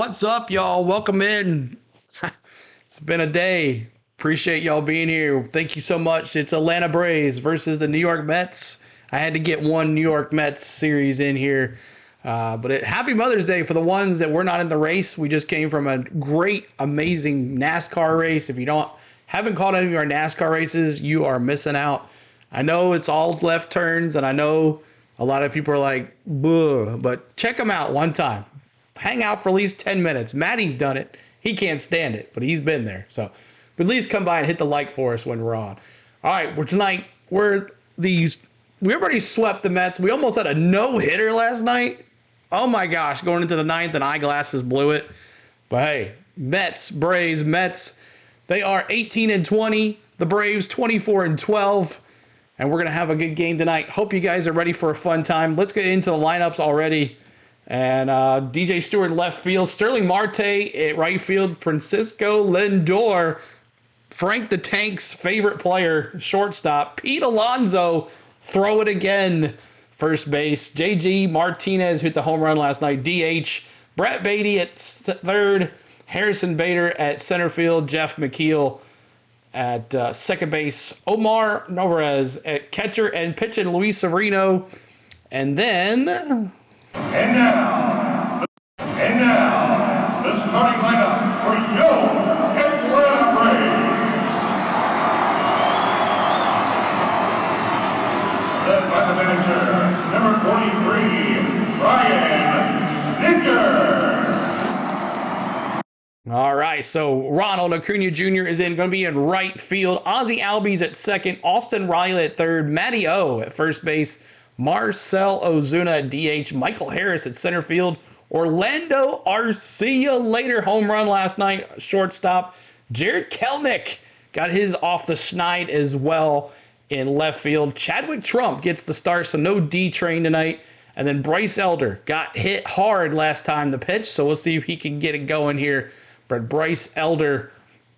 What's up, y'all? Welcome in. It's been a day. Appreciate y'all being here. Thank you so much. It's Atlanta Braves versus the New York Mets. I had to get one New York Mets series in here. Happy Mother's Day for the ones that were not in the race. We just came from a great, amazing NASCAR race. If you haven't caught any of our NASCAR races, you are missing out. I know it's all left turns, and I know a lot of people are like, "Buh," but check them out one time. Hang out for at least 10 minutes. Maddie's done it. He can't stand it, but he's been there. So at least come by and hit the like for us when we're on. All right, we already swept the Mets. We almost had a no-hitter last night. Oh my gosh, going into the ninth and eyeglasses blew it. But hey, Braves, they are 18-20. The Braves 24-12. And we're going to have a good game tonight. Hope you guys are ready for a fun time. Let's get into the lineups already. And DJ Stewart left field, Sterling Marte at right field, Francisco Lindor, Frank the Tank's favorite player, shortstop, Pete Alonso, throw it again, first base, JG Martinez hit the home run last night, DH, Brett Beatty at third, Harrison Bader at center field, Jeff McKeel at second base, Omar Narvaez at catcher and pitching, Luis Sereno, and then... And now, the starting lineup for your Atlanta Braves. Led by the manager, number 43, Brian Snitker. All right, so Ronald Acuna Jr. is going to be in right field. Ozzie Albies at second, Austin Riley at third, Matty O at first base, Marcell Ozuna at DH, Michael Harris at center field, Orlando Arcia later home run last night, shortstop, Jared Kelenic got his off the schneid as well in left field. Chadwick Trump gets the start, so no D-Train tonight. And then Bryce Elder got hit hard last time the pitch, so we'll see if he can get it going here. But Bryce Elder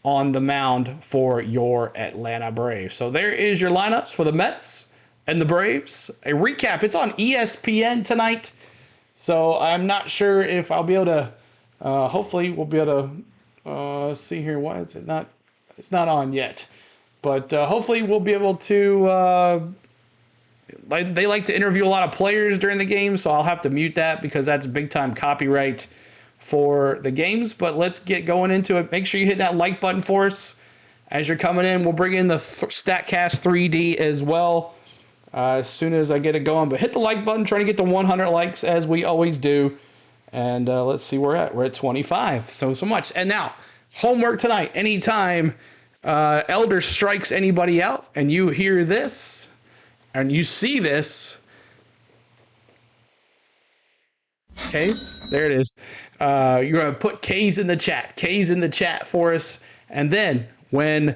on the mound for your Atlanta Braves. So there is your lineups for the Mets and the Braves. A recap, it's on ESPN tonight. So I'm not sure if I'll be able to, hopefully we'll be able to see here. Why is it not, it's not on yet. But hopefully we'll be able to, they like to interview a lot of players during the game, so I'll have to mute that because that's big time copyright for the games. But let's get going into it. Make sure you hit that like button for us as you're coming in. We'll bring in the StatCast 3D as well. As soon as I get it going. But hit the like button, trying to get to 100 likes as we always do. And let's see where we're at. We're at 25. So much. And now, homework tonight. Anytime Elder strikes anybody out and you hear this and you see this. Okay, there it is. You're going to put K's in the chat. K's in the chat for us. And then when...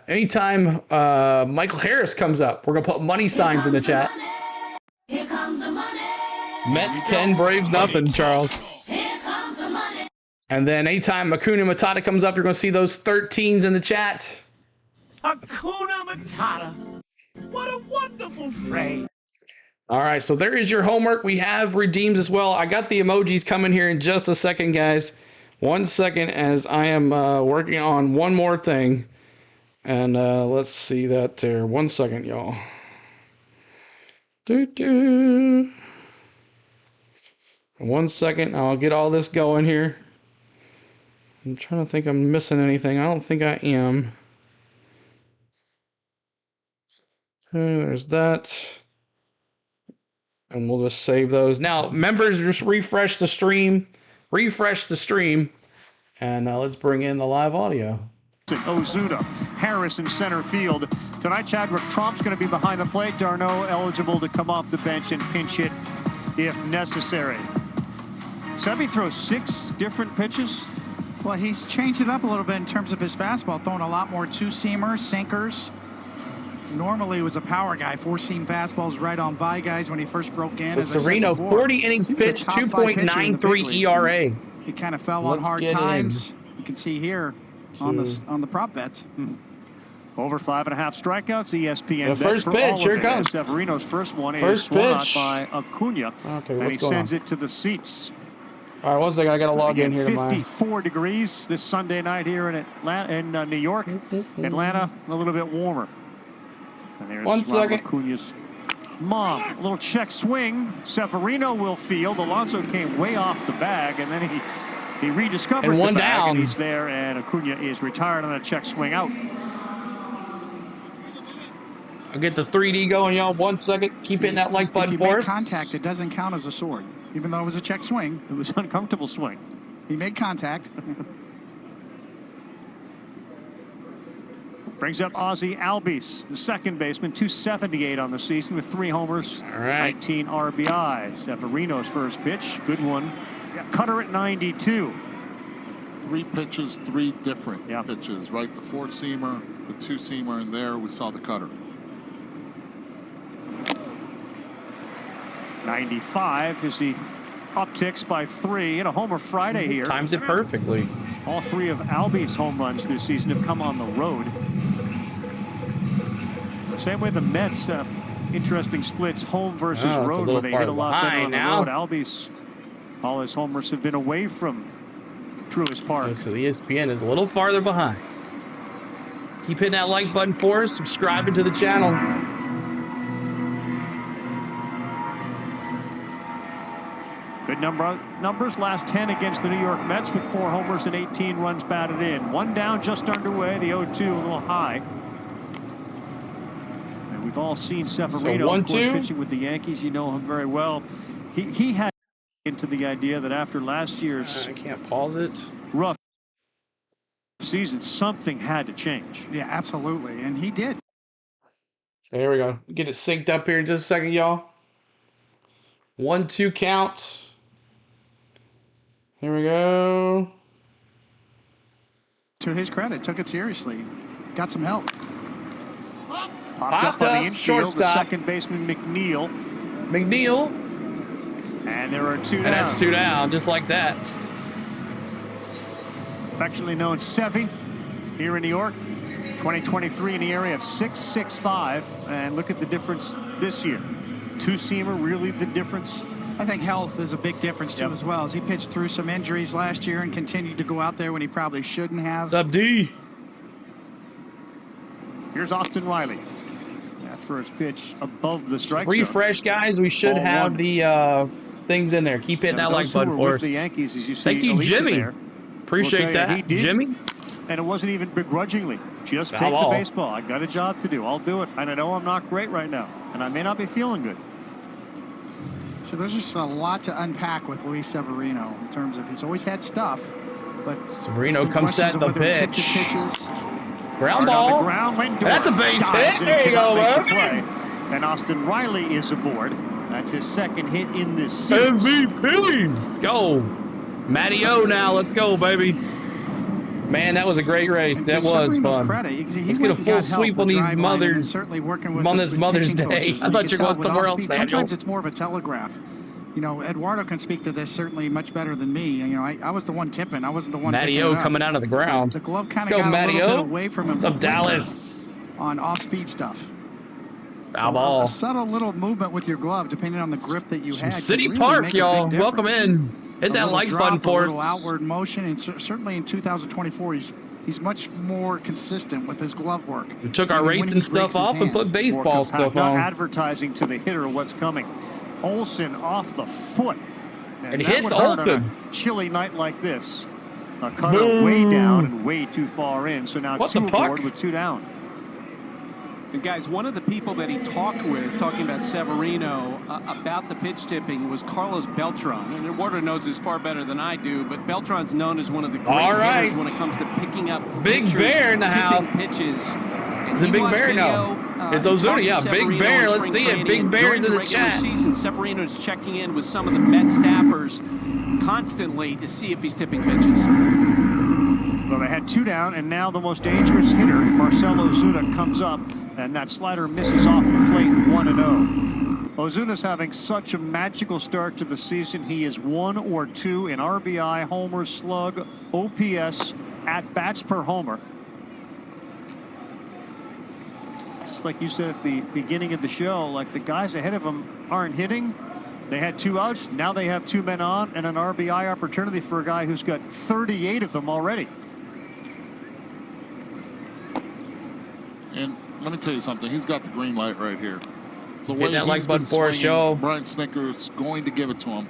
anytime Michael Harris comes up, we're gonna put money signs in the chat. Here comes the money. Mets 10, Braves nothing, Charles. Here comes the money. And then anytime Acuna Matata comes up, you're gonna see those 13s in the chat. Hakuna Matata. What a wonderful phrase. All right, so there is your homework. We have redeems as well. I got the emojis coming here in just a second, guys. 1 second as I am working on one more thing. And let's see that there. 1 second, y'all. 1 second. I'll get all this going here. I'm trying to think I'm missing anything. I don't think I am. Okay, there's that. And we'll just save those. Now, members, just refresh the stream. And let's bring in the live audio. Ozuna, Harris in center field. Tonight, Chadwick Trump's going to be behind the plate. Darno eligible to come off the bench and pinch hit if necessary. Sebi throws 6 different pitches. Well, he's changed it up a little bit in terms of his fastball, throwing a lot more two-seamers, sinkers. Normally he was a power guy, 4-seam fastballs right on by guys when he first broke in. So Sereno, 40 innings pitched, 2.93 ERA. He kind of fell on hard times. You can see here on the prop bets. Over 5.5 strikeouts, ESPN. The first pitch, here it comes. Severino's first one First is swung out pitch. by Acuna, Okay, and he what's going sends on? it to the Ciit. All right, one second. I got to log in Again, here to mine. 54 degrees this Sunday night here in Atlanta, in New York. Atlanta, a little bit warmer. And there's One second. Acuña's mom. A little check swing. Severino will field. Alonso came way off the bag, and then he rediscovered And one the bag, down. and he's there, and Acuña is retired on a check swing out. I'll get the 3D going, y'all. 1 second. Keep hitting that like button If you for make us. contact, it doesn't count as a sword, even though it was a check swing. It was an uncomfortable swing. He made contact. Brings up Ozzie Albies, the second baseman, 278 on the season with 3 homers, All right. 19 RBI. Severino's first pitch, good one. Cutter at 92. 3 pitches, 3 different Yep. pitches, right? The 4-seamer, the 2-seamer, and there we saw the cutter. 95 as he upticks by 3. Hit a homer Friday here. Times it perfectly. All 3 of Albies' home runs this season have come on the road. The same way the Mets have interesting splits, home versus Oh, it's a road, little where they hit a lot farther better on the behind road. Albies, all his homers have been away from Truist Park. So the ESPN is a little farther behind. Keep hitting that like button for us. Subscribing to the channel. Good numbers, last 10 against the New York Mets with 4 homers and 18 runs batted in. 1 down, just underway. The 0-2 a little high. And we've all seen Severino, of course, 1-2. pitching with the Yankees. You know him very well. He had into the idea that after last year's I can't pause it. rough season, something had to change. Yeah, absolutely. And he did. There we go. Get it synced up here in just a second, y'all. 1-2 count. Here we go. To his credit, took it seriously. Got some help. Popped up on the infield, shortstop. the second baseman McNeil. McNeil. And there are 2 down. And that's 2 down, just like that. Affectionately known Sevy here in New York. 2023 in the area of 6.65. And look at the difference this year. 2-seamer, really the difference. I think health is a big difference, too, Yep. as well. As he pitched through some injuries last year and continued to go out there when he probably shouldn't have. What's up, D? Here's Austin Riley. That first pitch above the strike zone. Refresh, guys. We should Ball have 1. the things in there. Keep hitting And that like those who button were for with us. the Yankees, as you see, Thank you, Elisa Jimmy. there. Appreciate We'll tell you, he that, did. Jimmy. And it wasn't even begrudgingly. Just Foul take the ball. baseball. I got a job to do. I'll do it. And I know I'm not great right now. And I may not be feeling good. So there's just a lot to unpack with Luis Severino in terms of he's always had stuff, but Severino been comes questions set of the whether he tipped pitch. his pitches. Ground Hard on the ball. ground. Lindor That's a base dives hit. and There you cannot go, make the man. play. And Austin Riley is aboard. That's his second hit in this series. MVP. Let's go. Matty O now. Let's go, baby. Man, that was a great race. And That to was Severino's fun. credit, he Let's get a went and full got help sweep on with these drive line, and then mothers. certainly working with On the this Mother's pitching Day. coaches. I And thought you you could were tell going with somewhere else, off-speed, Daniel. sometimes it's more of a telegraph. You know, Eduardo can speak to this certainly much better than me. You know, I was the one tipping. I wasn't the one Matty picking O it up. coming out of the ground. The glove kind Let's of go, got a Matty little O. bit away from him. What's up, quicker Dallas? On off-speed stuff. Foul So ball. a subtle little movement with your glove, depending on the grip that you had. City could really Park, make a y'all. big Welcome difference. in. Hit A that little like drop, button for a little us. outward motion, and certainly in 2024, he's much more consistent with his glove work. We took our Even when racing he stuff breaks his off and put hands. baseball More stuff compact, not on. advertising to the hitter what's coming. Olsen off the foot. And that hits would hurt Olsen. on a chilly night like this. A cutter way down and way too far in. So now What the 2 puck? aboard with 2 down. And guys, one of the people that he talked with, talking about Severino, about the pitch tipping, was Carlos Beltran. And Eduardo knows this far better than I do, but Beltran's known as one of the great All right. hitters when it comes to picking up Big pitchers, Bear in the tipping house. pitches. And Is it he Big watched Bear? video, No. It's he Ozuna, talked to yeah, Big Severino Bear. in Let's spring see it. training, Big and Bear's during in the the regular chat. season, Severino's checking in with some of the Met staffers constantly to see if he's tipping pitches. Well, they had 2 down, and now the most dangerous hitter, Marcell Ozuna, comes up, and that slider misses off the plate 1-0. Ozuna's having such a magical start to the season. He is 1 or 2 in RBI, homers, slug, OPS, at-bats per homer. Just like you said at the beginning of the show, like the guys ahead of him aren't hitting. They had 2 outs. Now they have 2 men on and an RBI opportunity for a guy who's got 38 of them already. And let me tell you something. He's got the green light right here. The way Hit that like he's button been for us, swinging, y'all. Brian Snitker's going to give it to him.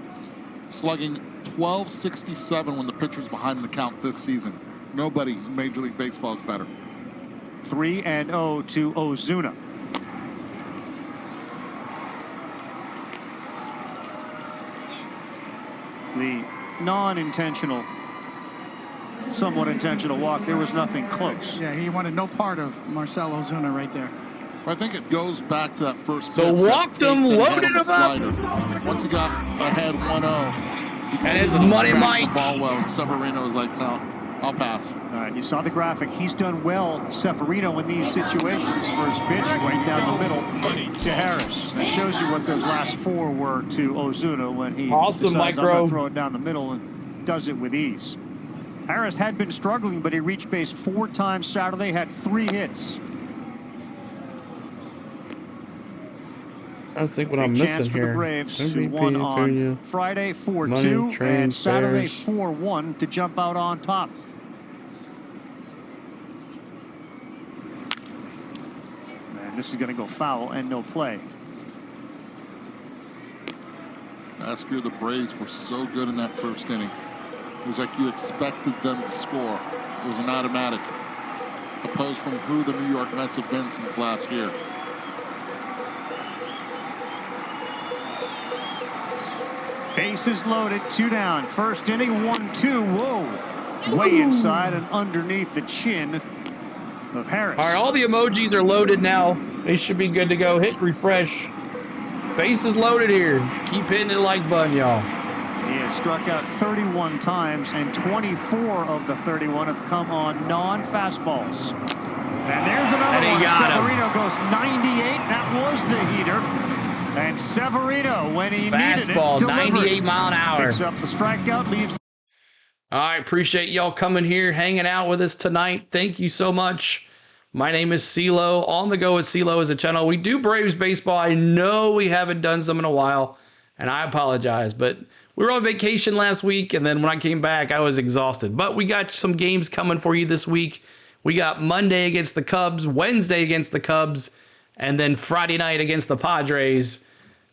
Slugging .1267 when the pitcher's behind in the count this season. Nobody in Major League Baseball is better. 3-0 to Ozuna. The non-intentional, somewhat intentional walk, there was nothing close. Yeah, he wanted no part of Marcell Ozuna right there. I think it goes back to that first So pitch, that walked tape him, that he had loaded on the him up. slider. Once he got ahead 1-0, you can And see it's that he was Money tracking Mike. the ball well, and Severino was like, no, I'll pass. All right, you saw the graphic. He's done well, Severino, in these situations. First pitch right down the middle to Harris. That shows you what those last 4 were to Ozuna when he Awesome, decides, I'm Micro. going to throw it down the middle, and does it with ease. Harris had been struggling, but he reached base 4 times Saturday, had 3 hits. I think what I'm Big chance missing for here. the Braves, who MVP, won on Acuna, Friday 4-2 money, and Saturday transfers. 4-1 to jump out on top. And this is going to go foul and no play. Last year, the Braves were so good in that first inning. It was like you expected them to score. It was an automatic, opposed from who the New York Mets have been since last year. Bases loaded, 2 down. First inning, 1-2. Whoa. Way inside and underneath the chin of Harris. All right, all the emojis are loaded now. They should be good to go. Hit refresh. Face is loaded here. Keep hitting the like button, y'all. He has struck out 31 times, and 24 of the 31 have come on non-fastballs. And there's another And he one. got him. Severino goes 98. That was the heater. And Severino, when he needed it, Fastball, delivered. 98 mile an hour. Picks up the strikeout, leaves. All right, appreciate y'all coming here, hanging out with us tonight. Thank you so much. My name is CeeLo. On the Go with CeeLo is a channel. We do Braves baseball. I know we haven't done some in a while, and I apologize, but we were on vacation last week, and then when I came back, I was exhausted. But we got some games coming for you this week. We got Monday against the Cubs, Wednesday against the Cubs, and then Friday night against the Padres.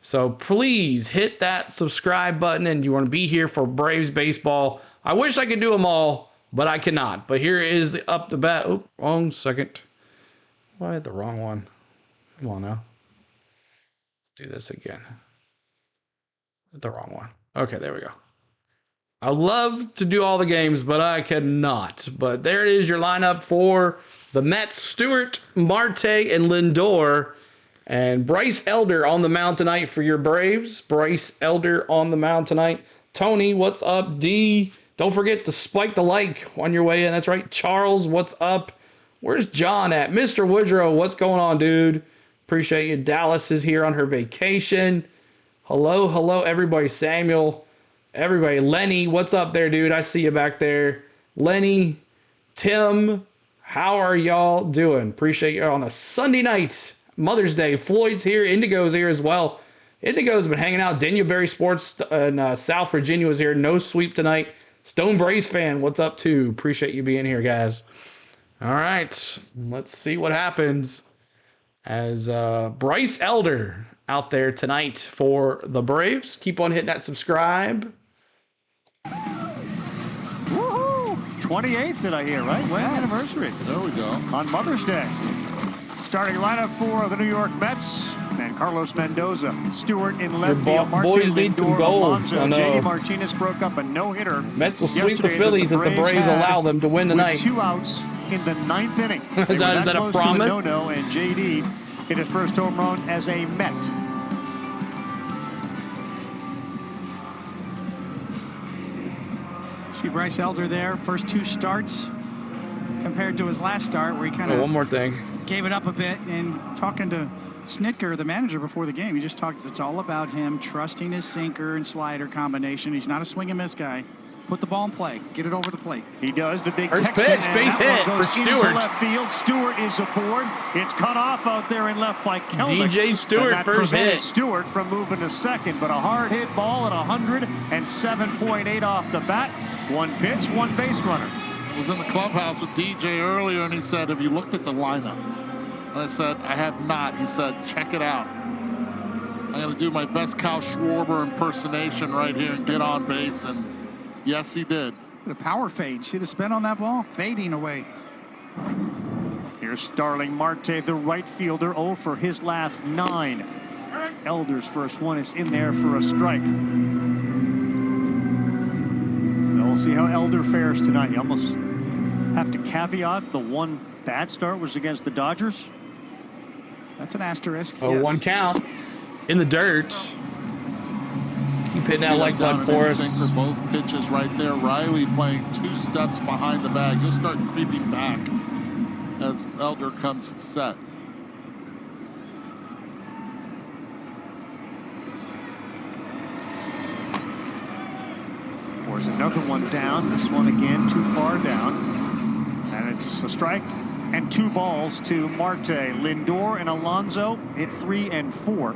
So please hit that subscribe button, and you want to be here for Braves baseball. I wish I could do them all, but I cannot. But here is the up the bat. Oh, wrong second. Well, I had the wrong one. Come on now. Do this again. The wrong one. Okay, there we go. I love to do all the games, but I cannot. But there it is, your lineup for the Mets. Stewart, Marte, and Lindor. And Bryce Elder on the mound tonight for your Braves. Bryce Elder on the mound tonight. Tony, what's up? D, don't forget to spike the like on your way in. That's right. Charles, what's up? Where's John at? Mr. Woodrow, what's going on, dude? Appreciate you. Dallas is here on her vacation. Hello, everybody. Samuel, everybody. Lenny, what's up there, dude? I see you back there. Lenny, Tim, how are y'all doing? Appreciate you on a Sunday night. Mother's Day. Floyd's here. Indigo's here as well. Indigo's been hanging out. Danielberry Sports in South Virginia was here. No sweep tonight. Stone Braves fan, what's up too? Appreciate you being here, guys. All right, let's see what happens as Bryce Elder out there tonight for the Braves. Keep on hitting that subscribe. Woohoo! 28th, did I hear, right? Wedding anniversary. There we go. On Mother's Day. Starting lineup for the New York Mets. And Carlos Mendoza, Stewart in left field. boys need some goals. I know. JD Martinez broke up a no-hitter. Mets will sweep the yesterday Phillies if the Braves had allow them to win tonight. With 2 outs in the 9th inning. Is that a close promise? To a no-no, and JD hit his first home run as a Met. See Bryce Elder there, first 2 starts compared to his last start where he kind one of more thing. gave it up a bit. And talking to Snitker, the manager, before the game, he just talked, it's all about him trusting his sinker and slider combination. He's not a swing and miss guy. Put the ball in play. Get it over the plate. He does the big First Texan, pitch, and base that hit one goes for into Stewart. left field. Stewart is aboard. It's cut off out there and left by Kelenic. DJ Stewart, and that first prevented hit. Stewart from moving to second, but a hard hit ball at 107.8 off the bat. One pitch, one base runner. I was in the clubhouse with DJ earlier, and he said, have you looked at the lineup? And I said, I have not. He said, check it out. I'm going to do my best Kyle Schwarber impersonation right here and get on base. And yes, he did. The power fade. See the spin on that ball? Fading away. Here's Starling Marte, the right fielder, 0 for his last 9. Elder's first one is in there for a strike. We'll see how Elder fares tonight. You almost have to caveat the one bad start was against the Dodgers. That's an asterisk. Oh, yes. one count in the dirt. He pitched out like down blood and for in us. sinker, both pitches right there. Riley playing 2 steps behind the bag. He'll start creeping back as Elder comes set. There's another one down. This one again too far down. And it's a strike and 2 balls to Marte. Lindor and Alonso hit 3 and 4.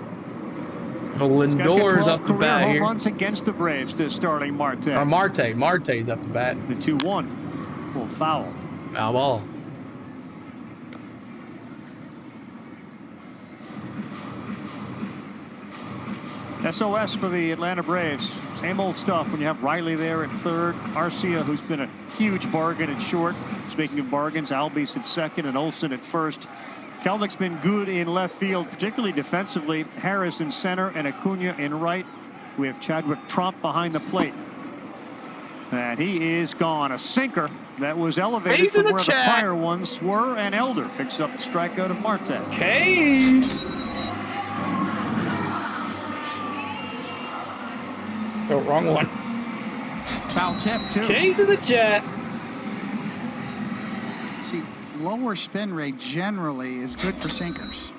So This guy's got Lindor's 12 up the career bat home here. runs against the Braves to Starling Marte. Or Marte. Marte's up the bat. The 2-1. Little foul. Foul ball. SOS for the Atlanta Braves. Same old stuff when you have Riley there at third. Arcia, who's been a huge bargain at short. Speaking of bargains, Albies at second and Olsen at first. Kelenic's been good in left field, particularly defensively. Harris in center and Acuna in right with Chadwick Tromp behind the plate. And he is gone. A sinker that was elevated He's from in the where chat. the prior ones were, and Elder picks up the strikeout of Marte. Case. Oh, wrong one. Foul tip, too. Case in the chat. See, lower spin rate generally is good for sinkers.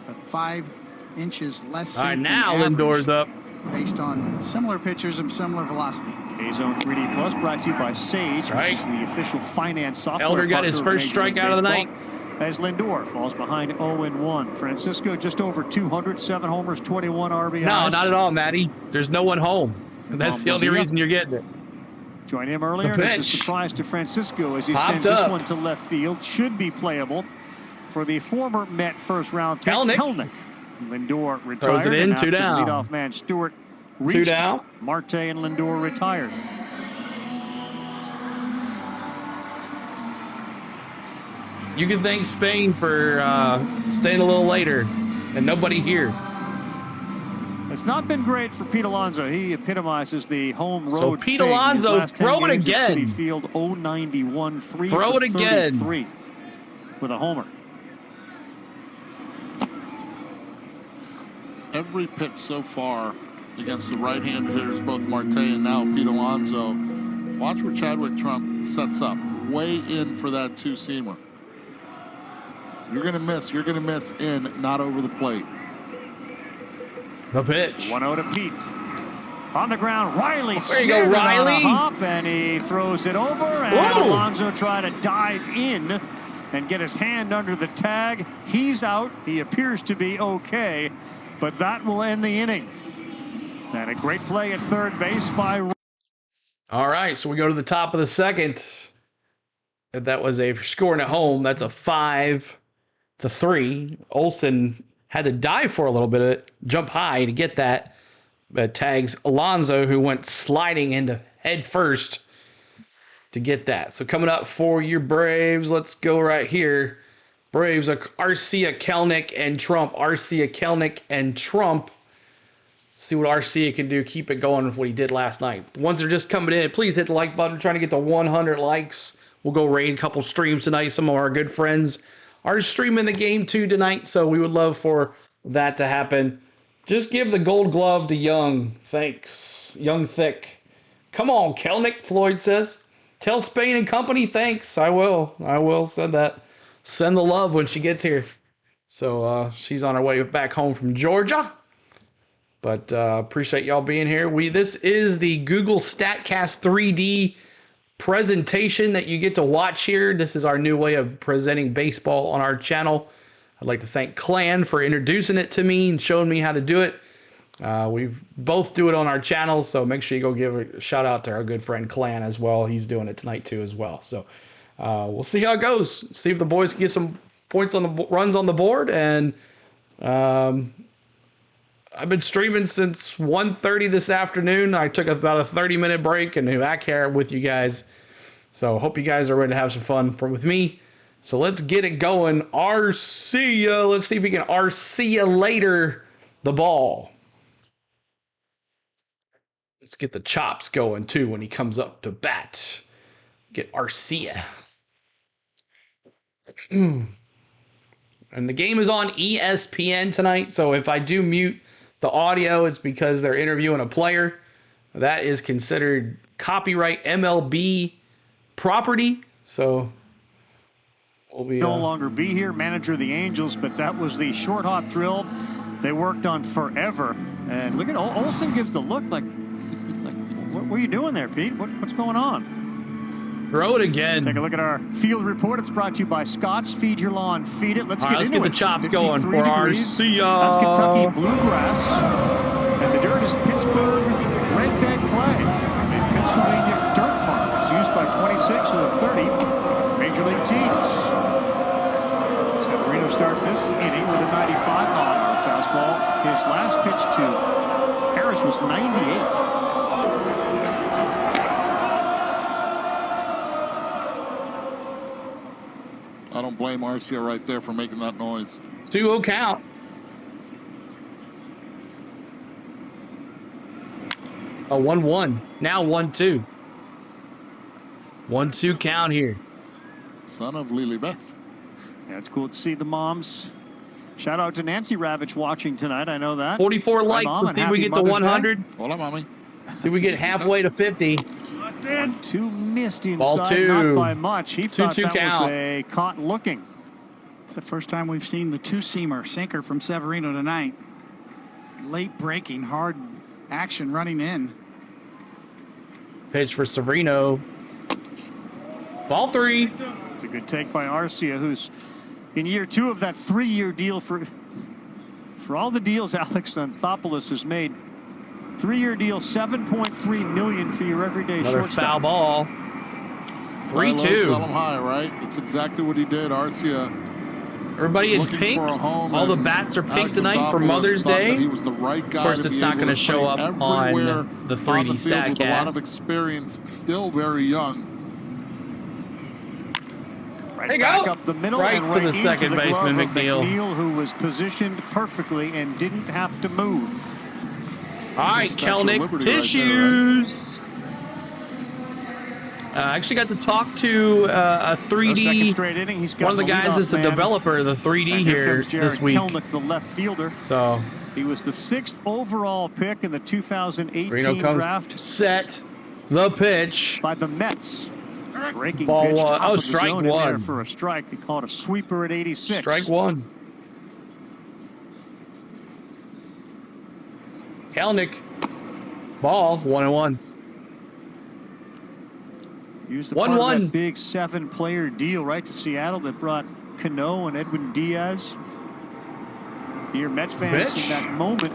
But 5 inches less All right, sink now than Lindor's average, up. based on similar pitchers and similar velocity. K-Zone 3D Plus brought to you by Sage, Right. which is the official finance software. Elder got his partner of first Major League strikeout of the Baseball. As Lindor falls behind 0-1. Francisco just over 200, 7 homers, 21 RBIs. No, not at all, Matty. There's no one home. That's the only Yep. reason you're getting it. Join him earlier, The and it's a pitch. surprise to Francisco as he Popped sends this up. one to left field. Should be playable for the former Met first-round pick, Kelenic. Kelenic. Lindor retired. Throws it in, and 2 after down. leadoff man Stewart reached, down. Marte and Lindor retired. You can thank Spain for staying a little later and nobody here. It's not been great for Pete Alonso. He epitomizes the home road So Pete thing. Alonso, His last 10 throw it games at again. Citi Field, 091, 3 Throw for it again. 33 with a homer. Every pitch so far against the right-handed hitters, both Marte and now Pete Alonso. Watch where Chadwick Tromp sets up. Way in for that 2-seamer. You're going to miss. You're going to miss in, not over the plate. The pitch. 1-0 to Pete. On the ground, Riley There you go, snared it on a Riley. hop, and he throws it over, and Whoa. Alonso tried to dive in and get his hand under the tag. He's out. He appears to be okay, but that will end the inning. And a great play at third base by... All right, so we go to the top of the second. That was a scoring at home. That's a 5-3. Olsen had to dive for a little bit, jump high to get that. But tags Alonso, who went sliding into head first to get that. So coming up for your Braves, let's go right here. Braves are Arcia, Kelenic, and Trump. Arcia, Kelenic, and Trump. See what Arcia can do. Keep it going with what he did last night. The ones that are just coming in, please hit the like button. We're trying to get to 100 likes. We'll go raid a couple streams tonight. Some of our good friends are streaming the game too tonight, so we would love for that to happen. Just give the gold glove to Young. Thanks. Young Thick. Come on, Kelenic, Floyd says. Tell Spain and company thanks. I will. Send that. Send the love when she gets here. So she's on her way back home from Georgia. But appreciate y'all being here. This is the Google StatCast 3D presentation that you get to watch here. This is our new way of presenting baseball on our channel. I'd like to thank Clan for introducing it to me and showing me how to do it. We both do it on our channels, so make sure you go give a shout out to our good friend Clan as well. He's doing it tonight too as well. So we'll see how it goes. See if the boys can get some points on the runs on the board. And I've been streaming since 1:30 this afternoon. I took about a 30-minute break and I'm back here with you guys. So hope you guys are ready to have some fun with me. So let's get it going. Arcia. Let's see if we can Arcia later the ball. Let's get the chops going too when he comes up to bat. Get Arcia. And the game is on ESPN tonight. So if I do mute the audio, it's because they're interviewing a player. That is considered copyright MLB property. So we'll be no longer be here, manager of the Angels, but that was the short hop drill they worked on forever. And look at Olsen gives the look like what are you doing there, Pete? What's going on? Throw it again. Take a look at our field report. It's brought to you by Scott's. Feed your lawn, feed it. Let's get the chops going for Arcia. That's Kentucky bluegrass. And the dirt is Pittsburgh red bed clay. In Pennsylvania dirt farm. It's used by 26 of the 30 Major League teams. Severino starts this inning with a 95-mile-an-hour fastball. His last pitch to Harris was 98. I don't blame Arcia right there for making that noise. 2-0 count. A 1-1. Now 1-2. 1-2 count here. Son of Lilibeth. Yeah, it's cool to see the moms. Shout out to Nancy Ravitch watching tonight. I know that. 44 Hi, likes. Mom, Let's see if and we happy get to Mother's 100. Day. Hola, mommy. See if we get halfway to 50. 1-2 missed inside, Ball two. not by much. He thought 2-2 that count. was a caught looking. It's the first time we've seen the two-seamer sinker from Severino tonight. Late breaking, hard action running in. Pitch for Severino. Ball 3. It's a good take by Arcia, who's in year 2 of that 3-year deal for all the deals Alex Anthopoulos has made. 3-year deal, $7.3 million for your everyday Another shortstop. foul ball. Buy low, 3-2. sell him high, right? It's exactly what he did. Arcia Everybody in looking pink. for a home, All the and bats are pink Alex tonight for Anthopoulos Mother's thought that Day. He was the right guy. Of course, to it's be not able going to to show play up everywhere on the on 3D the field with a lot of StatCast. experience, still very young. Right There you back go. up the middle Right and to the into second the baseman, glove of McNeil. McNeil, who was positioned perfectly and didn't have to move. All right, Statue of Kelenic, Liberty right there, right? tissues. I actually got to talk to a Second 3D. straight inning. He's got One of the guys that's the man. developer of the 3D And here comes Jared this week. Kelenic, the left fielder. So He was the 6th overall pick in the 2018 Reno comes draft set the pitch. by the Mets. Breaking Ball pitch, one. top Oh, of the strike zone in there one. for a strike. They called a sweeper at 86. Strike 1. Kelenic. Ball 1-1. Used the part of 1-1. that big 7-player deal right to Seattle that brought Cano and Edwin Diaz. Here, Mets fans Pitch. in that moment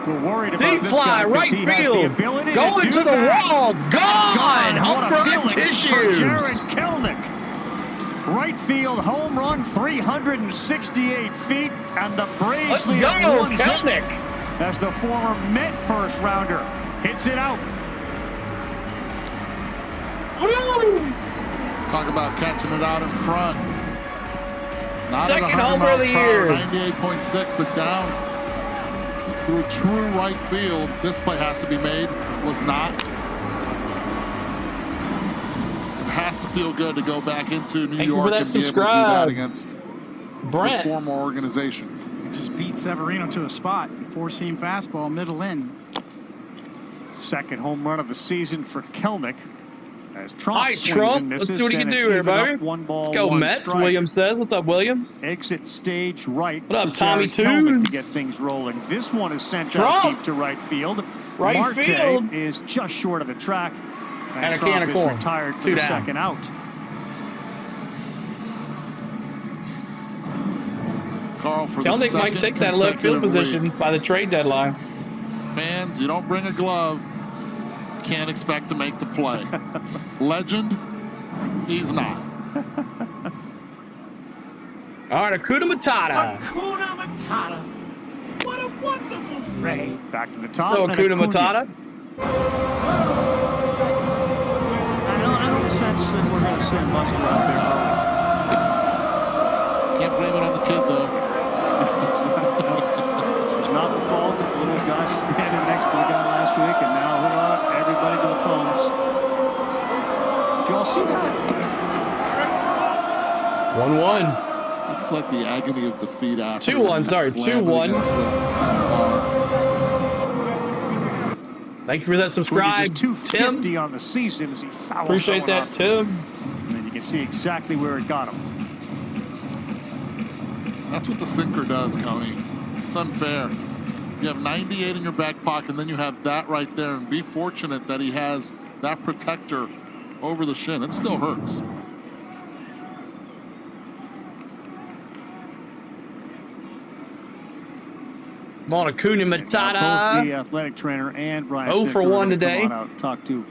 were worried about Deep this fly, guy 'cause right he has the field. ability Going to to do the that. wall. Gone. Gone. What Home a run feeling tissues. for Jared Kelenic. Right field home run, 368 feet, and the Braves Let's lead go, at 1-0 Kelenic. as the former Met first rounder hits it out. Talk about catching it out in front. Not Second at 100 homer of miles the per hour, year. 98.6, but down through true right field. This play has to be made. Was not. It has to feel good to go back into New Thank you for York that and be able to do subscribe. that against Brent. the former organization. He just beat Severino to a spot. 4-seam fastball, middle in. Second home run of the season for Kelenic As Trump All right, swings Trump. and Let's misses, see what he can and it's do here, even up baby. 1 ball, Let's go, 1 Mets. strike. William says. What's up, William? Exit stage right What up, for Tommy Jared Kelenic Tunes? to get things rolling. This one is sent Trump. out deep to right field. Right Marte field. is just short of the track. And a Trump can of is corn. retired for 2 the down. second out. Carl, for the Kelenic might second take that left field consecutive position week, by the trade deadline. fans, you don't bring a glove, can't expect to make the play. Legend, he's not. All right, Hakuna Matata. Hakuna Matata. What a wonderful phrase. Back to the top. So and Hakuna Acuna. Matata. I don't sense that we're going to send Buster out there. Can't blame it on the kid, though. It's not, this was not the fault of the little guy standing next to the guy last week, and now everybody to the phones. Did you all see that? 1-1. It's like the agony of defeat after. 2-1, sorry, slammed 2-1. against Thank you for that subscribe, Just 250 Tim. on the season as he fouls Appreciate someone that, off. Tim. And then you can see exactly where it got him. That's what the sinker does, Coney. It's unfair. You have 98 in your back pocket, and then you have that right there, and be fortunate that he has that protector over the shin. It still hurts. I'm on Hakuna Both the Matata. athletic trainer and Brian 0 for Snitker are 1 gonna come today. on out and talk to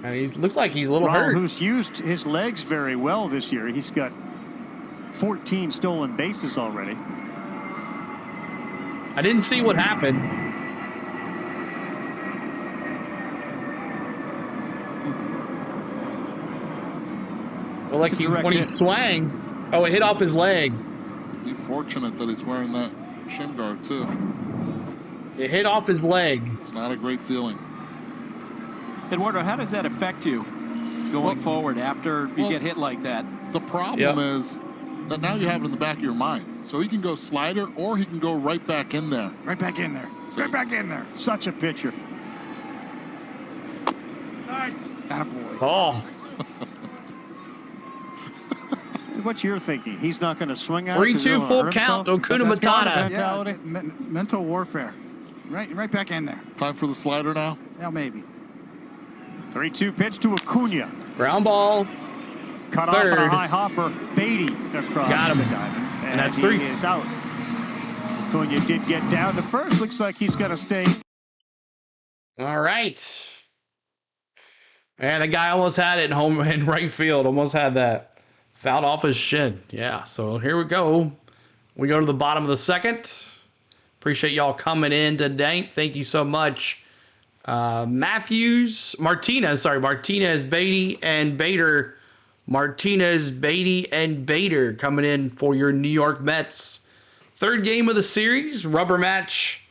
And he looks like he's a little Raul, hurt. who's used his legs very well this year. He's got 14 stolen bases already. I didn't see what happened. Well, like That's a direct when he hit. swung, it hit off his leg. Be fortunate that he's wearing that shin guard, too. It hit off his leg. It's not a great feeling. Eduardo, how does that affect you going forward after you get hit like that? The problem is that now you have it in the back of your mind. So he can go slider or he can go right back in there. Right back in there. So- Right back in there. Such a pitcher. Attaboy. Oh, What's your thinking? He's not going to swing out? 3-2 full count. Hakuna That's part of Matata. mentality. Yeah, mental warfare. Right back in there. Time for the slider now. Yeah, maybe. 3-2 pitch to Acuna. ground ball. Cut off on Third. a high hopper. Beatty across Got him. the diamond. And that's he 3. is out. Acuna did get down to first. Looks like he's going to stay. All right. And the guy almost had it in right field. Almost had that. Fouled off his shin. Yeah, so here we go. We go to the bottom of the second. Appreciate y'all coming in today. Thank you so much. Martinez, Beatty, and Bader. Martinez, Beatty, and Bader coming in for your New York Mets. Third game of the series, rubber match.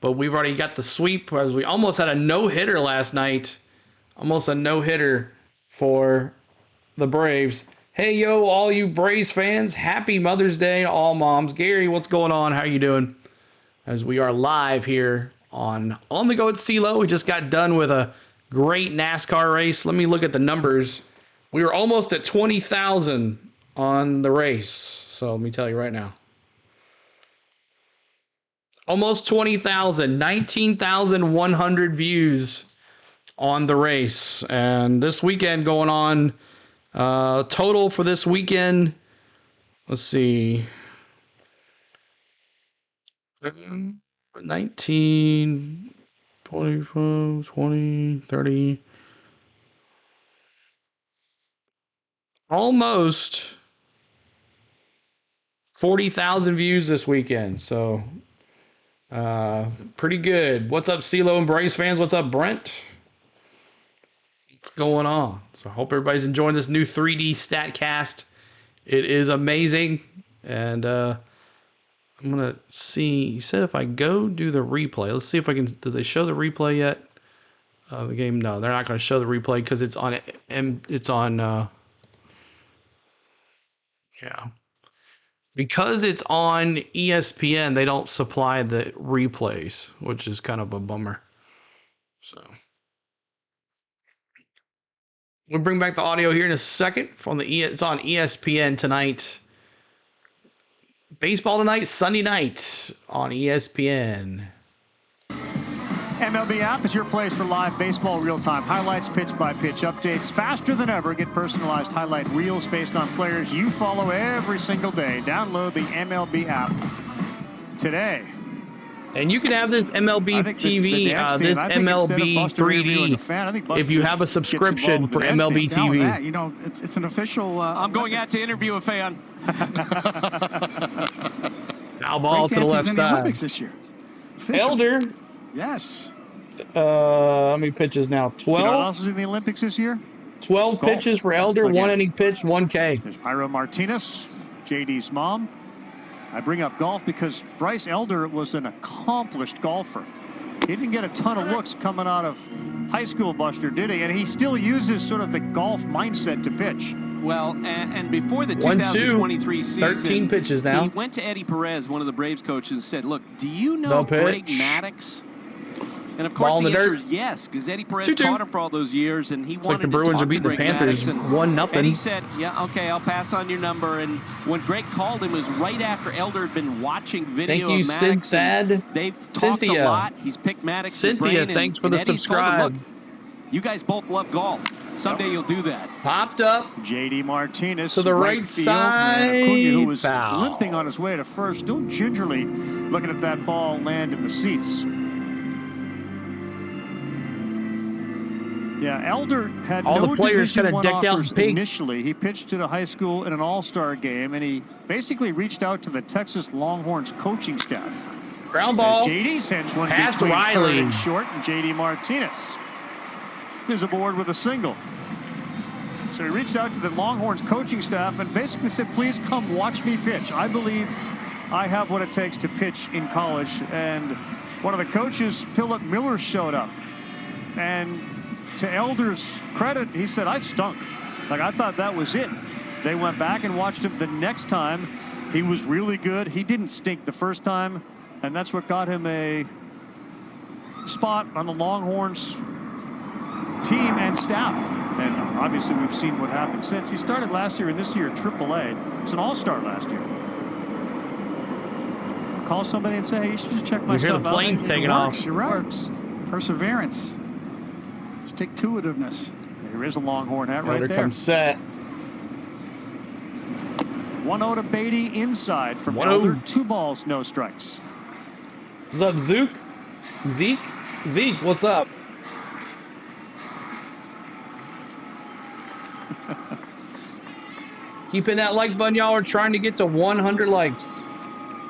But we've already got the sweep as we almost had a no-hitter last night. Almost a no-hitter for the Braves. Hey, yo, all you Braves fans. Happy Mother's Day to all moms. Gary, what's going on? How you doing? As we are live here on the Go at CeeLo. We just got done with a great NASCAR race. Let me look at the numbers. We were almost at 20,000 on the race. So let me tell you right now. Almost 20,000. 19,100 views on the race. And this weekend going on, total for this weekend, let's see, 19, 25, 20, 30, almost 40,000 views this weekend. So, pretty good. What's up, CeeLo and Braves fans? What's up, Brent? What's going on? So I hope everybody's enjoying this new 3D StatCast. It is amazing. And I'm going to see. He said if I go do the replay. Let's see if I can. Did they show the replay yet? The game? No, they're not going to show the replay because it's on. Yeah. Because it's on ESPN, they don't supply the replays, which is kind of a bummer. So. We'll bring back the audio here in a second. It's on ESPN tonight. Baseball tonight, Sunday night on ESPN. MLB app is your place for live baseball real-time highlights, pitch-by-pitch updates. Faster than ever, get personalized highlight reels based on players you follow every single day. Download the MLB app today. And you can have this MLB TV, this MLB 3D, if you have a subscription for MLB TV. That, you know, it's an official. I'm going out to interview a fan. Now ball to the left in side. the Olympics this year. Official. Elder. Yes. How many pitches now? 12? You know what else is in the Olympics this year? 12 Golf. pitches for Elder, Again. 1 inning pitch, 1K. There's Jairo Martinez, JD's mom. I bring up golf because Bryce Elder was an accomplished golfer. He didn't get a ton of looks coming out of high school, Buster, did he? And he still uses sort of the golf mindset to pitch. Well, and before the 1-2, 2023 season, 13 pitches now. He went to Eddie Perez, one of the Braves coaches, and said, "Look, do you know No Greg pitch. Maddox?" And of course, Ball in the the answer dirt. is yes, because Eddie Perez 2-2. taught him for all those years, and he It's wanted like the to Bruins talk are beating to the Greg Panthers Maddox, 1-0. And he said, "Yeah, okay, I'll pass on your number." And when Greg called him, it was right after Elder had been watching video Thank you, of Maddox. Cynthia. They've talked a lot. He's picked Maddox's Cynthia, brain, thanks for and the Eddie's told him, subscribe. "Look, you guys both love golf. Someday you'll do that." Popped up. JD Martinez To the right field, side, and Acuna, who was foul. limping on his way to first, still gingerly looking at that ball land in the seats. Yeah, Elder had All no the players Division kinda I decked out in offers pink. initially. He pitched at a high school in an all-star game, and he basically reached out to the Texas Longhorns coaching staff. Ground ball. As JD sends one Pass between Riley. third and short, and JD Martinez is aboard with a single. So he reached out to the Longhorns coaching staff and basically said, "Please come watch me pitch. I believe I have what it takes to pitch in college." And one of the coaches, Philip Miller, showed up. And to Elder's credit, he said, "I stunk. Like, I thought that was it." They went back and watched him the next time. He was really good. He didn't stink the first time, and that's what got him a spot on the Longhorns team and staff. And obviously we've seen what happened since. He started last year and this year at AAA. He was an all-star last year. Call somebody and say, "Hey, you should just check my You hear stuff the out." planes It taking works. off. You're right. Works. Perseverance. Stick-to-itiveness. Here is a Longhorn hat right Elder there. comes set. 1-0 to Beatty inside from 1-0. Elder. 2 balls, no strikes. What's up, Zook? Zeke? Zeke, what's up? Keeping that like button, y'all. Are trying to get to 100 likes.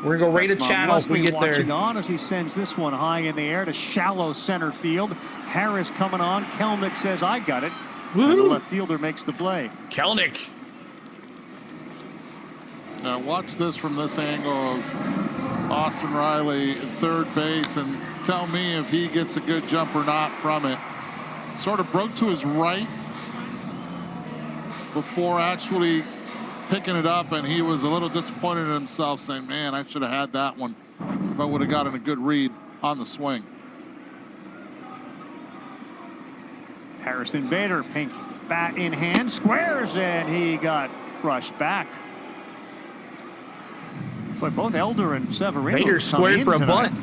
We're going to go rate a That's channel if we Leslie get there. watching on as he sends this one high in the air to shallow center field. Harris coming on. Kelenic says, "I got it." And the Woo! left fielder makes the play. Kelenic. Now watch this from this angle of Austin Riley at third base and tell me if he gets a good jump or not from it. Sort of broke to his right before actually picking it up, and he was a little disappointed in himself, saying, "Man, I should have had that one if I would have gotten a good read on the swing." Harrison Bader, pink bat in hand, squares, and he got brushed back. But both Elder and Severino Bader come squared in for a tonight. bunt.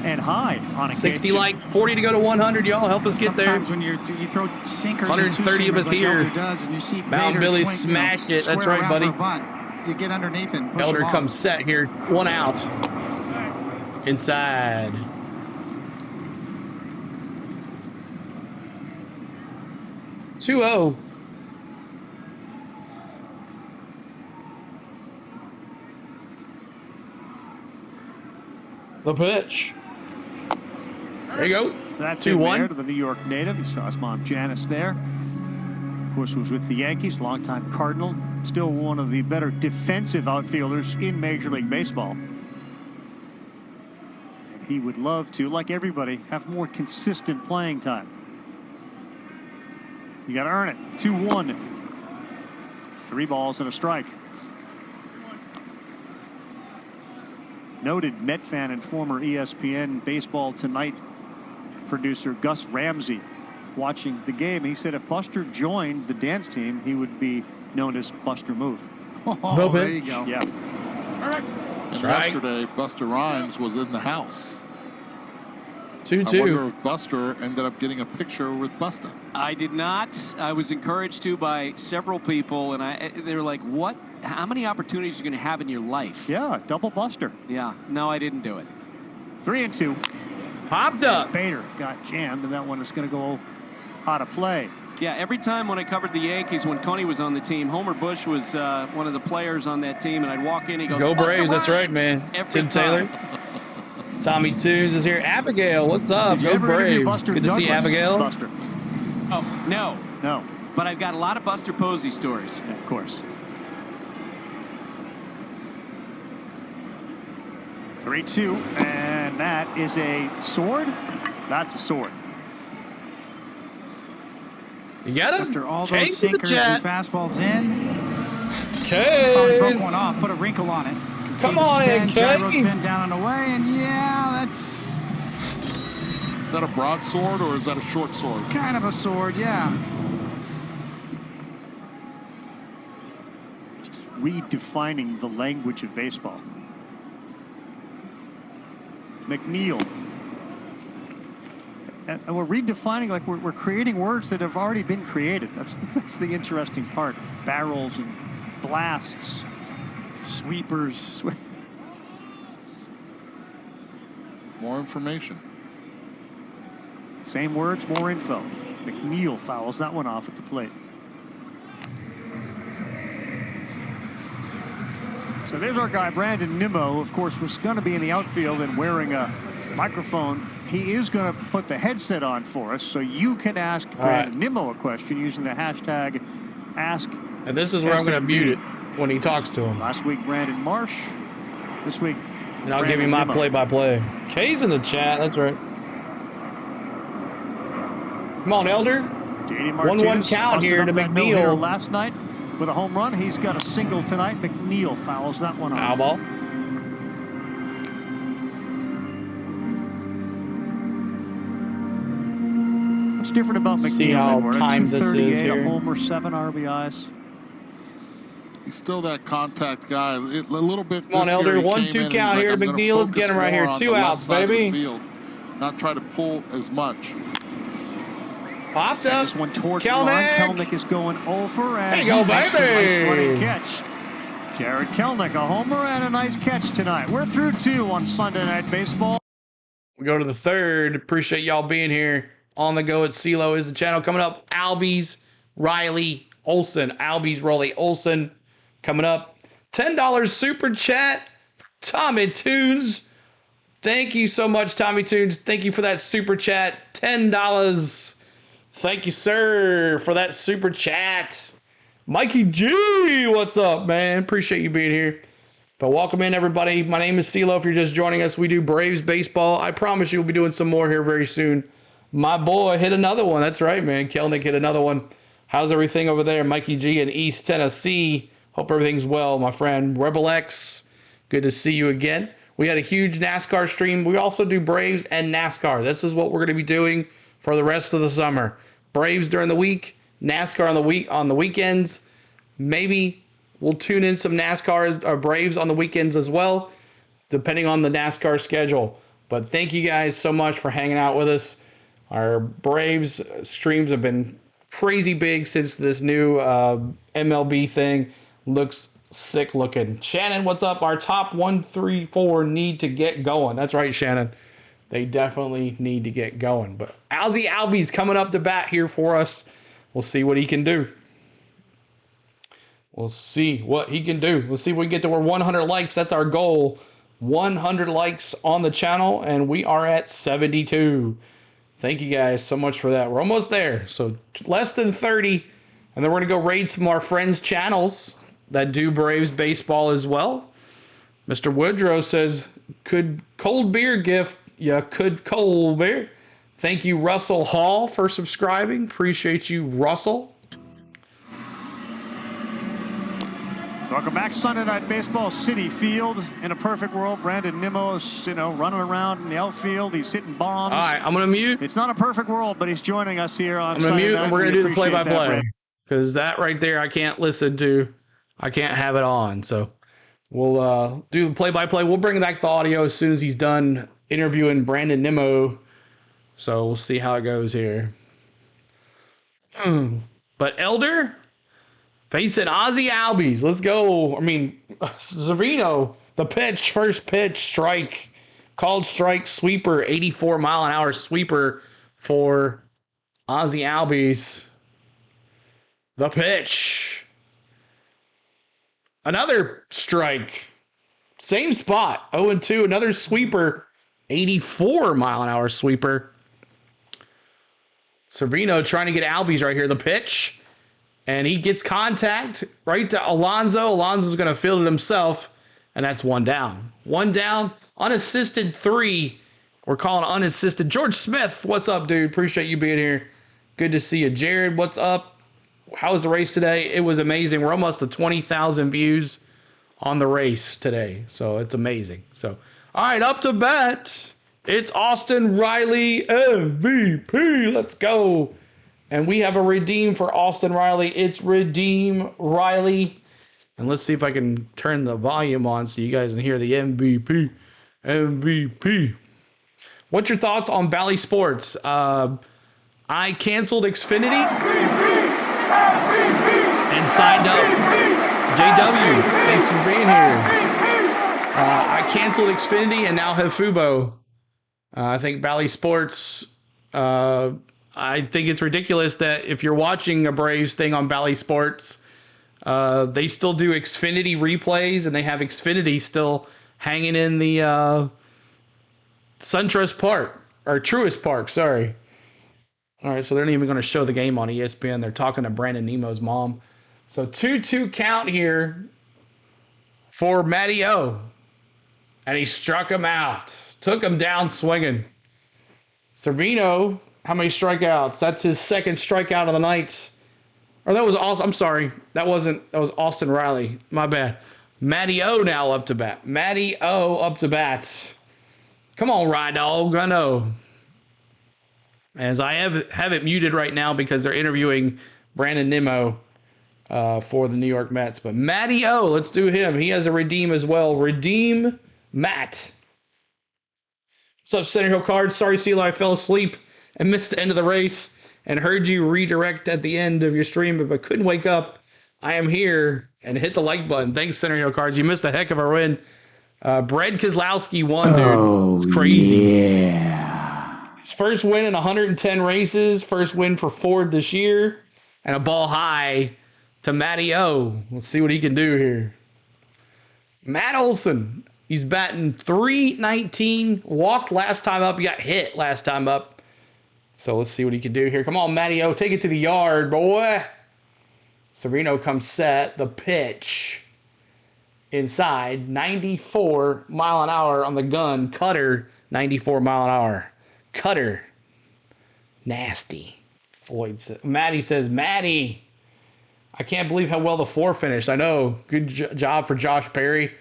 And high on 60 occasion. likes, 40 to go to 100. Y'all help us get there. Sometimes when you throw sinkers 130 and of us two-seamers like here. Elder does, and you see Mountain Bader Billy swing, smashed it. That's square right, around buddy. for a bunt. You get underneath and push Elder him off. comes set here. 1 out. Inside. Two-oh. The pitch. There you go. That's in 2-1. there to the New York native. You saw his mom Janice there. Of course, was with the Yankees, longtime Cardinal. Still one of the better defensive outfielders in Major League Baseball. And he would love to, like everybody, have more consistent playing time. You got to earn it. 2-1. 3 balls and a strike. Noted Met fan and former ESPN Baseball Tonight producer Gus Ramsey watching the game. He said if Buster joined the dance team, he would be known as Buster Move. Oh, there you go. Yeah. And yesterday, Buster Rhymes was in the house. 2-2. I wonder if Buster ended up getting a picture with Busta. I did not. I was encouraged to by several people, and they were like, what? How many opportunities are you going to have in your life? Yeah, double Buster. Yeah. No, I didn't do it. 3-2. Popped up. Bader got jammed, and that one is going to go out of play. Yeah, every time when I covered the Yankees, when Coney was on the team, Homer Bush was one of the players on that team, and I'd walk in, he goes, Go "Buster Braves, that's right, Rhymes!" man. Every Tim Taylor. time. Tommy Tunes is here. Abigail, what's up? Did you Go ever interview Braves. Buster Good to see Douglas? Abigail. Buster. Oh, no. No. But I've got a lot of Buster Posey stories. Yeah, of course. 3-2, and that is a sword. That's a sword. You got him? After all Case those in the sinkers chat. and fastballs in, Case. probably broke one off, put a wrinkle on it. You can see Come the on in, spin, gyro Case. spin down and away, and yeah, that's Is that a broadsword or is that a short sword? kind of a sword, yeah. Just redefining the language of baseball. McNeil. And we're redefining, like we're creating words that have already been created. That's the interesting part. Barrels and blasts. Sweepers. More information. Same words, more info. McNeil fouls that one off at the plate. So there's our guy, Brandon Nimmo, who, of course, was going to be in the outfield and wearing a microphone. He is going to put the headset on for us, so you can ask Brandon Nimmo a question using the hashtag Ask. And this is where I'm going to mute it when he talks to him. Last week, Brandon Marsh. This week, And I'll give you my play-by-play. K's in the chat. That's right. Come on, Elder. 1-1 count here to McNeil. Last night with a home run. He's got a single tonight. McNeil fouls that one off. Foul ball. What's different about McNeil? See how We're at timed this is 238, here. a homer, 7 RBIs. He's still that contact guy. A little bit. Come on, this Elder. year he 1-2 came in and count he's here like, to "I'm gonna McNeil. Let's focus get him right more here. on 2 the left outs, side of the baby. field, not try to pull as much." Popped Sends up. this one towards the line. Kelenic. Kelenic is going over, and There you go, he makes a baby. nice running catch. Jared Kelenic, a homer and a nice catch tonight. We're through 2 on Sunday Night Baseball. We go to the third. Appreciate y'all being here. On the go at CeeLo is the channel. Coming up, Albies, Riley, Olsen. Albies, Riley, Olsen. Coming up, $10 super chat. Tommy Tunes. Thank you so much, Tommy Tunes. Thank you for that super chat. $10. Thank you, sir, for that super chat. Mikey G, what's up, man? Appreciate you being here. But welcome in, everybody. My name is CeeLo. If you're just joining us, we do Braves baseball. I promise you we'll be doing some more here very soon. My boy hit another one. That's right, man. Kelenic hit another one. How's everything over there? Mikey G in East Tennessee. Hope everything's well, my friend. Rebel X, good to see you again. We had a huge NASCAR stream. We also do Braves and NASCAR. This is what we're going to be doing for the rest of the summer. Braves during the week, NASCAR on the weekends. Maybe we'll tune in some NASCAR or Braves on the weekends as well, depending on the NASCAR schedule. But thank you guys so much for hanging out with us. Our Braves streams have been crazy big since this new MLB thing. Looks sick looking. Shannon, what's up? Our top 1, 3, 4 need to get going. That's right, Shannon. They definitely need to get going. But Albies coming up to bat here for us. We'll see what he can do. We'll see what he can do. We'll see if we can get to our 100 likes. That's our goal. 100 likes on the channel, and we are at 72. Thank you guys so much for that. We're almost there. So less than 30. And then we're going to go raid some of our friends' channels that do Braves baseball as well. Mr. Woodrow says, could cold beer gift? Yeah, could cold beer. Thank you, Russell Hall, for subscribing. Appreciate you, Russell. Welcome back. Sunday Night Baseball, Citi Field. In a perfect world, Brandon Nimmo's, running around in the outfield. He's hitting bombs. All right, I'm going to mute. It's not a perfect world, but he's joining us here on I'm going to Sunday mute, night. and we're going to do the play-by-play. Brad. Because that right there, I can't listen to. I can't have it on. So we'll do the play-by-play. We'll bring back the audio as soon as he's done interviewing Brandon Nimmo. So we'll see how it goes here. But Elder facing Ozzy Albies. Let's go. I mean, Zavino, the pitch, first pitch, strike. Called strike, sweeper, 84-mile-an-hour sweeper for Ozzy Albies. The pitch. Another strike. Same spot, 0-2. Another sweeper, 84-mile-an-hour sweeper. Servino trying to get Albies right here. The pitch. And he gets contact right to Alonso. Alonso's going to field it himself. And that's one down. One down. Unassisted 3. We're calling unassisted. George Smith, what's up, dude? Appreciate you being here. Good to see you. Jared, what's up? How was the race today? It was amazing. We're almost to 20,000 views on the race today. So it's amazing. So, all right, up to bat. It's Austin Riley, MVP. Let's go. And we have a redeem for Austin Riley. It's Redeem Riley. And let's see if I can turn the volume on so you guys can hear the MVP. MVP. What's your thoughts on Bally Sports? I canceled Xfinity and signed up. JW, thanks for being here. I canceled Xfinity and now have Fubo. I think Bally Sports, I think it's ridiculous that if you're watching a Braves thing on Bally Sports, they still do Xfinity replays and they have Xfinity still hanging in the SunTrust Park, or Truist Park, sorry. All right, so they're not even going to show the game on ESPN. They're talking to Brandon Nimmo's mom. So 2-2 count here for Matty O. And he struck him out. Took him down swinging. Servino, how many strikeouts? That's his second strikeout of the night. Or that was Austin. I'm sorry. That was Austin Riley. My bad. Matty O now up to bat. Matty O up to bat. Come on, Ride Dog. I know. As I have it muted right now because they're interviewing Brandon Nimmo for the New York Mets. But Matty O, let's do him. He has a redeem as well. Redeem Matt. What's up, Center Hill Cards? Sorry, CeeLo, I fell asleep and missed the end of the race and heard you redirect at the end of your stream, but couldn't wake up. I am here and hit the like button. Thanks, Center Hill Cards. You missed a heck of a win. Brad Keselowski won, dude. It's crazy. Yeah. His first win in 110 races. First win for Ford this year. And a ball high to Matty O. Let's see what he can do here. Matt Olson. He's batting .319. Walked last time up. He got hit last time up. So let's see what he can do here. Come on, Matty O. Take it to the yard, boy. Sereno comes set. The pitch. Inside. 94 mile an hour on the gun. Cutter. 94 mile an hour. Cutter. Nasty. Floyd says. Matty says, Matty. I can't believe how well the 4 finished. I know. Good job for Josh Perry.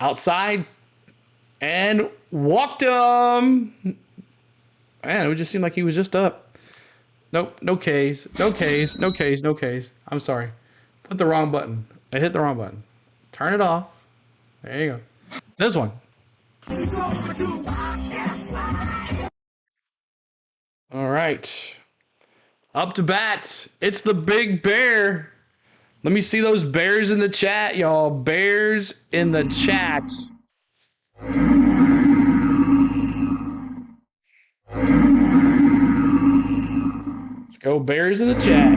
Outside. And walked him. Man, it would just seem like he was just up. Nope. No Ks. No Ks. No Ks. No Ks. I'm sorry. Put the wrong button. I hit the wrong button. Turn it off. There you go. This one. All right. Up to bat. It's the Big Bear. Let me see those bears in the chat, y'all. Bears in the chat. Let's go Bears in the chat.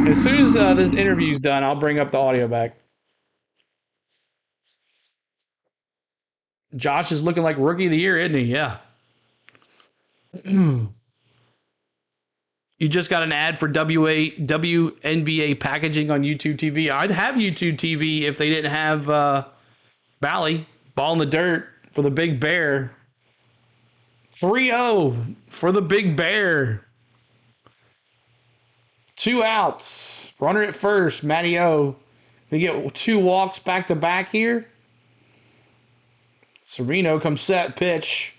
As soon as this interview's done, I'll bring up the audio back. Josh is looking like Rookie of the Year, isn't he? Yeah. You just got an ad for WNBA packaging on YouTube TV. I'd have YouTube TV if they didn't have Bally, Ball in the Dirt for the Big Bear. 3-0 for the Big Bear. 2 outs. Runner at first, Matty O. We get 2 walks back to back here. Severino comes set, pitch,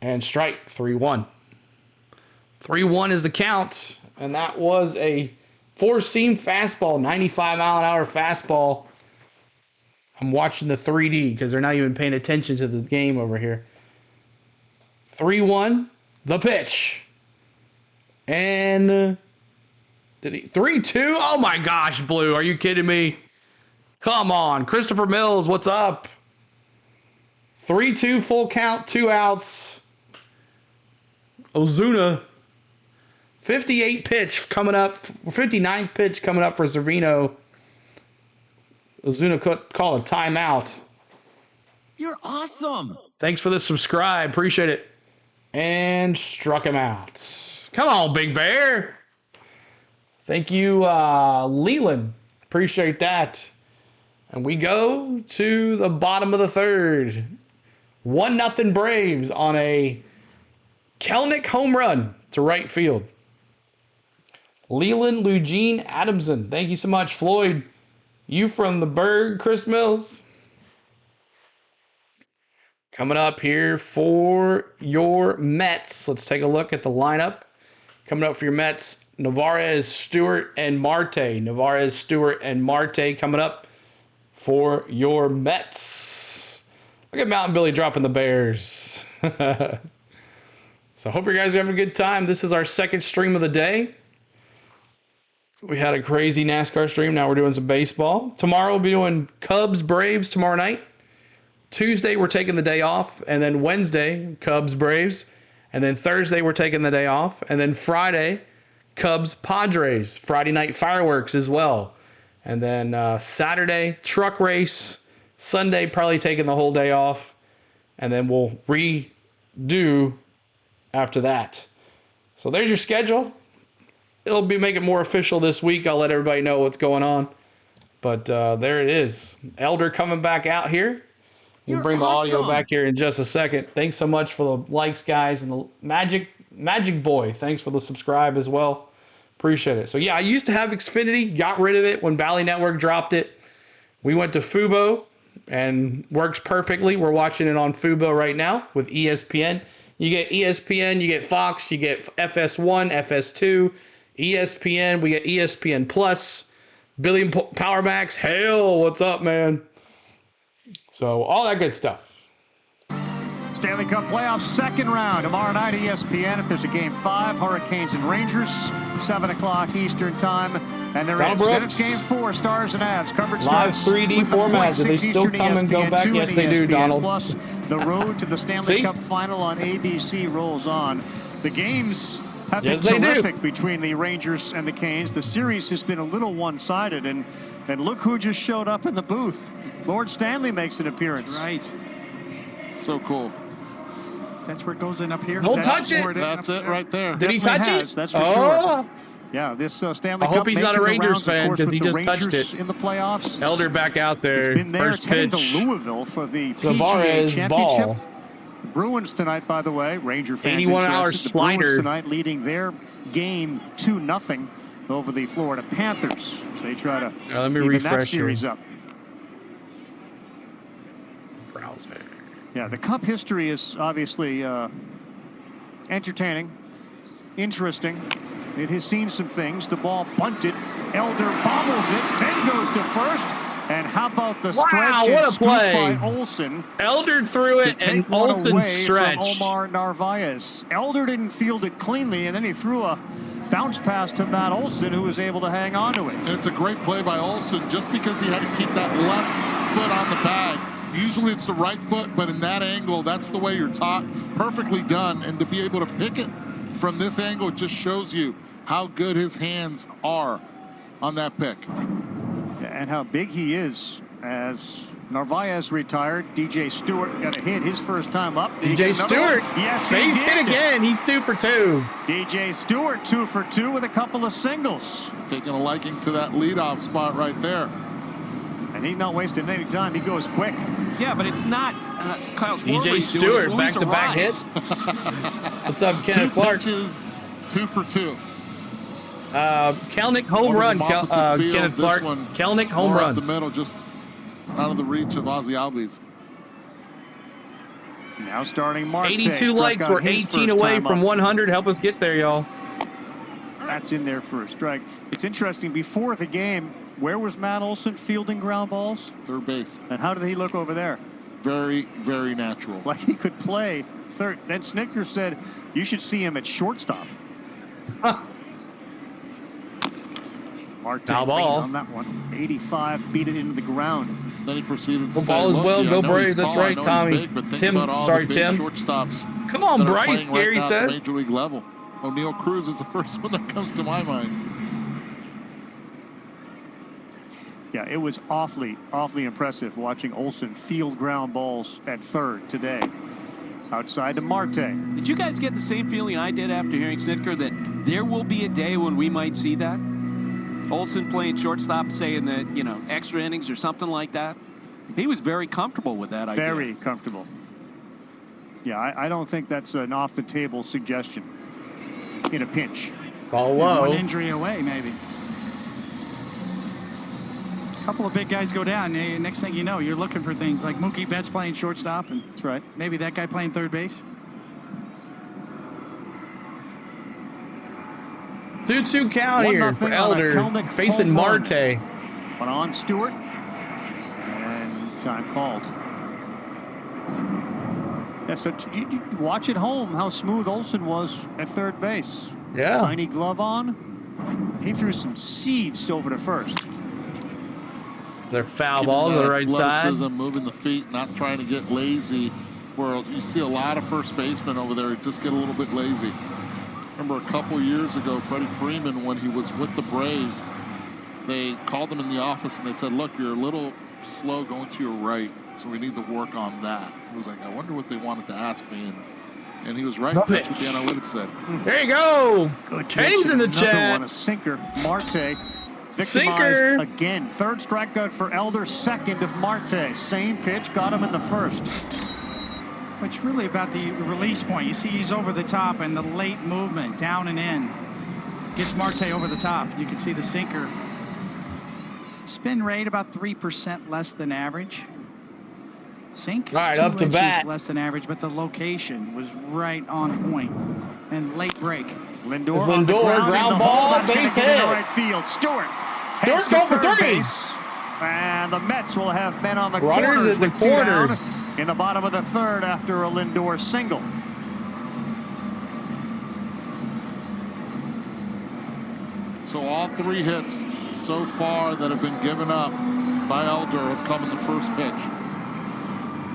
and strike. 3-1. 3-1 is the count, and that was a 4-seam fastball, 95-mile-an-hour fastball. I'm watching the 3D because they're not even paying attention to the game over here. 3-1, the pitch. And did he 3-2? Oh my gosh, Blue, are you kidding me? Come on, Christopher Mills, what's up? 3-2 full count, 2 outs. Ozuna, 59th pitch coming up for Severino. Ozuna could call a timeout. You're awesome. Thanks for the subscribe. Appreciate it. And struck him out. Come on, Big Bear. Thank you, Leland. Appreciate that. And we go to the bottom of the third. 1-0 Braves on a Kelenic home run to right field. Leland Eugene Adamson. Thank you so much, Floyd. You from the Berg, Chris Mills. Coming up here for your Mets. Let's take a look at the lineup. Coming up for your Mets, Narvaez, Stewart, and Marte. Narvaez, Stewart, and Marte coming up for your Mets. Look at Mountain Billy dropping the Bears. So I hope you guys are having a good time. This is our second stream of the day. We had a crazy NASCAR stream. Now we're doing some baseball. Tomorrow we'll be doing Cubs, Braves tomorrow night. Tuesday we're taking the day off. And then Wednesday, Cubs, Braves. And then Thursday we're taking the day off. And then Friday, Cubs, Padres. Friday night fireworks as well. And then Saturday, truck race. Sunday, probably taking the whole day off. And then we'll redo after that. So there's your schedule. It'll be making more official this week. I'll let everybody know what's going on. But there it is. Elder coming back out here. We'll bring the audio back here in just a second. Thanks so much for the likes, guys. And the Magic Boy, thanks for the subscribe as well. Appreciate it. So, yeah, I used to have Xfinity. Got rid of it when Bally Network dropped it. We went to Fubo, and works perfectly. We're watching it on Fubo right now with ESPN. You get ESPN, you get Fox, you get FS1, FS2, ESPN, we get ESPN Plus, Billion Power Max. Hell, what's up, man? So all that good stuff. Stanley Cup playoffs, second round. Tomorrow night, ESPN. If there's a game 5, Hurricanes and Rangers, 7 o'clock Eastern time. And there is. Then it's game 4, Stars and Avs. Coverage live starts 3D format. Do they still come and go back? Yes, they do, Donald. Plus, the road to the Stanley Cup final on ABC rolls on. The games have been terrific between the Rangers and the Canes. The series has been a little one-sided, and look who just showed up in the booth. Lord Stanley makes an appearance. Right. So cool. That's where it goes in up here. Don't touch it. That's it right there. Did he touch it? That's for sure. Yeah, this Stanley Cup. I hope he's not a Rangers fan because he just touched it. In the playoffs. Elder back out there. It's been there. First It's heading pitch. to Louisville for the Tavares PGA Championship. ball. Bruins tonight, by the way. Ranger fans 81-hour interested. The slider. Bruins tonight leading their game 2-0 over the Florida Panthers. So they try to let me even refresh that series here. up. Browser. Yeah, the Cup history is obviously entertaining, interesting. It has seen some things. The ball bunted. Elder bobbles it, then goes to first. And how about the stretch and scoop by Olsen? Elder threw it, and Olsen stretched. From Omar Narvaez. Elder didn't field it cleanly, and then he threw a bounce pass to Matt Olsen, who was able to hang on to it. And it's a great play by Olsen, just because he had to keep that left foot on the bag. Usually it's the right foot, but in that angle, that's the way you're taught. Perfectly done, and to be able to pick it from this angle just shows you how good his hands are on that pick. And how big he is. As Narvaez retired, DJ Stewart got a hit his first time up. DJ Stewart, yes, base he did. hit again. He's 2 for 2. DJ Stewart 2 for 2 with a couple of singles. Taking a liking to that leadoff spot right there. And he's not wasting any time. He goes quick. Yeah, but it's not Kyle Schwarber. DJ Stewart, back-to-back hits. What's up, Kenneth 2 Clark? pitches, 2 for 2. Kelenic home Over run. from opposite field, Kenneth this Clark. one Kelenic home more run. up the middle, just out of the reach of Ozzie Albies. Now starting Marte. 82 struck likes. out We're his 18 first away time from up. 100. Help us get there, y'all. That's in there for a strike. It's interesting. Before the game, where was Matt Olson fielding ground balls? Third base. And how did he look over there? Very, very natural. Like he could play third. Then Snicker said, you should see him at shortstop. Marte Foul leaned ball. on that one. 85, beat it into the ground. Then he proceeded to Good say, ball as look, well. yeah, Go I know he's Braves. That's tall, I right, know he's Tommy. big, but think Tim, about all sorry, the big Tim. shortstops Come on, that are Bryce, playing Gary right now at the says. Major League level. O'Neal Cruz is the first one that comes to my mind. Yeah, it was awfully impressive watching Olson field ground balls at third today. Outside to Marte. Did you guys get the same feeling I did after hearing Snitker that there will be a day when we might see that? Olson playing shortstop, saying that, you know, extra innings or something like that. He was very comfortable with that idea. Very comfortable. Yeah, I don't think that's an off-the-table suggestion in a pinch. Ball And low. one injury away, maybe. A couple of big guys go down. Next thing you know, you're looking for things like Mookie Betts playing shortstop, and That's right. maybe that guy playing third base. 2-2 count 1-0 here for on a Elder Kelenic facing home run. Marte. One on Stewart. And time called. Yeah, so you watch at home how smooth Olson was at third base. Yeah. Tiny glove on. He threw some seeds over to first. They're foul Keeping ball to that the right side. athleticism, moving the feet, not trying to get lazy. Where you see a lot of first basemen over there just get a little bit lazy. Remember a couple years ago, Freddie Freeman, when he was with the Braves, they called him in the office and they said, look, you're a little slow going to your right, so we need to work on that. He was like, I wonder what they wanted to ask me. And he was right. Love That's it. what the analytics said. There you go. Good James pitch. in the Another chat. one, a sinker. Marte victimized Sinker. again. Third strikeout for Elder, second of Marte. Same pitch, got him in the first. It's really about the release point. You see he's over the top, and the late movement down and in gets Marte over the top. You can see the sinker. Spin rate about 3% less than average. Sink, All right, 2 up to inches bat. less than average, but the location was right on point. And late break. Lindor, It's on the Lindor, ground, ground in the ball, hole. That's going base to get into hit. right field. Stewart Stewart's heads to going for third three. base. And the Mets will have men on the Runners corners at the with 2 down corners. in the bottom of the third after a Lindor single. So all 3 hits so far that have been given up by Elder have come in the first pitch.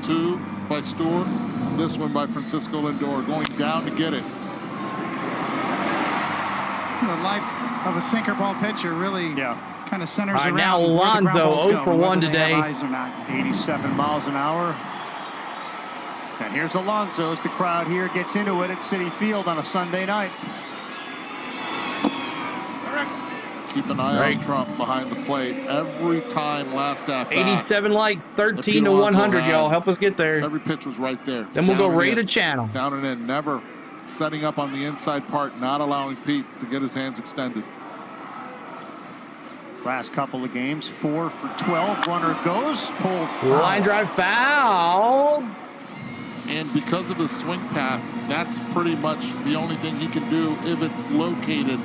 2 by Stewart, and this one by Francisco Lindor, going down to get it. The life of a sinker ball pitcher really kind of centers All right, around now where the ground Alonso, balls 0 go, for whether 1 they have today. eyes or not. 87 miles an hour. And here's Alonso as the crowd here gets into it at Citi Field on a Sunday night. Keep an eye Right. on Trump behind the plate every time last at bat. 87 likes, 13 to Peter Alonso 100, had. y'all. Help us get there. Every pitch was right there. Then we'll Down go and rate in. a channel. Down and in, never setting up on the inside part, not allowing Pete to get his hands extended. Last couple of games, 4 for 12. Runner goes, pulled foul. Line drive foul. And because of his swing path, that's pretty much the only thing he can do if it's located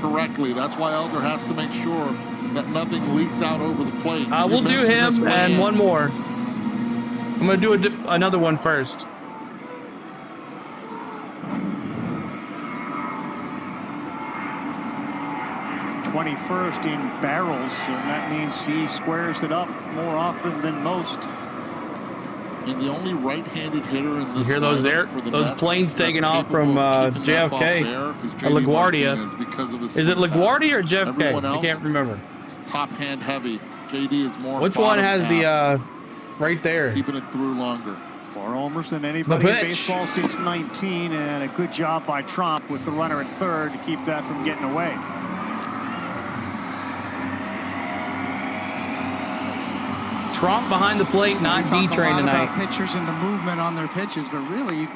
correctly. That's why Elder has to make sure that nothing leaks out over the plate. We'll You're do missing this him way and in. one more. I'm going to do another one first. '21st in barrels, and that means he squares it up more often than most. And the only right-handed hitter in this You hear those lineup for the those Mets planes that's taking off capable from of keeping that ball JFK fair is or JD LaGuardia. Martinez because of his Is it swing path. LaGuardia or JFK? Everyone I else, can't remember. it's top hand heavy. JD is more Which one bottom has half, the right there? keeping it through longer. More homers than anybody in pitch. baseball since 19, and a good job by Trump with the runner at third to keep that from getting away. Trump behind the plate, not We talk D-Train a lot tonight. about pitchers and the movement on their pitches, but really,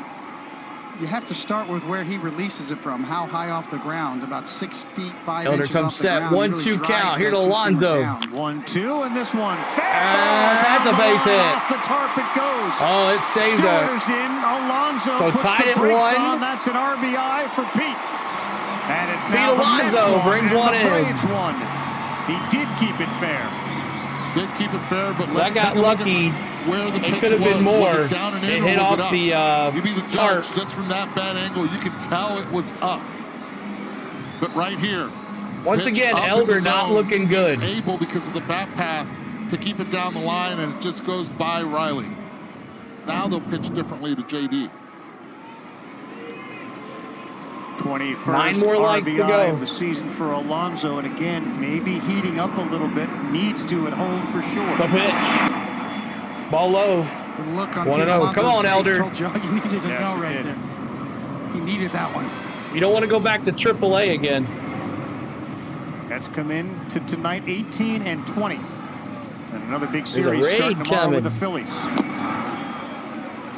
you have to start with where he releases it from, how high off the ground, about 6 feet 5 Elder inches comes off the set, ground. He 1-2 really drives count. Here that to two-seamer Alonso. down. 1-2, and this one. That's a base hit. Off the tarp it goes. Oh, it saved Stewart it. is in. Alonso So puts tied the at brakes 1. on. That's an RBI for Pete. And it's Pete now the Mets Alonso one brings and one the in. Braves one. He did keep it fair. Did keep it fair, but That let's got take a look lucky. at where the It pitch could have been was. more. Was it down and in, It or hit was it off up? the You be the tarp. judge. Just from that bad angle, you can tell it was up. But right here, Once pitch again, up in Elder the not zone. looking good. He's able, because of the bat path, to keep it down the line, and it just goes by Riley. Now they'll pitch differently to JD. 21st 9 more likes to RBI go. of the season for Alonso, and again, maybe heating up a little bit. Needs to at home for sure. The pitch. Ball low. The look on 1-0. Pete Alonso's Come on, face Elder. told you all you needed to Yes, know it right did. there. He needed that one. You don't want to go back to AAA again. That's come in to tonight 18 and 20. And another big a series raid starting tomorrow coming. with the Phillies.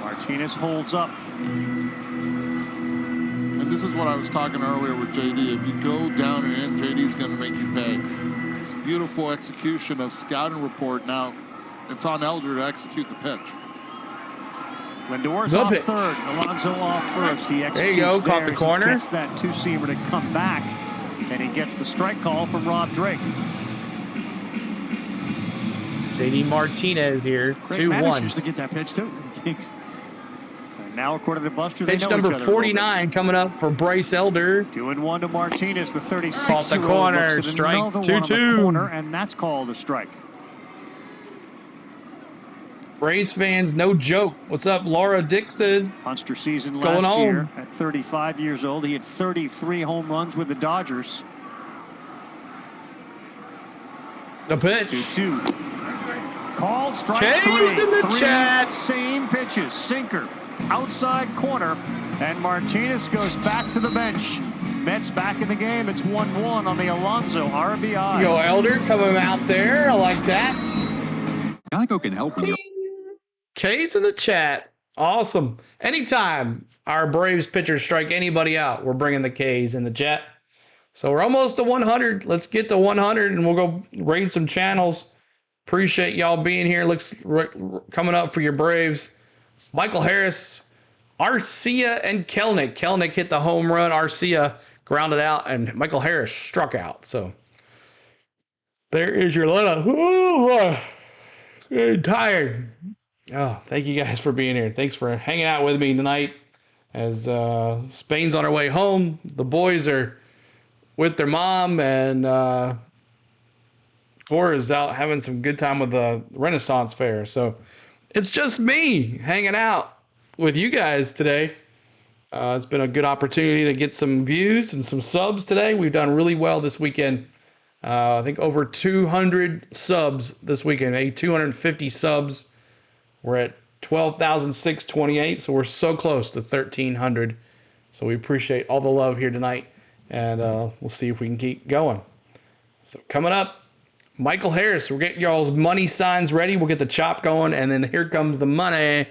Martinez holds up. And this is what I was talking earlier with JD. If you go down and in, JD's going to make you pay. It's beautiful execution of scouting report. Now, it's on Elder to execute the pitch. Lindor's The off pitch. third. Alonso off first. He executes There you go, caught the as he corner. gets that two-seamer to come back, and he gets the strike call from Rob Drake. JD Martinez here. Craig Maddux 2-1. used to get that pitch too. And now, according to Buster, they Pitch know number each other a little bit. 49 coming up for Bryce Elder. 2-1 to Martinez, the 36-year-old. Off the corner, looks at strike, another one on the 2-2. corner, and that's called a strike. Braves fans, no joke. What's up, Laura Dixon? Monster season going last on? year at 35 years old. He had 33 home runs with the Dodgers. The pitch. 2-2. Called strike K's three. in the Three chat. Same pitches. Sinker. Outside corner. And Martinez goes back to the bench. Mets back in the game. It's 1-1 on the Alonso RBI. Yo, Elder coming out there. I like that. Geico can help with your K's in the chat. Awesome. Anytime our Braves pitchers strike anybody out, we're bringing the K's in the chat. So we're almost to 100. Let's get to 100 and we'll go raid some channels. Appreciate y'all being here. Looks coming up for your Braves. Michael Harris, Arcia, and Kelenic. Kelenic hit the home run. Arcia grounded out, and Michael Harris struck out. So there is your lineup. Ooh, boy. I'm tired. Oh, thank you guys for being here. Thanks for hanging out with me tonight. As Spain's on our way home, the boys are with their mom, and Cora's out having some good time with the Renaissance Fair. So it's just me hanging out with you guys today. It's been a good opportunity to get some views and some subs today. We've done really well this weekend. I think over 200 subs this weekend, 250 subs. We're at 12,628, so we're so close to 1,300. So we appreciate all the love here tonight, and we'll see if we can keep going. So coming up, Michael Harris. We'll get y'all's money signs ready. We'll get the chop going, and then here comes the money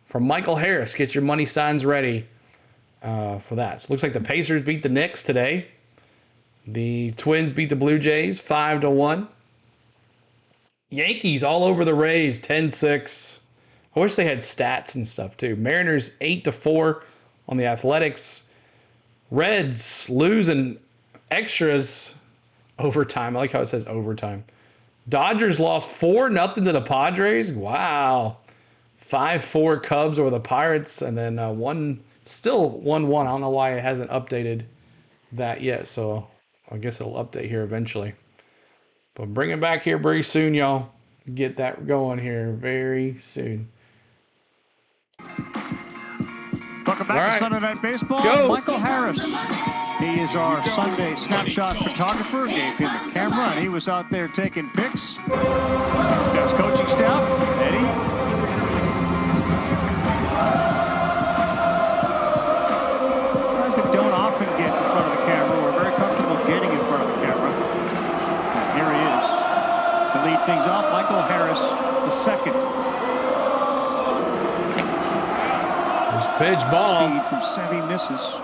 from Michael Harris. Get your money signs ready for that. So it looks like the Pacers beat the Knicks today. The Twins beat the Blue Jays 5-1. Yankees all over the Rays 10-6. I wish they had stats and stuff too. Mariners 8-4 on the Athletics. Reds losing extras overtime. I like how it says overtime. Dodgers lost 4-0 to the Padres. Wow. 5-4 Cubs over the Pirates, and then still 1-1. I don't know why it hasn't updated that yet, so I guess it'll update here eventually. But bring it back here very soon, y'all. Get that going here very soon. Welcome back to Sunday Night Baseball. Let's go. Michael Harris. He is our Sunday snapshot photographer. Gave him a camera, and he was out there taking pics. Got his coaching staff, Eddie. Guys that don't often get in front of the camera. We're very comfortable getting in front of the camera. And here he is to lead things off. Michael Harris, the second. There's Pitch ball. Speed from Sevy misses.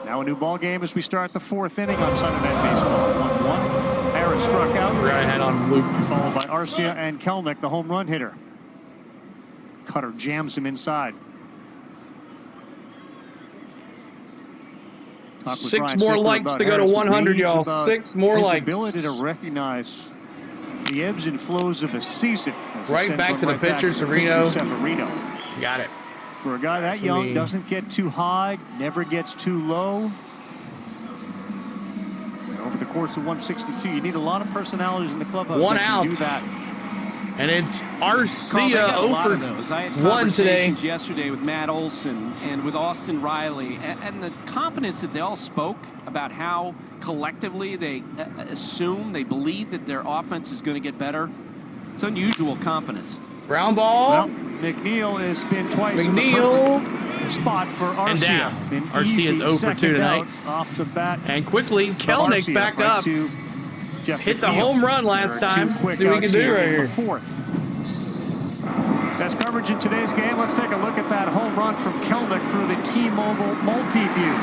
Now a new ball game as we start the fourth inning on Sunday Night Baseball. 1-1. Harris struck out. Right hand on Luke. Followed by Arcia and Kelenic, the home run hitter. Cutter jams him inside. Talk with 6 Brian more Sickler likes about to go to Harris' 100, reads y'all. about 6 more his likes. ability to recognize the ebbs and flows of a season. As he Right sends back one to the pitcher, Severino. Severino. Got it. For a guy that young, doesn't get too high, never gets too low. And over the course of 162, you need a lot of personalities in the clubhouse One that out. can do that. And it's Carl, they Arcia got a lot of over those. I had 1 today. conversations yesterday with Matt Olson and with Austin Riley, and the confidence that they all spoke about how collectively they assume, they believe that their offense is going to get better. It's unusual confidence. Ground ball. Well, McNeil has been twice in the McNeil. perfect spot for Arcia. And down. An Arcia's easy 0 for 2 second tonight. out off the bat. And quickly, Kelenic Arcia back right up. to Jeff Hit the McNeil. home run last There are two time. quick See what we outs can do right in here. the fourth. Best coverage in today's game. Let's take a look at that home run from Kelenic through the T-Mobile multi-view.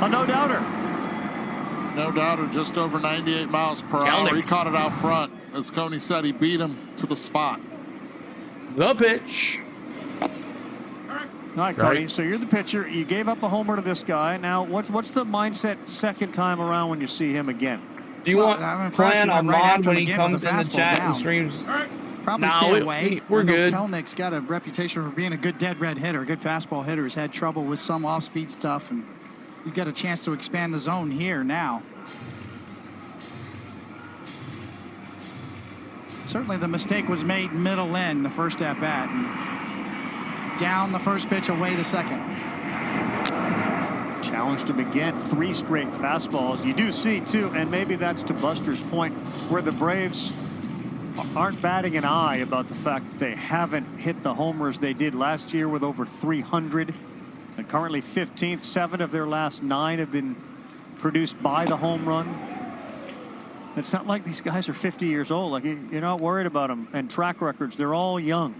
A no-doubter. No doubter, just over 98 miles per hour. He caught it out front. As Coney said, he beat him to the spot. The pitch. All right, Cody. Right. So you're the pitcher. You gave up a homer to this guy. Now, what's the mindset second time around when you see him again? Do you want plan on Mod when he comes in the chat and streams? Probably No, stay away. we're I know good. Kelenic's got a reputation for being a good dead red hitter, a good fastball hitter. He's had trouble with some off-speed stuff, and you've got a chance to expand the zone here now. Certainly the mistake was made middle in the first at-bat, and down the first pitch, away the second. Challenged him again, 3 straight fastballs. You do see, too, and maybe that's to Buster's point, where the Braves aren't batting an eye about the fact that they haven't hit the homers they did last year with over 300. And currently 15th, 7 of their last 9 have been produced by the home run. It's not like these guys are 50 years old. Like, you're not worried about them. And track records, they're all young.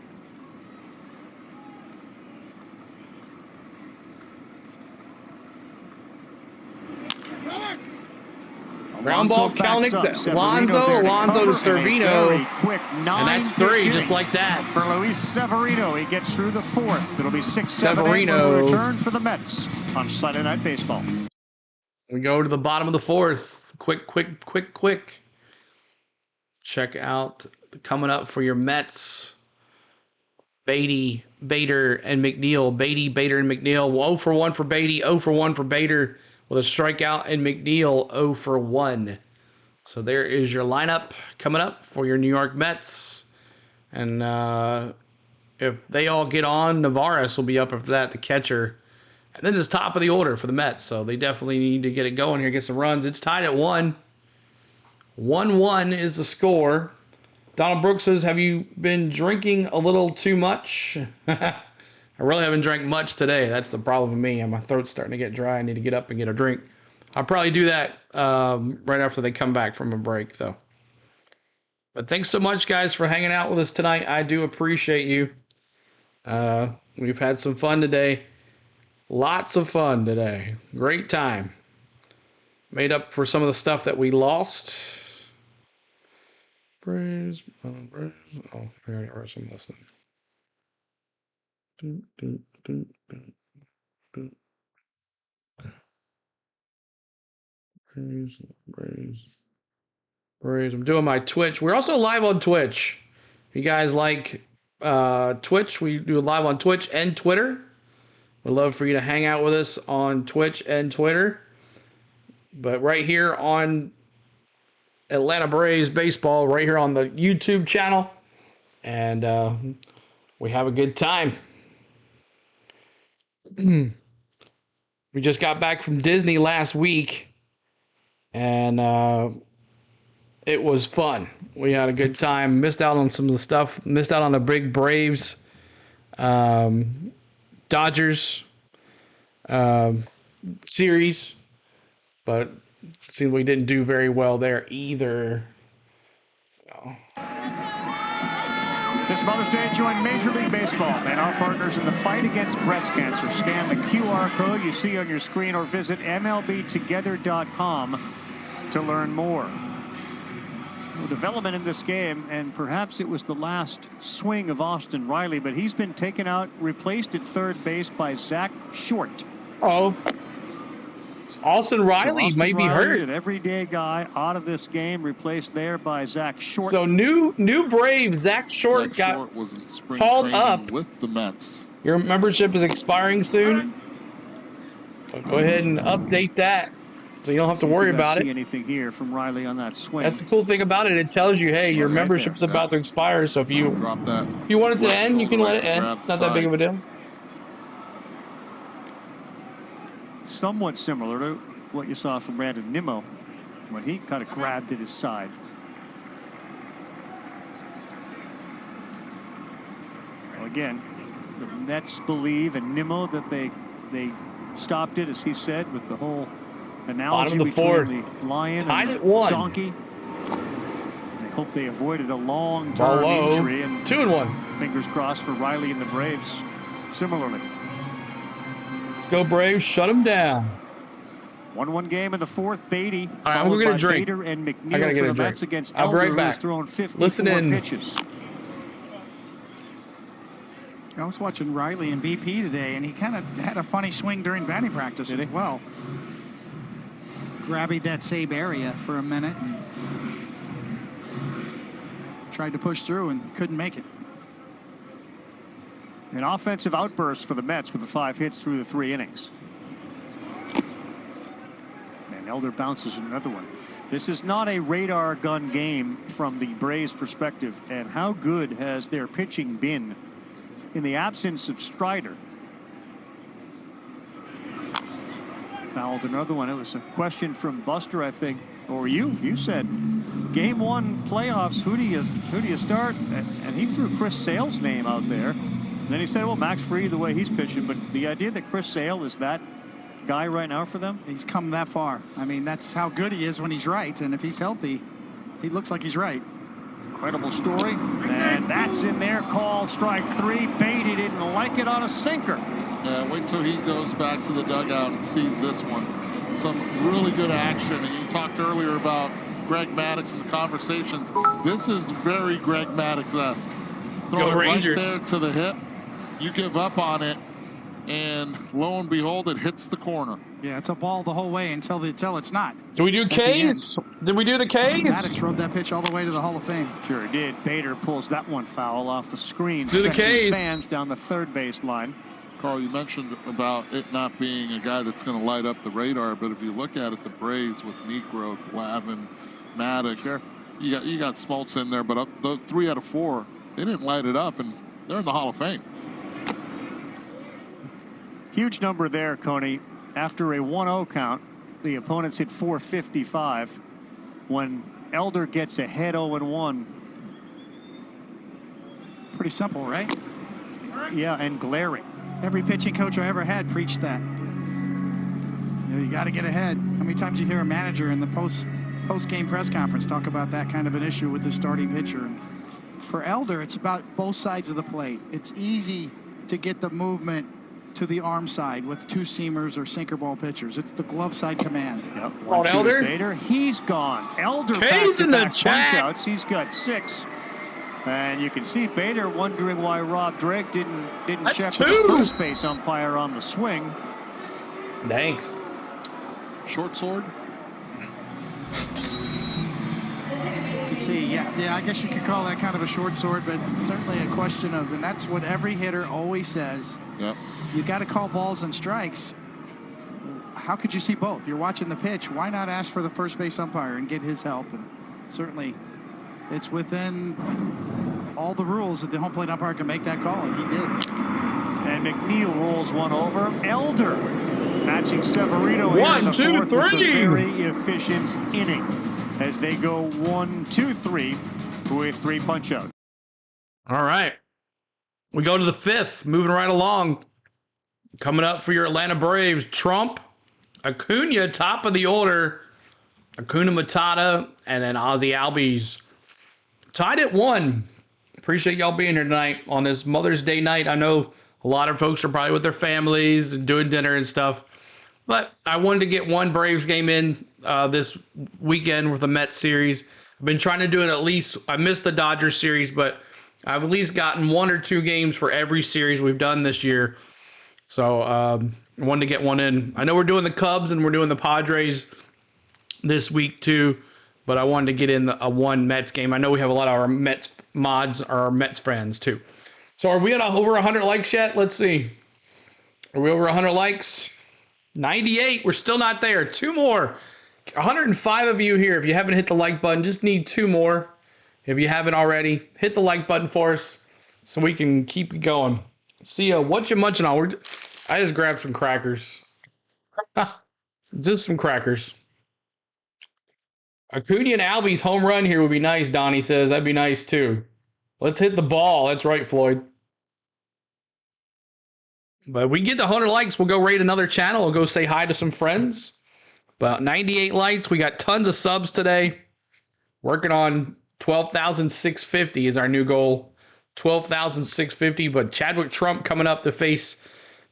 Ground ball, Kelenic to Alonso to Servino. And that's 3, just like that. For Luis Severino, he gets through the 4th. It'll be 6-7 when we return for the Mets on Sunday Night Baseball. We go to the bottom of the 4th. Quick. Check out coming up for your Mets. Beatty, Bader, and McNeil. Beatty, Bader, and McNeil. 0 for 1 for Beatty, 0 for 1 for Bader, with a strikeout, and McNeil 0 for 1. So there is your lineup coming up for your New York Mets. And if they all get on, Navarez will be up after that, the catcher. And then it's top of the order for the Mets. So they definitely need to get it going here, get some runs. It's tied at 1. 1-1 is the score. Donald Brooks says, have you been drinking a little too much? I really haven't drank much today. That's the problem with me. My throat's starting to get dry. I need to get up and get a drink. I'll probably do that right after they come back from a break, though. But thanks so much, guys, for hanging out with us tonight. I do appreciate you. We've had some fun today. Lots of fun today. Great time. Made up for some of the stuff that we lost. Braves. Oh, I already wrote some of this thing. Braves. I'm doing my Twitch. We're also live on Twitch. If you guys like Twitch, we do live on Twitch and Twitter. We'd love for you to hang out with us on Twitch and Twitter. But right here on Atlanta Braves Baseball, right here on the YouTube channel. And we have a good time. We just got back from Disney last week. And it was fun. We had a good time. Missed out on some of the stuff. Missed out on the big Braves, Dodgers series. But it seems we didn't do very well there either. So This Mother's Day, join Major League Baseball and our partners in the fight against breast cancer. Scan the QR code you see on your screen or visit MLBtogether.com to learn more. Development in this game, and perhaps it was the last swing of Austin Riley, but he's been taken out, replaced at third base by Zach Short. Oh, Austin Riley So may be hurt. An everyday guy out of this game, replaced there by Zach Short. So new Brave Zach Short was in spring called training up with the Mets. Your membership is expiring soon. So go ahead and update that, so you don't have to worry about it. Anything here from Riley on that swing? That's the cool thing about it. It tells you, hey, your membership's about to expire. So if you want it to end, you can let it end. It's not that big of a deal. Somewhat similar to what you saw from Brandon Nimmo when he kind of grabbed at his side. Well, again, the Mets believe, and Nimmo, that they stopped it, as he said, with the whole analogy between fourth. the lion Tied and at the 1. donkey. They hope they avoided a long-term injury. And 2-1. Fingers crossed for Riley and the Braves similarly. Let's go Braves, shut them down. 1-1 game in the fourth. Beatty, All right, I'm followed gonna get by a drink. Bader and I gotta McNeil get for a the drink. Mets against I'll be Elder, right back. who's thrown 54 Listen in. pitches. I was watching Riley and BP today, and he kind of had a funny swing during batting practice as well. Grabbing that same area for a minute and tried to push through and couldn't make it. An offensive outburst for the Mets with the 5 hits through the 3 innings. And Elder bounces another one. This is not a radar gun game from the Braves' perspective. And how good has their pitching been in the absence of Strider? Fouled another one. It was a question from Buster, I think, or you said, Game 1 playoffs, who do you start? And he threw Chris Sale's name out there. And then he said, well, Max Fried, the way he's pitching. But the idea that Chris Sale is that guy right now for them? He's come that far. I mean, that's how good he is when he's right. And if he's healthy, he looks like he's right. Incredible story. And that's in there, called strike 3. Beatty didn't like it on a sinker. Yeah, wait till he goes back to the dugout and sees this one. Some really good action. And you talked earlier about Greg Maddux and the conversations. This is very Greg Maddux-esque. Throw it right there to the hip. You give up on it, and lo and behold, it hits the corner. Yeah, it's a ball the whole way until it's not. Do we do K's? Did we do the K's? Maddux rode that pitch all the way to the Hall of Fame. Sure he did. Bader pulls that one foul off the screen. Let's do the K's. Fans down the third base line. Carl, you mentioned about it not being a guy that's going to light up the radar, but if you look at it, the Braves with Negro, Glavin, Maddux, sure, you got Smoltz in there, but the 3 out of 4, they didn't light it up, and they're in the Hall of Fame. Huge number there, Coney. After a 1-0 count, the opponents hit 455. When Elder gets ahead 0-1. Pretty simple, right? Yeah, and glaring. Every pitching coach I ever had preached that. You got to get ahead. How many times you hear a manager in the post-game press conference talk about that kind of an issue with the starting pitcher? And for Elder, it's about both sides of the plate. It's easy to get the movement to the arm side with 2-seamers or sinker ball pitchers. It's the glove side command. Yep. On Elder. Bader. He's gone. Elder K's in the chat. Punch-outs. He's got 6. And you can see Bader wondering why Rob Drake didn't check with the first base umpire on the swing. Thanks. Short sword. You can see, yeah, I guess you could call that kind of a short sword, but certainly a question of, and that's what every hitter always says. Yep. You got to call balls and strikes. How could you see both? You're watching the pitch. Why not ask for the first base umpire and get his help? And certainly, it's within all the rules that the home plate umpire can make that call, and he did. And McNeil rolls one over. Elder matching Severino here in the 1, 2, fourth with a 3. very efficient inning as they go 1, 2, 3 with 3 punch-outs. All right. We go to the 5th, moving right along. Coming up for your Atlanta Braves, Trump, Acuna, top of the order, Acuna Matata, and then Ozzie Albies. Tied at 1. Appreciate y'all being here tonight on this Mother's Day night. I know a lot of folks are probably with their families and doing dinner and stuff, but I wanted to get one Braves game in this weekend with the Mets series. I've been trying to do it at least. I missed the Dodgers series, but I've at least gotten 1 or 2 games for every series we've done this year. So I wanted to get one in. I know we're doing the Cubs and we're doing the Padres this week too, but I wanted to get in a one Mets game. I know we have a lot of our Mets mods, our Mets fans too. So are we at over 100 likes yet? Let's see. Are we over 100 likes? 98. We're still not there. 2 more. 105 of you here. If you haven't hit the like button, just need 2 more. If you haven't already, hit the like button for us so we can keep it going. See what you munching on? I just grabbed some crackers. Just some crackers. Acuna and Albie's home run here would be nice, Donnie says. That'd be nice too. Let's hit the ball. That's right, Floyd. But if we get to 100 likes, we'll go raid another channel. We'll go say hi to some friends. But 98 likes. We got tons of subs today. Working on 12,650 is our new goal. 12,650. But Chadwick Trump coming up to face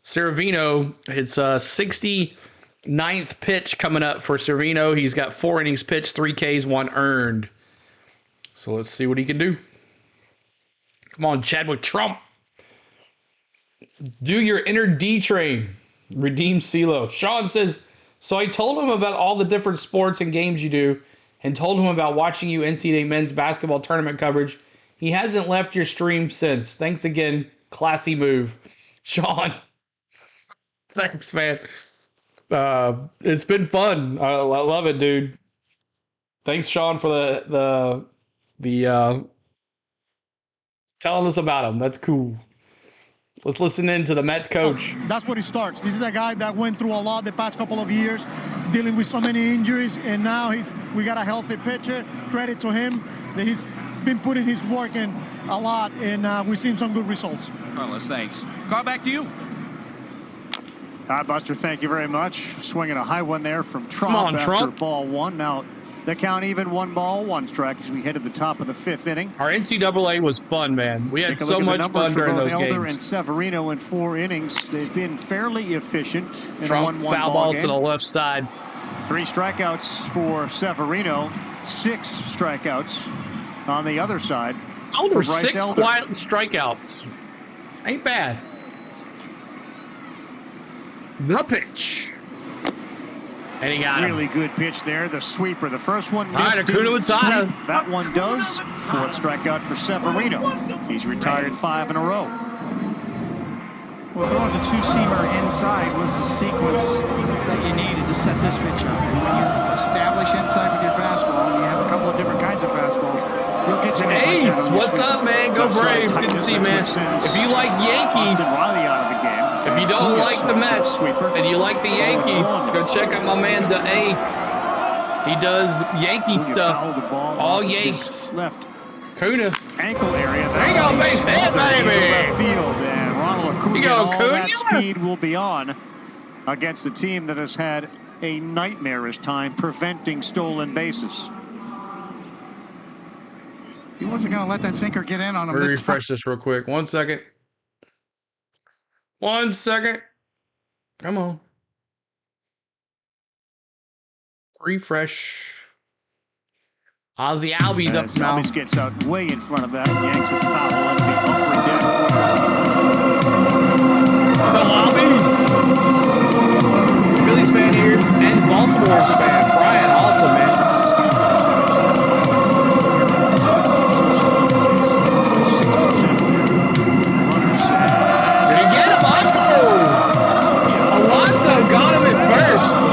Severino. It's 69th pitch coming up for Severino. He's got 4 innings pitched, 3 Ks, 1 earned. So let's see what he can do. Come on, Chadwick Trump. Do your inner D train. Redeem CeeLo. Sean says, so I told him about all the different sports and games you do and told him about watching you NCAA men's basketball tournament coverage. He hasn't left your stream since. Thanks again. Classy move. Sean. Thanks, man. It's been fun. I love it, dude. Thanks, Sean, for the telling us about him. That's cool. Let's listen in to the Mets coach. That's where it starts. This is a guy that went through a lot the past couple of years, dealing with so many injuries, and now we got a healthy pitcher. Credit to him that he's been putting his work in a lot, and we've seen some good results. Carlos, thanks. Carl, back to you. Hi, Buster. Thank you very much. Swinging a high one there from Trump on, after Trump. ball 1. Now the count even, 1 ball, 1 strike as we head to the top of the 5th inning. Our NCAA was fun, man. We had Take a so look at much the numbers fun for during both those Elder games. and Severino in 4 innings. They've been fairly efficient in Trump a 1-1 foul ball to the left side. 3 strikeouts for Severino, 6 strikeouts on the other side. Elder, for Bryce 6 Elder. quiet strikeouts. Ain't bad. The pitch. And he got him. Really good pitch there. The sweeper. The first one All right, missed. Acuna to Matata. sweep. That one does. 4th strikeout for Severino. He's retired 5 in a row. Well, throwing the 2-seamer inside was the sequence that you needed to set this pitch up. And when you establish inside with your fastball, and you have a couple of different kinds of fastballs, you'll get swings like that on Ace, your what's speed. up, man? Go Braves. Good to see you, man. If you like Yankees, Austin Riley out of the game. if you don't Acuna like the swings at Mets sweeper. and you like the Yankees, go check out my man, the Ace. He does Yankee Acuna fouled the stuff. ball All off of his Yanks. left Kuna. ankle area. There you go, base hit, baby. Left field, and Ronald Acuna, You go, all that Acuna. speed will be on against a team that has had a nightmarish time preventing stolen bases. He wasn't going to let that sinker get in on him Let me this time. refresh this real quick. 1 second. 1 second. Come on. Refresh. Ozzy Albies up As now. Albies gets out way in front of that, yanks it foul on the upper deck. Albies. Phillies fan here and Baltimore's fan. Brian, awesome, man. Did he get him? Alonso got him at first.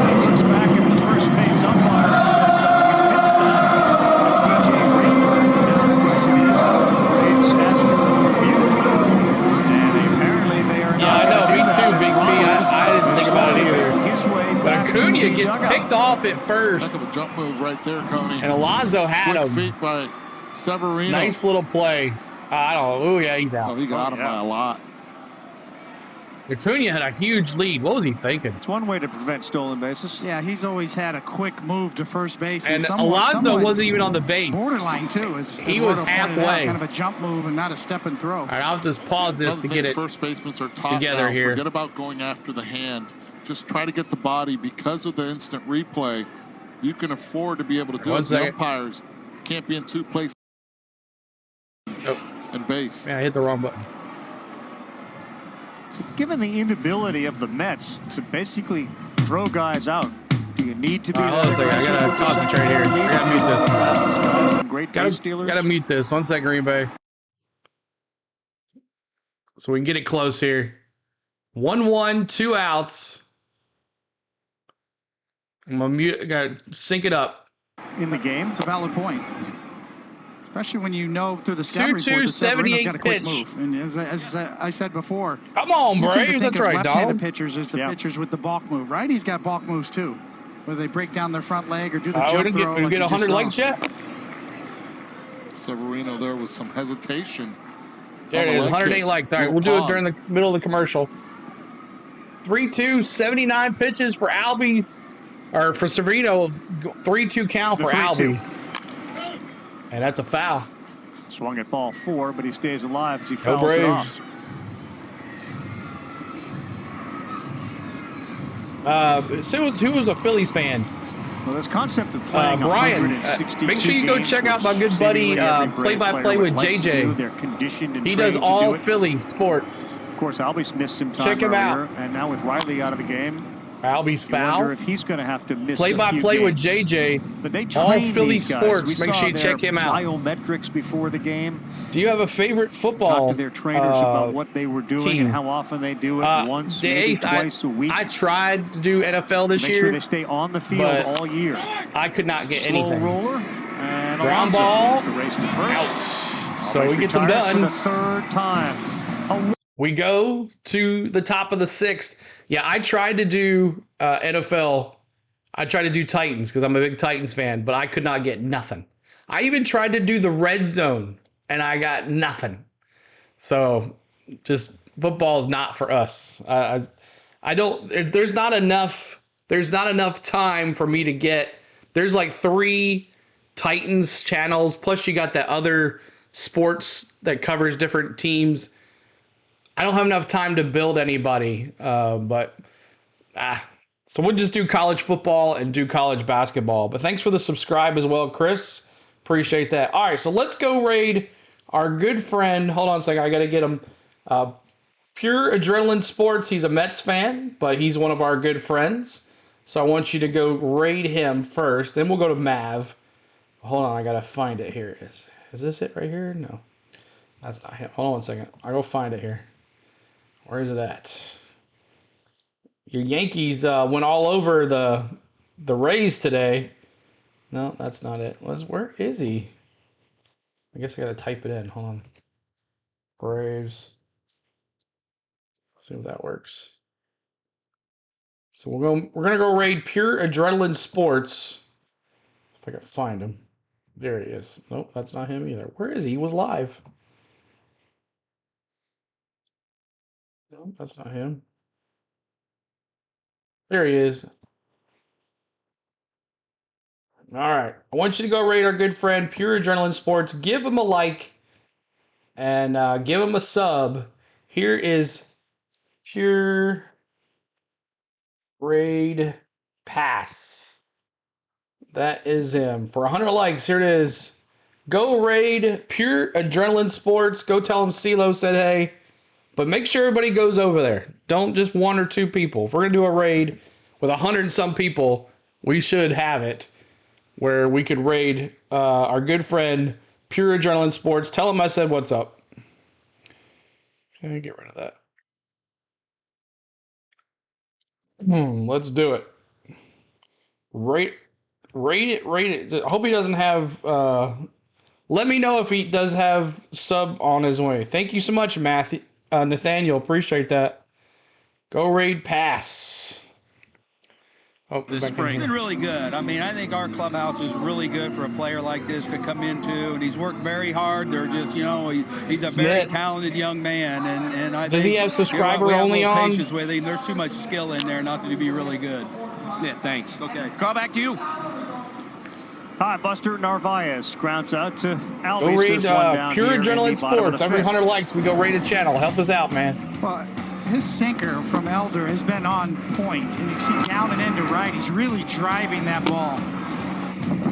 He looks back at the first base umpire and says, you missed that. It's DJ Raymond. Now the question is, the Braves ask for a review. And apparently they are not. Yeah, I know. Me gonna do too, that. Big B. I didn't think about it either. His way But back to Acuna the gets dugout. picked off at Heck of first. a jump move right there, Coney. And Alonso had Quick him. feet by Severino. Nice little play. I don't know. Oh, yeah, he's Oh, out. he got him yeah. by a lot. Acuna had a huge lead. What was he thinking? It's one way to prevent stolen bases. Yeah, he's always had a quick move to first base. And somewhat Alonso wasn't even on the base. Borderline, too. As he was Eduardo pointed out, halfway. kind of a jump move and not a step and throw. All right, I'll just pause this to get it First basemen are taught together now. here. Forget about going after the hand. Just try to get the body. Because of the instant replay, you can afford to be able to do it. The umpires can't be in two places and base. Yeah, I hit the wrong button. Given the inability of the Mets to basically throw guys out, do you need to be? Hold on a second. I gotta concentrate here. I gotta mute this. Great base stealers. Gotta mute this. 1 second, Green Bay. So we can get it close here. 1-1, 2 outs. I'm gonna mute. I gotta sync it up. In the game, it's a valid point. Especially when you know through the stat 2-2, report that Severino's 78 got a quick pitch. move. And as I said before, Come on, you tend to Braves. think That's of right, left-handed dog. pitchers as the pitchers with the balk move. Righties got balk moves too, where they break down their front leg or do the jump throw. We get 100 likes yet? Severino there with some hesitation. There it is, 108 likes. All right, we'll do it during the middle of the commercial. 3-2, 79 pitches for Albies, or for Severino. 3-2 count for Albies. And that's a foul. Swung at ball 4, but he stays alive as he fouls it off. Who was a Phillies fan? Well, this concept of playing Brian, 162 make sure you go check out my good buddy Play-by-Play with JJ. They're conditioned and he does trained all to do it. Philly sports. Of course, Albies missed some time Check him earlier, out. and now with Riley out of the game, Albies you wonder foul. if he's going to have to miss Play-by-play with games. JJ. But they all train Philly these guys. sports. We Make saw sure you check their him out. Biometrics before the game. Do you have a favorite football? Talk to their trainers about what they were doing team. and how often they do it. Once, maybe twice a week. I tried to do NFL this Make year. sure they stay on the field all year. I could not get Slow anything. roller and Ground Alonso ball. makes the race to first. Ouch. So Albies we get them retired done. for the third time. We go to the top of the 6th. Yeah, I tried to do NFL. I tried to do Titans because I'm a big Titans fan, but I could not get nothing. I even tried to do the red zone, and I got nothing. So, just football is not for us. I don't. If there's not enough time for me to get. There's like 3 Titans channels, plus you got that other sports that covers different teams. I don't have enough time to build anybody, so we'll just do college football and do college basketball. But thanks for the subscribe as well, Chris. Appreciate that. All right, so let's go raid our good friend. Hold on a second. I got to get him. Pure Adrenaline Sports. He's a Mets fan, but he's one of our good friends. So I want you to go raid him first. Then we'll go to Mav. Hold on. I got to find it here. Is this it right here? No, that's not him. Hold on 1 second. I'll go find it here. Where is it at? Your Yankees went all over the Rays today. No, that's not it. Where is he? I guess I got to type it in. Hold on. Braves. Let's see if that works. So we're gonna go raid Pure Adrenaline Sports. If I can find him. There he is. Nope, that's not him either. Where is he? He was live. No, that's not him. There he is. All right. I want you to go rate our good friend Pure Adrenaline Sports. Give him a like and give him a sub. Here is Pure Raid Pass. That is him. For 100 likes, here it is. Go raid Pure Adrenaline Sports. Go tell him CeeLo said hey. But make sure everybody goes over there. Don't just 1 or 2 people. If we're going to do a raid with 100 and some people, we should have it where we could raid our good friend Pure Adrenaline Sports. Tell him I said what's up. Okay, get rid of that. Let's do it. Rate it. I hope he doesn't have... let me know if he does have sub on his way. Thank you so much, Nathaniel. Appreciate that. Go raid pass. this spring. Been really good. I mean, I think our clubhouse is really good for a player like this to come into, and he's worked very hard. They're just, he's a very talented young man, and I Does think, he have subscriber we have only a little on? patience with him. There's too much skill in there not to be really good. Snit, thanks. Okay. Carl, back to you. Hi, Buster Narvaez grounds out to Albies. Go read There's one down Pure here in Adrenaline the bottom of Sports. the Every fifth. 100 likes, we go rate a channel. Help us out, man. Well, his sinker from Elder has been on point, and you can see down and into right. He's really driving that ball.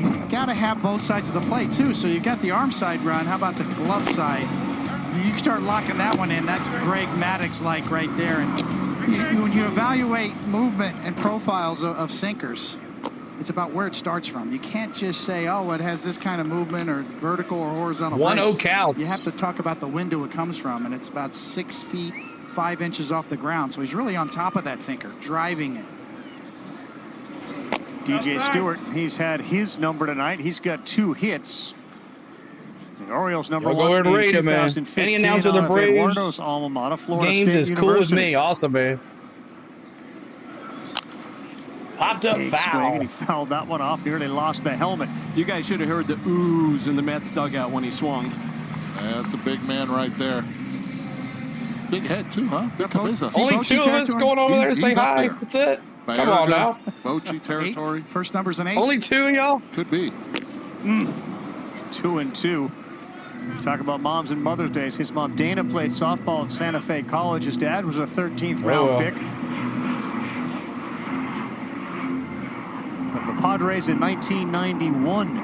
You got to have both sides of the plate too. So you got the arm side run. How about the glove side? You can start locking that one in. That's Greg Maddox-like right there. And when you evaluate movement and profiles of sinkers, it's about where it starts from. You can't just say, oh, it has this kind of movement or vertical or horizontal. 1-0 counts. You have to talk about the window it comes from, and it's about 6 feet, 5 inches off the ground. So he's really on top of that sinker, driving it. DJ Stewart, he's had his number tonight. He's got 2 hits. The Orioles number Go one ahead and in rate him, man. 2015 Any announcer of the out of Braves Eduardo's alma mater, Florida games State is cool with University. me. Awesome, man. Popped up Big foul. swing, and he fouled that one off. Nearly lost the helmet. You guys should have heard the oohs in the Mets dugout when he swung. Yeah, that's a big man right there. Big head, too, huh? Big cabeza. Only 2 of us going over there to say He's up hi. there. That's it. By Come on Aragon, now. Bochy territory. 8. First number's an 8. Only 2 of y'all? Could be. 2-2. Talk about moms and Mother's Days. His mom, Dana, played softball at Santa Fe College. His dad was a 13th round pick of the Padres in 1991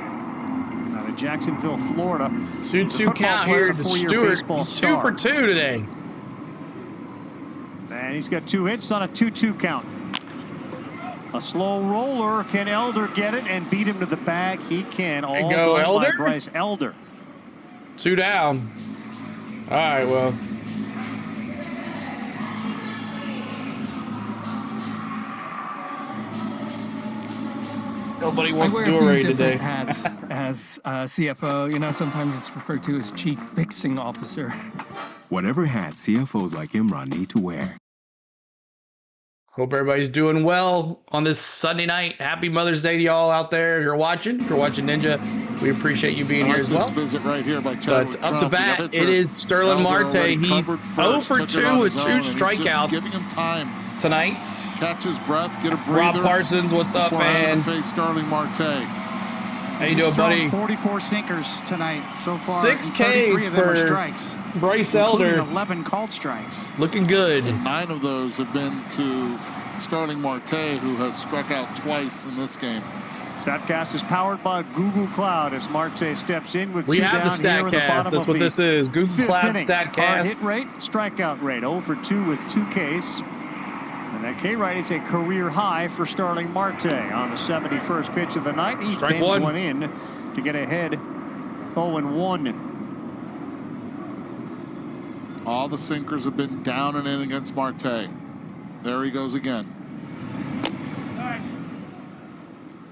out of Jacksonville, Florida. 2-2 count here to Stewart. He's 2 for 2 today. And he's got 2 hits on a 2-2 count. A slow roller. Can Elder get it and beat him to the bag? He can. All go, done Elder. by Bryce Elder. 2 down. All right, well. Nobody wants to do a raid today. hats as CFO. Sometimes it's referred to as Chief Fixing Officer. Whatever hat CFOs like Imran need to wear. Hope everybody's doing well on this Sunday night. Happy Mother's Day to y'all out there. If you're watching Ninja, we appreciate you being here as well. This visit right here by Chad. But up to bat, it is Sterling Marte. He's 0 for 2 with 2 strikeouts. Giving him time tonight. Catch his breath, get a breather. Rob Parsons, what's up, man? Face Sterling Marte. How you doing, buddy? 44 sinkers tonight so far. 6 and 33 Ks of them are for strikes. Bryce including Elder. 11 called strikes. Looking good. And 9 of those have been to Sterling Marte, who has struck out twice in this game. StatCast is powered by Google Cloud as Marte steps in with We 2 have the down here in the StatCast. bottom That's of what the this is. Google fifth Cloud inning. Our StatCast. hit rate, strikeout rate, 0 for 2 with 2 Ks. And that K rate is a career high for Sterling Marte on the 71st pitch of the night. He Strike bends one. one in to get ahead 0-1. All the sinkers have been down and in against Marte. There he goes again.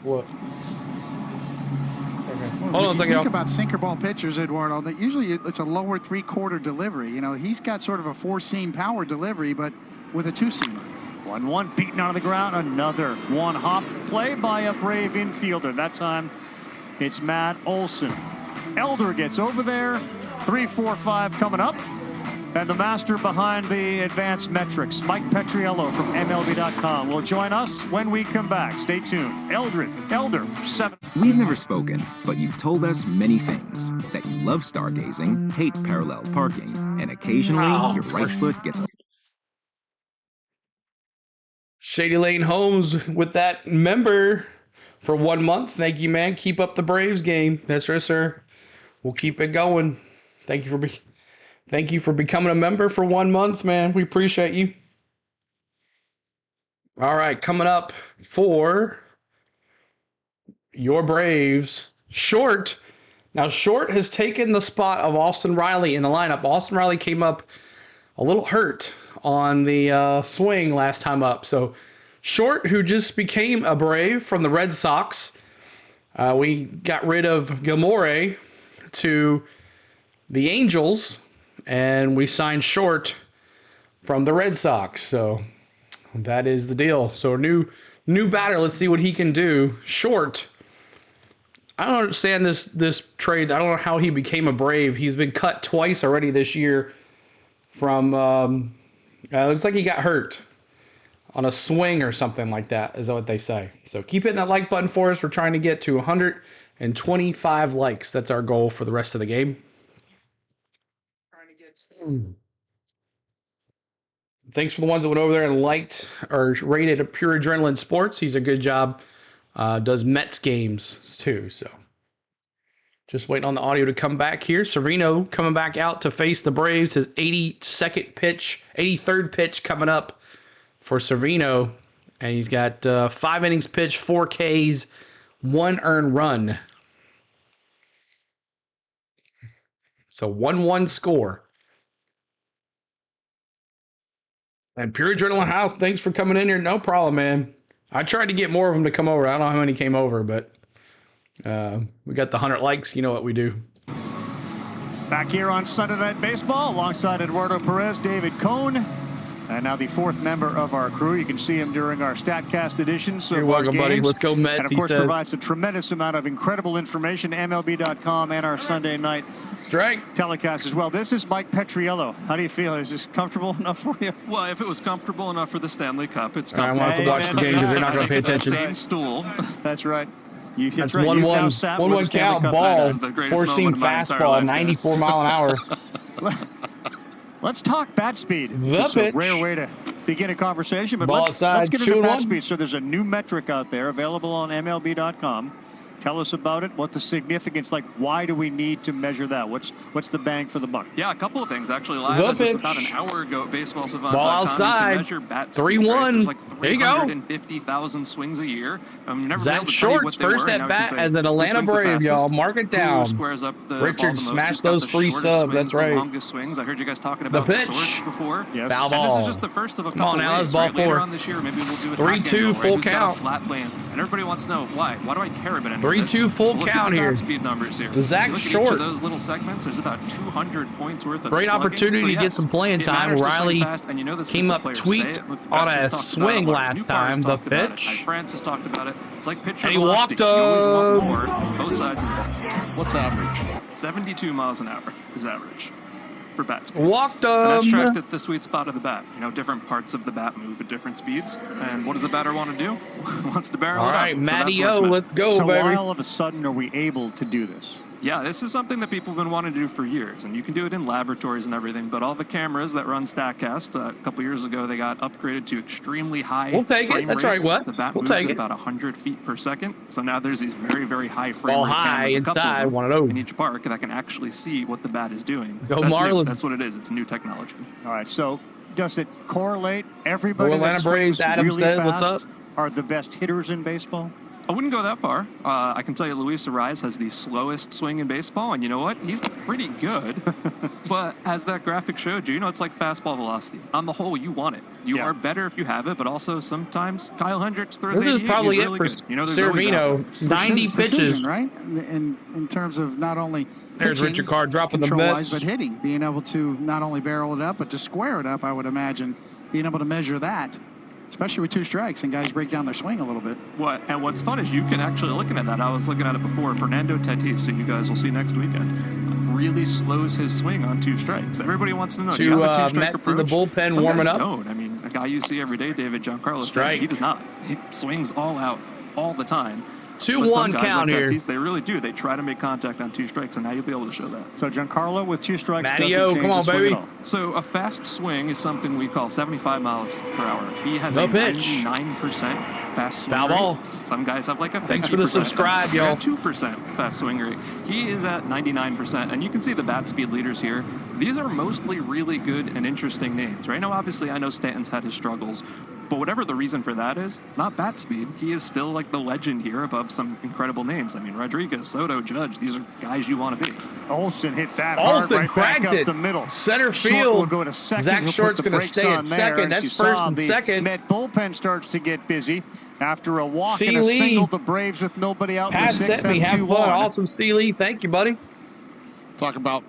What? Well, Hold on a second, Think y'all. about sinker ball pitchers, Eduardo. That usually it's a lower 3/4 delivery. He's got sort of a 4-seam power delivery, but with a 2-seamer. 1-1 beaten out of the ground. Another one-hop play by a brave infielder. That time it's Matt Olson. Elder gets over there. 3-4-5 coming up. And the master behind the advanced metrics, Mike Petriello from MLB.com, will join us when we come back. Stay tuned. Elder, 7. We've never spoken, but you've told us many things. That you love stargazing, hate parallel parking, and occasionally your right foot gets a... Shady Lane Homes with that member for 1 month. Thank you, man. Keep up the Braves game. That's right, sir. We'll keep it going. Thank you for becoming a member for 1 month, man. We appreciate you. All right, coming up for your Braves, Short. Now, Short has taken the spot of Austin Riley in the lineup. Austin Riley came up a little hurt on the swing last time up. So, Short, who just became a Brave from the Red Sox. We got rid of Gilmore to the Angels, and we signed Short from the Red Sox. So that is the deal. So new New batter. Let's see what he can do. Short. I don't understand this trade. I don't know how he became a Brave. He's been cut twice already this year from looks like he got hurt on a swing or something like that, is what they say. So keep hitting that like button for us. We're trying to get to 125 likes. That's our goal for the rest of the game. Thanks for the ones that went over there and liked or rated Pure Adrenaline Sports. He's a good job. Does Mets games too. So just waiting on the audio to come back here. Severino coming back out to face the Braves. His 83rd pitch coming up for Severino. And he's got 5 innings pitched, 4 Ks, 1 earned run. So 1-1 score. And Pure Adrenaline House, thanks for coming in here. No problem, man. I tried to get more of them to come over. I don't know how many came over, but we got the 100 likes. You know what we do. Back here on Sunday Night Baseball alongside Eduardo Perez, David Cohn, and now the 4th member of our crew. You can see him during our StatCast editions. You're welcome, buddy. Let's go Mets, and of course, provides a tremendous amount of incredible information, MLB.com and our Sunday night telecast as well. This is Mike Petriello. How do you feel? Is this comfortable enough for you? Well, if it was comfortable enough for the Stanley Cup, it's comfortable. I want to watch the game because they're not going to pay attention. Same stool. That's right. That's 1-1 count, ball, four-seam fastball, 94 mile an hour. Let's talk bat speed. It's a rare way to begin a conversation, but let's get into bat speed. So there's a new metric out there available on MLB.com. Tell us about it. What the significance, like why do we need to measure that? What's the bang for the buck? Yeah, a couple of things actually. Live as of about an hour ago, BaseballSavant.com. Ball outside. You can measure bat speed. 3-1. There's like 350,000 swings a year. Never Zach Shorts first at bat as an Atlanta Brave, y'all. Mark it down. Richard smashed those free subs. That's right. Longest swings. I heard you guys talking about Sorts before. Yes. Foul ball. And this is just the first of a couple. Come on now, that's ball 4. Later on this year, maybe we'll do a 3-2 full count. Flat plane, and everybody wants to know why. Why do I care about it? 3-2 full count here. Speed numbers here. To Zach Short. Each of those little segments, there's about 200 points worth of great slugging. opportunity to get some playing time. Riley came up tweaked on a swing last time. The pitch. Francis talked about it. It's like pitcher and he velocity. walked up. You always want more. Both sides of the ball. What's average? 72 miles an hour is average for bat speed. Walked And up. that's tracked at the sweet spot of the bat. You know, different parts of the bat move at different speeds. And what does the batter want to do? Wants to barrel All it up. right, Matty-O, let's go, so baby. why all of a sudden are we able to do this? Yeah, this is something that people have been wanting to do for years, and you can do it in laboratories and everything, but all the cameras that run StatCast, a couple years ago, they got upgraded to extremely high We'll take frame it. That's rates. right, Wes. The bat We'll moves take at it. about 100 feet per second, so now there's these very, very high frame Ball rate high cameras, a couple inside, of them one of those. in each park that can actually see what the bat is doing. Go That's Marlins. new. That's what it is. It's new technology. All right, so does it correlate? Everybody Atlanta that Braves, swings Adam really says, fast what's up? are the best hitters in baseball? I wouldn't go that far. I can tell you Luis Ariz has the slowest swing in baseball, and you know what? He's pretty good. But as that graphic showed you, you know, it's like fastball velocity. On the whole, you want it. You are better if you have it, but also sometimes Kyle Hendricks throws This is 88. probably He's it really for good. You know, there's always Severino. out. 90 Precision, pitches. right? In terms of not only There's pitching, Richard Carr dropping the control-wise, Mets. but hitting, being able to not only barrel it up, but to square it up, I would imagine, being able to measure that, especially with 2 strikes, and guys break down their swing a little bit. What's fun is you can actually, looking at that, I was looking at it before, Fernando Tatis, so you guys will see next weekend, really slows his swing on 2 strikes. Everybody wants to know, do you have a 2-strike Mets approach? in the bullpen Some warming guys up. don't. I mean, a guy you see every day, David Giancarlo, Strike. he does not. He swings all out all the time. 2-1 count here. Tatis, they really do. They try to make contact on 2 strikes, and now you'll be able to show that. So Giancarlo with 2 strikes Matty-O, doesn't change come on, the swing baby. at all. So a fast swing is something we call 75 miles per hour. He has No a pitch. 99% fast swing Foul rate. ball. Some guys have like a 50%. Thanks for the subscribe, y'all. 2% fast swing rate. He is at 99%, and you can see the bat speed leaders here. These are mostly really good and interesting names. Right now, obviously, I know Stanton's had his struggles, but whatever the reason for that is, it's not bat speed. He is still like the legend here above some incredible names. I mean, Rodriguez, Soto, Judge, these are guys you want to be. Olsen hit that Olsen hard right back cracked up it. the middle. Center Short field. will go to second. Zach He'll Short's put the going to brakes stay on at there. second. And That's you first saw and the second. Met bullpen starts to get busy after a walk and a Ciit. single. The Braves with nobody out in the Pass 6th. set me. Have 2-1. fun. Awesome, Ciit. Thank you, buddy. Talk about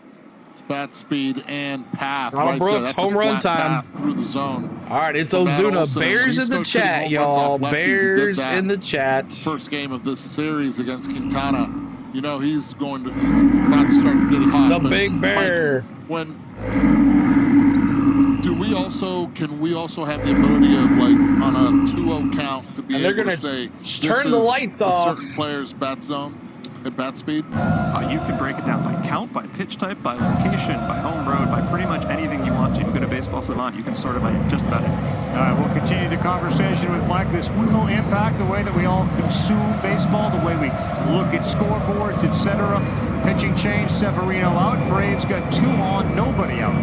bat speed and path Donald right Brooks, there. That's home a run flat time. path through the zone. All right, it's For Matt Ozuna. Olson. Bears He's in the started hitting chat, home runs y'all. off lefties. He did Bears that in the chat. first game of this series against Quintana. You know he's about to start to get hot. The but Big Bear. Mike, can we also have the ability of, like, on a 2-0 count to be And they're able to gonna say turn the lights off. a certain player's bat zone at bat speed? You can break it down by count, by pitch type, by location, by home road, by pretty much anything you want to. You go to Baseball Savant, you can sort it by just about anything. All right, we'll continue the conversation with Mike. This will impact the way that we all consume baseball, the way we look at scoreboards, etc. Pitching change, Severino out. Braves got 2 on, nobody out.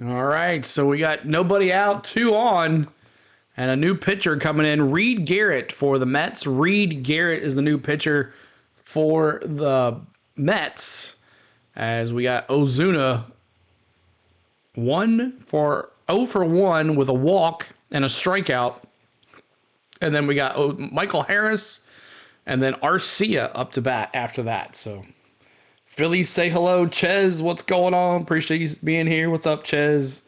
All right, so we got nobody out, 2 on, and a new pitcher coming in. Reed Garrett for the Mets. Reed Garrett is the new pitcher for the Mets, as we got Ozuna 0 for 1 with a walk and a strikeout. And then we got Michael Harris and then Arcia up to bat after that. So Phillies say hello. Ches, what's going on? Appreciate you being here. What's up, Ches?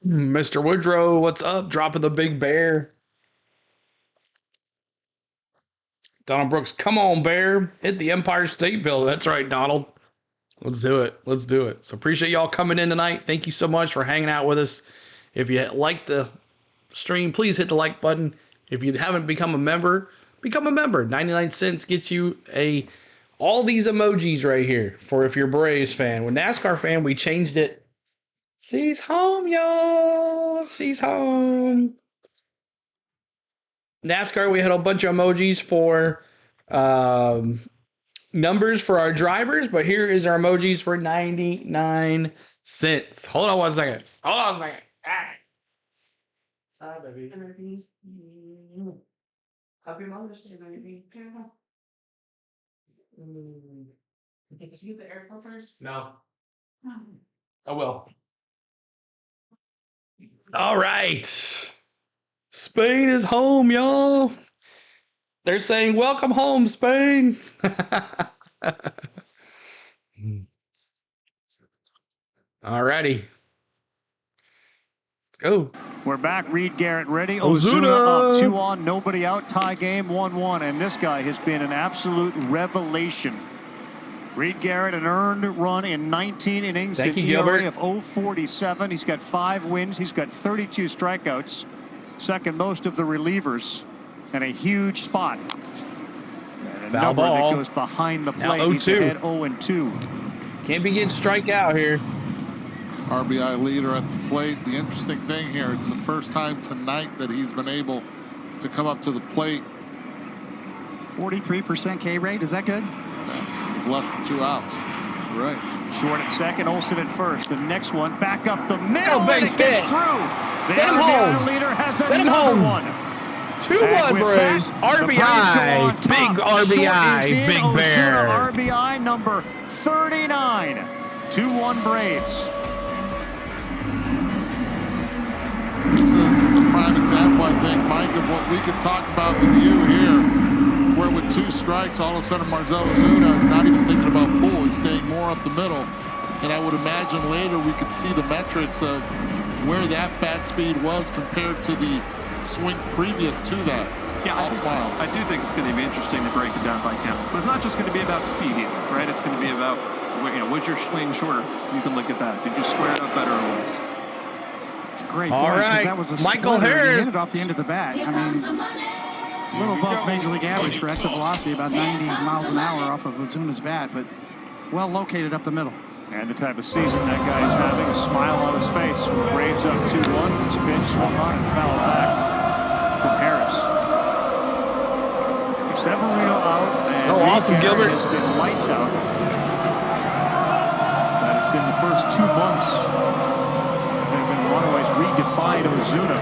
Mr. Woodrow, what's up? Dropping the Big Bear. Donald Brooks, come on, Bear. Hit the Empire State Building. That's right, Donald. Let's do it. Let's do it. So appreciate y'all coming in tonight. Thank you so much for hanging out with us. If you like the stream, please hit the like button. If you haven't become a member, become a member. 99 cents gets you all these emojis right here for if you're a Braves fan. When NASCAR fan, we changed it. She's home, y'all. She's home. NASCAR, we had a bunch of emojis for numbers for our drivers, but here is our emojis for 99 cents. Hold on one second. Hold on a second. Hi, baby. Happy Mother's Day, baby. Did you get the air filters? No. I will. All right. Spain is home, y'all. They're saying, welcome home, Spain. All righty. Go. We're back. Reed Garrett ready. Ozuna up, 2 on, nobody out. Tie game, 1-1. And this guy has been an absolute revelation. Reed Garrett, an earned run in 19 innings. Thank you, an ERA Gilbert. of 0.47. He's got 5 wins. He's got 32 strikeouts. Second most of the relievers. And a huge spot. And a Foul number ball. that goes behind the Now plate. He's 0-2. ahead 0-2. Can't be getting strike out here. RBI leader at the plate. The interesting thing here, it's the first time tonight that he's been able to come up to the plate. 43% K rate, is that good? Yeah, with less than 2 outs. Right. Short at second, Olsen at first. The next one back up the middle, and base it gets hit. through. The Send him RBI home. leader has Send him another home. one. 2-1 And with Braves. that, the Braves go RBI. on top. Big RBI. Short is in. Big Ozuna, Bear. RBI number 39. 2-1 Braves. This is a prime example, I think, Mike, of what we could talk about with you here, where with 2 strikes, all of a sudden Marcell Ozuna is not even thinking about pull. He's staying more up the middle. And I would imagine later we could see the metrics of where that bat speed was compared to the swing previous to that. Yeah, all smiles. I do think it's going to be interesting to break it down by count. But it's not just going to be about speed either, right? It's going to be about, was your swing shorter? You can look at that. Did you square it up better or worse? It's a great All point, 'cause right. that was a Michael splitter. He hit Harris. it off the end of the bat. Here I comes mean, the money. a little above Major League average for exit velocity, about 90 miles an hour off of Ozuna's bat, but well located up the middle. And the type of season that guy is having, a smile on his face. When the Braves up 2-1, this pitch swung on and fouled back from Harris. So Severino out, and Oh, awesome, Reed Garrett Gilbert. has been lights out. That has been the first 2 months that have in a lot of ways redefined Ozuna.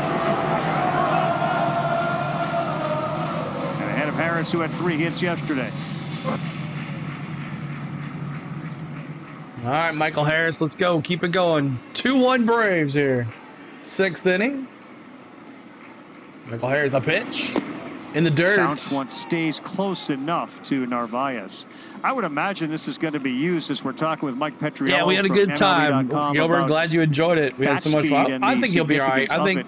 And ahead of Harris, who had 3 hits yesterday. All right, Michael Harris, let's go. Keep it going. 2-1 Braves here. 6th inning. Michael Harris, the pitch. In the dirt. Bounce one stays close enough to Narvaez. I would imagine this is going to be used as we're talking with Mike Petriello. Yeah, we had a good time. Gilbert, glad you enjoyed it. We had so much fun. I think he'll be all right. I think,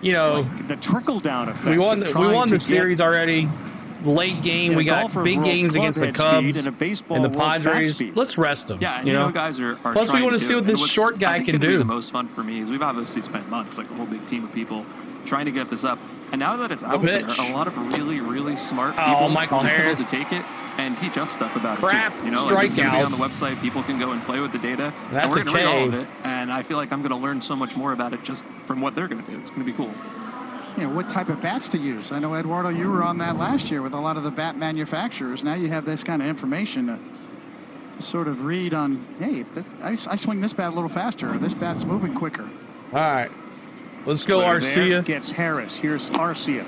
you know, like the trickle-down effect. We won the series already. Late game, we got big games against the Cubs and the Padres. Let's rest them. Yeah, and you know guys are Plus, we want to see what this short guy can do. The most fun for me is we've obviously spent months, like a whole big team of people, trying to get this up. And now that it's out there, a lot of really, really smart people Michael will be able Harris. to take it and teach us stuff about Crap, it too. You know, like it's going to be strikeout. on the website. People can go and play with the data. That's and we're going to read all of K. it. And I feel like I'm going to learn so much more about it just from what they're going to do. It's going to be cool. You know, what type of bats to use. I know, Eduardo, you were on that last year with a lot of the bat manufacturers. Now you have this kind of information to sort of read on, hey, I swing this bat a little faster, or this bat's moving quicker. All right. Let's go, Arcia. Gets Harris. Here's Arcia.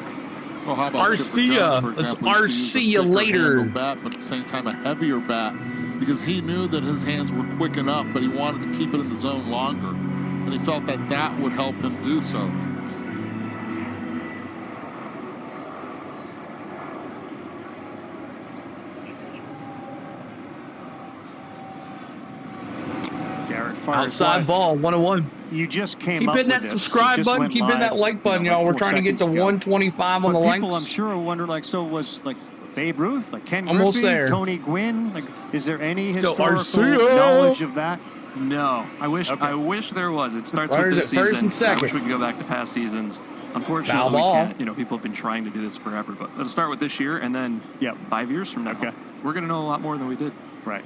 Well, how about Arcia? Chipper Jones, for Let's example, used to use a Arcia thicker later. handle bat, but at the same time a heavier bat, because he knew that his hands were quick enough, but he wanted to keep it in the zone longer, and he felt that that would help him do so. Garrett fires Outside wide. ball, 101. You just came Keep up hitting with that this. subscribe You just button. went Keep hitting that live, like button, y'all. We're 4 trying to get to seconds ago. 125 on But the people, likes. I'm sure, wonder, like, so was, like, Babe Ruth, like Ken Almost Griffey, there. Tony Gwynn? Like, is there any Still historical Arcia. knowledge of that? No, I wish there was. It starts Runners with this at first season. and second. I wish we could go back to past seasons. Unfortunately, Foul we ball. can't. You know, people have been trying to do this forever, but it'll start with this year, and then 5 years from now, we're going to know a lot more than we did. Right.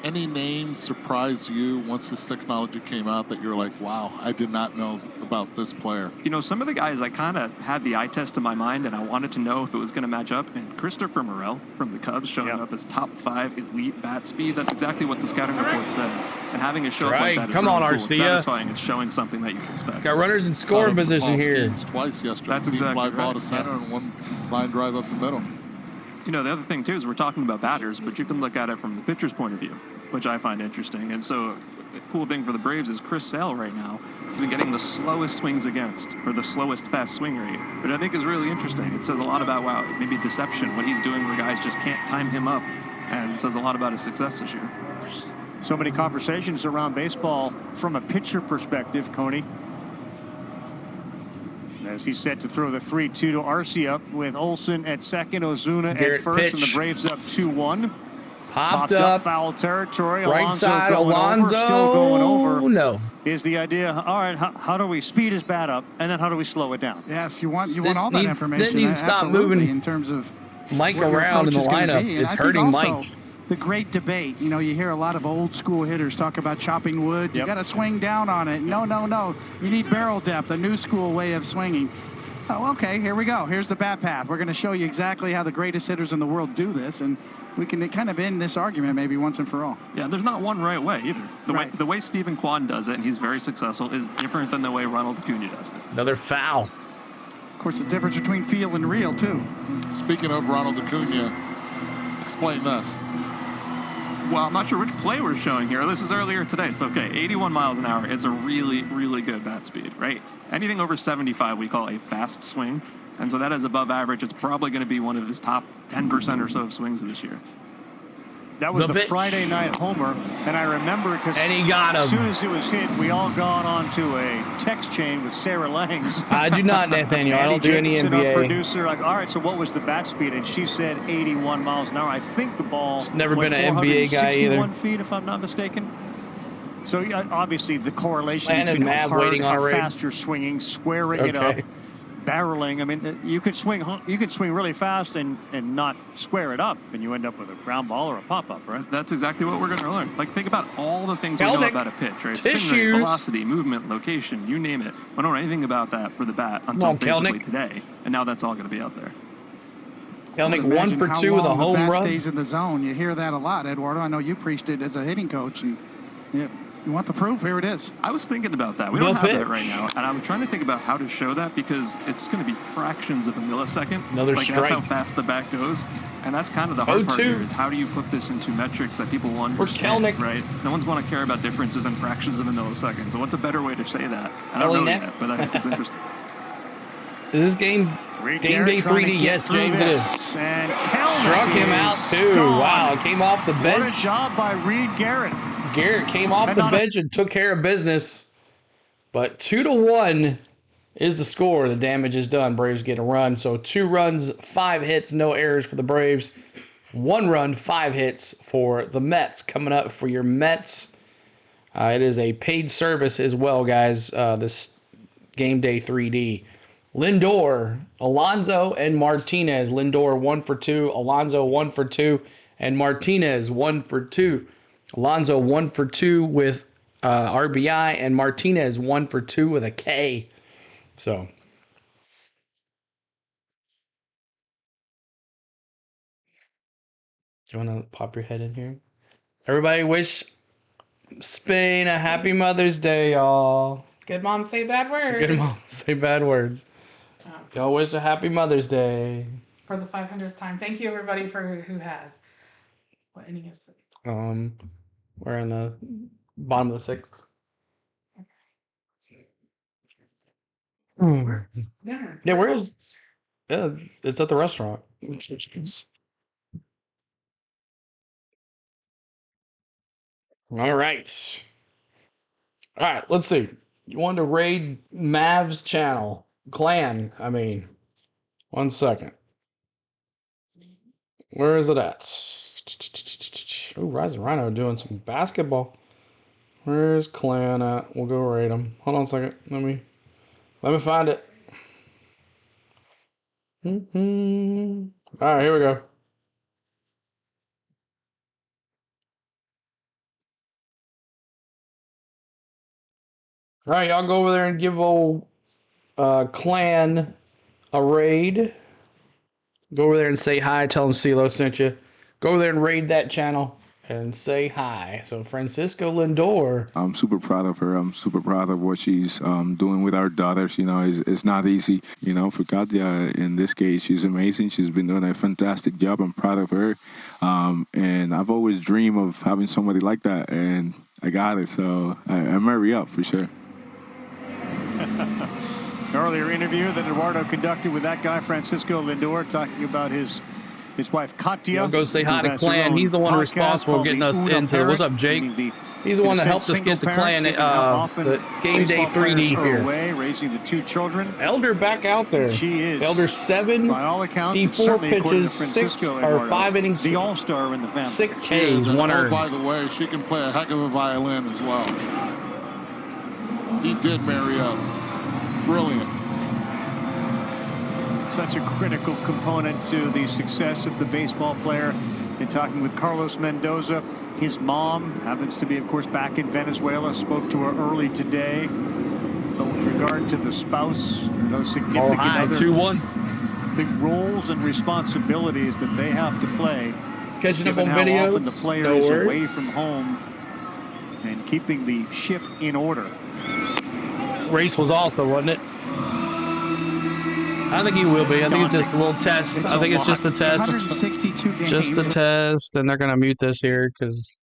Any names surprise you once this technology came out that you're like, wow, I did not know about this player? You know, some of the guys I kind of had the eye test in my mind, and I wanted to know if it was going to match up. And Christopher Morel from the Cubs showing up as top 5 elite bat speed. That's exactly what the scouting report said. And having a show up like that is Come really on, cool. It's Arcia. satisfying. It's showing something that you can expect. Got runners in scoring position here. Twice yesterday. That's Deep exactly fly ball right. to center and one line drive up the middle. You know, the other thing, too, is we're talking about batters, but you can look at it from the pitcher's point of view, which I find interesting. And so the cool thing for the Braves is Chris Sale right now has been getting the slowest swings against, or the slowest fast swing rate, which I think is really interesting. It says a lot about, wow, maybe deception, what he's doing where guys just can't time him up. And it says a lot about his success this year. So many conversations around baseball from a pitcher perspective, Coney. As he's set to throw the 3-2 to Arcia with Olsen at second, Ozuna Garrett at first, pitch. and the Braves up 2-1. Popped up. Foul territory. Right Alonso side, going Alonso. over, still going over. No. Is the idea, all right, how do we speed his bat up, and then how do we slow it down? Yes, you want all that information. Needs to stop absolutely, moving in terms of Mike what your around in the approach is gonna lineup. be. And It's I think hurting also Mike. The great debate. You know, you hear a lot of old school hitters talk about chopping wood. You got to swing down on it. No. You need barrel depth, a new school way of swinging. Oh, okay, here we go. Here's the bat path. We're going to show you exactly how the greatest hitters in the world do this, and we can kind of end this argument maybe once and for all. Yeah, there's not one right way either. The way Stephen Kwan does it, and he's very successful, is different than the way Ronald Acuna does it. Another foul. Of course, the difference between feel and real, too. Speaking of Ronald Acuna, explain this. Well, I'm not sure which play we're showing here. This is earlier today. So, okay, 81 miles an hour is a really, really good bat speed, right? Anything over 75 we call a fast swing. And so that is above average. It's probably going to be one of his top 10% or so of swings of this year. That was The the pitch. Friday night homer, and I remember because And he got him. as soon as it was hit, we all got onto a text chain with Sarah Langs. I do not, Nathaniel. I Andy don't do any Jacobson, our NBA. producer, like, all right, so what was the bat speed? And she said 81 miles an hour. I think the ball Never went been an NBA guy either. 461 feet, if I'm not mistaken. So yeah, obviously the correlation Landon between Mav how hard, waiting on how a rig. fast you're swinging, squaring it up, Okay. barreling. I mean, you could swing really fast and not square it up, and you end up with a ground ball or a pop-up, right? That's exactly what we're going to learn. Like, think about all the things we Kelenic. know about a pitch, right? Spin rate, Tissues. velocity, movement, location, you name it. We don't know anything about that for the bat until on, basically Kelenic. today. And now that's all going to be out there. Kelenic Imagine 1 for how 2 with a long the home bat run. stays in the zone. You hear that a lot, Eduardo. I know you preached it as a hitting coach, and yeah, You want the proof? Here it is. I was thinking about that. We don't have that right now. And I'm trying to think about how to show that because it's going to be fractions of a millisecond. Another like, strike. That's how fast the bat goes. And that's kind of the hard part here is how do you put this into metrics that people will understand, Kelenic. right? No one's going to care about differences in fractions of a millisecond. So what's a better way to say that? I don't know yet, but I think it's interesting. Is this game day 3D? Yes, James, it is. And Struck him out, too. Gone. Wow, came off the bench. What a job by Reed Garrett. Garrett came off the bench and took care of business. But 2-1 is the score. The damage is done. Braves get a run. So 2 runs, 5 hits, no errors for the Braves. 1 run, 5 hits for the Mets. Coming up for your Mets. It is a paid service as well, guys. This game day 3D. Lindor, Alonso, and Martinez. Lindor 1 for 2. Alonso 1 for 2. And Martinez 1 for 2. Alonso 1 for 2 with RBI, and Martinez 1 for 2 with a K. So, do you want to pop your head in here? Everybody wish Spain a happy Mother's Day, y'all. Good moms say bad words. Good mom, say bad words. Y'all wish a happy Mother's Day. For the 500th time. Thank you, everybody, for who has. What inning is it? We're in the bottom of the 6th. Dinner. Yeah, where is? Yeah, it's at the restaurant. All right. All right, let's see. You want to raid Mav's channel? Clan, I mean. 1 second. Where is it at? Oh, Rising Rhino doing some basketball. Where's Clan at? We'll go raid him. Hold on a second. Let me find it. All right, here we go. All right, y'all go over there and give old Clan a raid. Go over there and say hi. Tell them CeeLo sent you. Go over there and raid that channel and say hi. So Francisco Lindor. I'm super proud of her. I'm super proud of what she's doing with our daughters. You know, it's not easy. You know, for Katya, in this case, she's amazing. She's been doing a fantastic job. I'm proud of her. And I've always dreamed of having somebody like that, and I got it. So I marry up for sure. Earlier interview that Eduardo conducted with that guy, Francisco Lindor, talking about his wife, Katya. We'll go say hi to Clan. He's the one responsible for getting us into the... What's up, Jake? He's the one that helped us get the Clan, the game day 3D here. Away, raising the 2 children. Elder back out there. She is. Elder 7. By all accounts, 4 pitches, 6 or 5 innings. The all-star in the family. 6 Ks, 1 earned. By the way, she can play a heck of a violin as well. He did marry up. Brilliant. Such a critical component to the success of the baseball player. In talking with Carlos Mendoza, his mom happens to be, of course, back in Venezuela. Spoke to her early today. But with regard to the spouse, significant other, 2-1. the roles and responsibilities that they have to play. Just catching up on how videos. Often the player is away from home and keeping the ship in order. Race was also, wasn't it? I think he will be. I think it's just a little test. I think it's just a test. 162 games. Just a test, and they're going to mute this here because.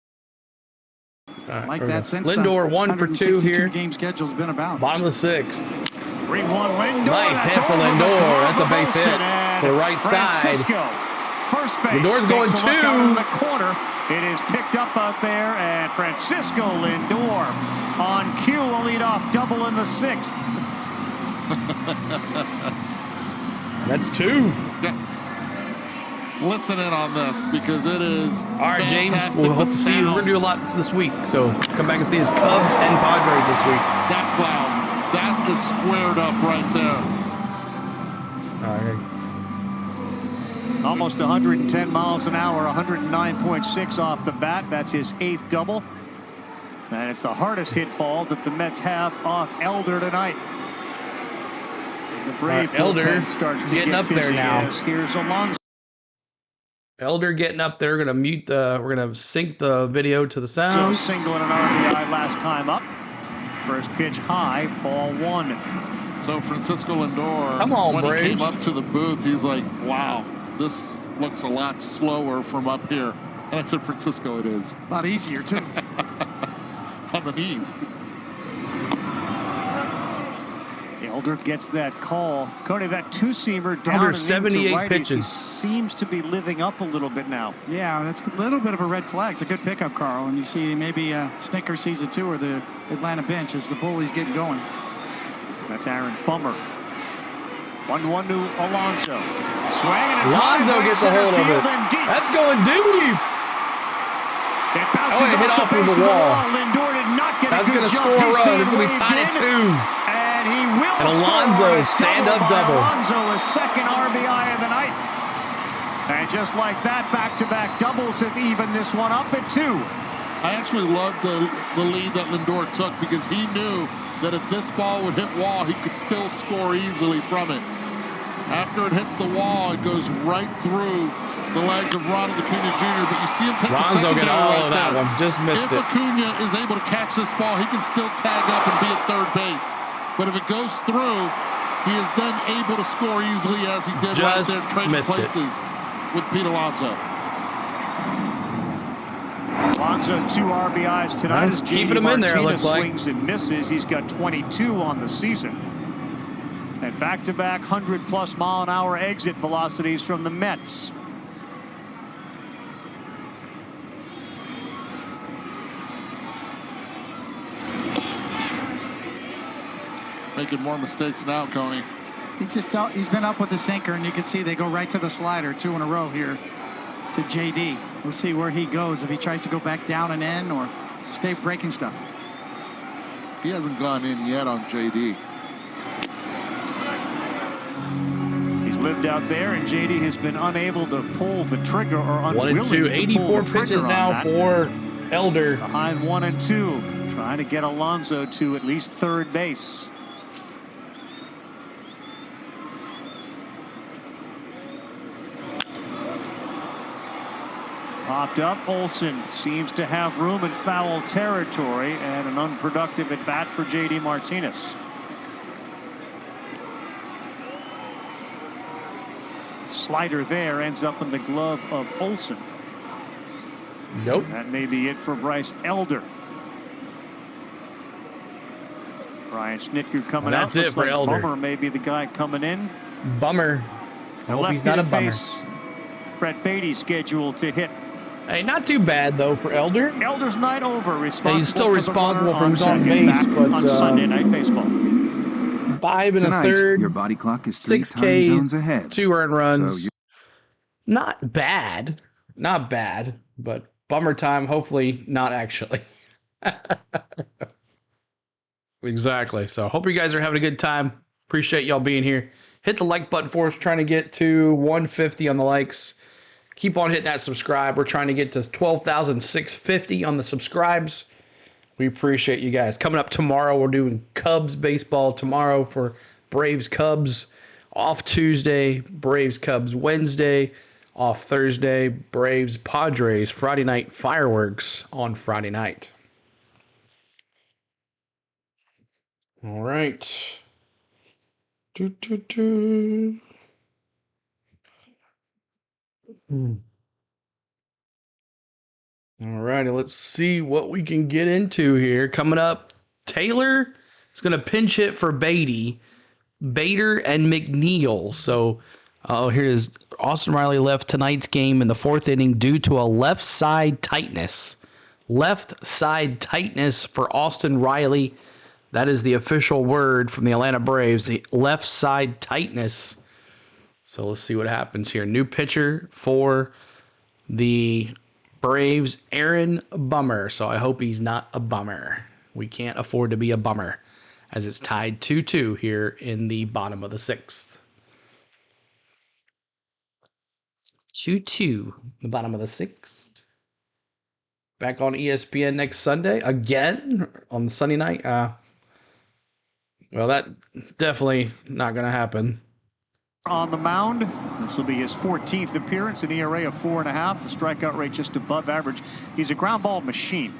Like that since Lindor 1 for 2 here. Game schedule's been about. Bottom of the 6th. 3-1 Lindor. Nice hit for Lindor. That's a base hit to the right Francisco, side. First base. Lindor's going 2. Out in the corner. It is picked up out there, and Francisco Lindor on cue will lead off double in the 6th. That's 2. Yes. Listen in on this because it is. All right, James. We'll hope to see you. We're going to do a lot this week. So come back and see us Cubs and Padres this week. That's loud. That is squared up right there. All right. Almost 110 miles an hour, 109.6 off the bat. That's his 8th double. And it's the hardest hit ball that the Mets have off Elder tonight. And the Brave Elder starts to getting get up there busy now. Here's Alonso. Elder getting up there. We're gonna sync the video to the sound. Single and an RBI last time up. First pitch high, ball 1. So Francisco Lindor, Come on, when Braves. he came up to the booth, he's like, wow, this looks a lot slower from up here. And I said, Francisco, it is. A lot easier, too. On the knees. Elder gets that call. Cody, that two-seamer down Elder, and 78 into righties, pitches. he seems to be living up a little bit now. Yeah, that's a little bit of a red flag. It's a good pickup, Carl. And you see maybe Snicker sees it too, or the Atlanta bench as the bullies getting going. That's Aaron Bummer. 1-1 to Alonso. Swinging and Alonso gets a hold of it. That's going deep. It bounces hit off off the of base the of the wall. wall. Lindor did not get That's a good gonna jump. score a He's run. being It's gonna be waved tied at in, 2. and he will And Alonso, score. stand-up double. Alonso, his second RBI of the night. And just like that, back-to-back doubles have evened this one up at 2. I actually loved the lead that Lindor took because he knew that if this ball would hit wall, he could still score easily from it. After it hits the wall, it goes right through the legs of Ronald Acuna Jr., but you see him take the Lonzo secondary get all right of that there. one. Just missed if it. Acuna is able to catch this ball, he can still tag up and be at third base. But if it goes through, he is then able to score easily as he did right there, trading places with Pete Alonso. Alonso, 2 RBIs tonight as keeping him in there, it looks like. swings and misses. He's got 22 on the season. And back-to-back 100-plus mile-an-hour exit velocities from the Mets. Making more mistakes now, Coney. He's been up with the sinker, and you can see they go right to the slider, 2 in a row here to JD. We'll see where he goes, if he tries to go back down and in or stay breaking stuff. He hasn't gone in yet on JD. He's lived out there, and JD has been unable to pull the trigger or unwilling 1 and 2. to 84 pull the trigger pitches on now that. for Elder. Behind 1 and 2, trying to get Alonso to at least third base. Popped up. Olsen seems to have room in foul territory, and an unproductive at bat for JD Martinez. Slider there ends up in the glove of Olsen. Nope. That may be it for Bryce Elder. Brian Snitker coming That's out. it Looks for like Elder. Bummer may be the guy coming in. Bummer. I hope he's not a bummer. Brett Beatty scheduled to hit. Hey, not too bad though for Elder. Elder's night over. Responsible He's still for responsible the for runner his own on base, second, but back on Sunday Night Baseball. 5 and Tonight, a third. your body clock is 3 6 time zones Ks, ahead. 2 earned runs. So you- Not bad. Not bad, but bummer time. Hopefully not actually. Exactly. So hope you guys are having a good time. Appreciate y'all being here. Hit the like button for us. Trying to get to 150 on the likes. Keep on hitting that subscribe. We're trying to get to 12,650 on the subscribes. We appreciate you guys. Coming up tomorrow, we're doing Cubs baseball tomorrow for Braves Cubs. Off Tuesday, Braves Cubs Wednesday. Off Thursday, Braves Padres. Friday night fireworks on Friday night. All right. All righty, let's see what we can get into here. Coming up, Taylor is going to pinch hit for Beatty, Bader, and McNeil. So, here is Austin Riley left tonight's game in the 4th inning due to a left side tightness. Left side tightness for Austin Riley. That is the official word from the Atlanta Braves, the left side tightness. So let's see what happens here. New pitcher for the Braves, Aaron Bummer. So I hope he's not a bummer. We can't afford to be a bummer as it's tied 2-2 here in the bottom of the 6th. 2-2, the bottom of the 6th. Back on ESPN next Sunday again on the Sunday night. Well, that definitely not going to happen. On the mound, this will be his 14th appearance, an ERA of 4.5, a strikeout rate just above average. He's a ground ball machine.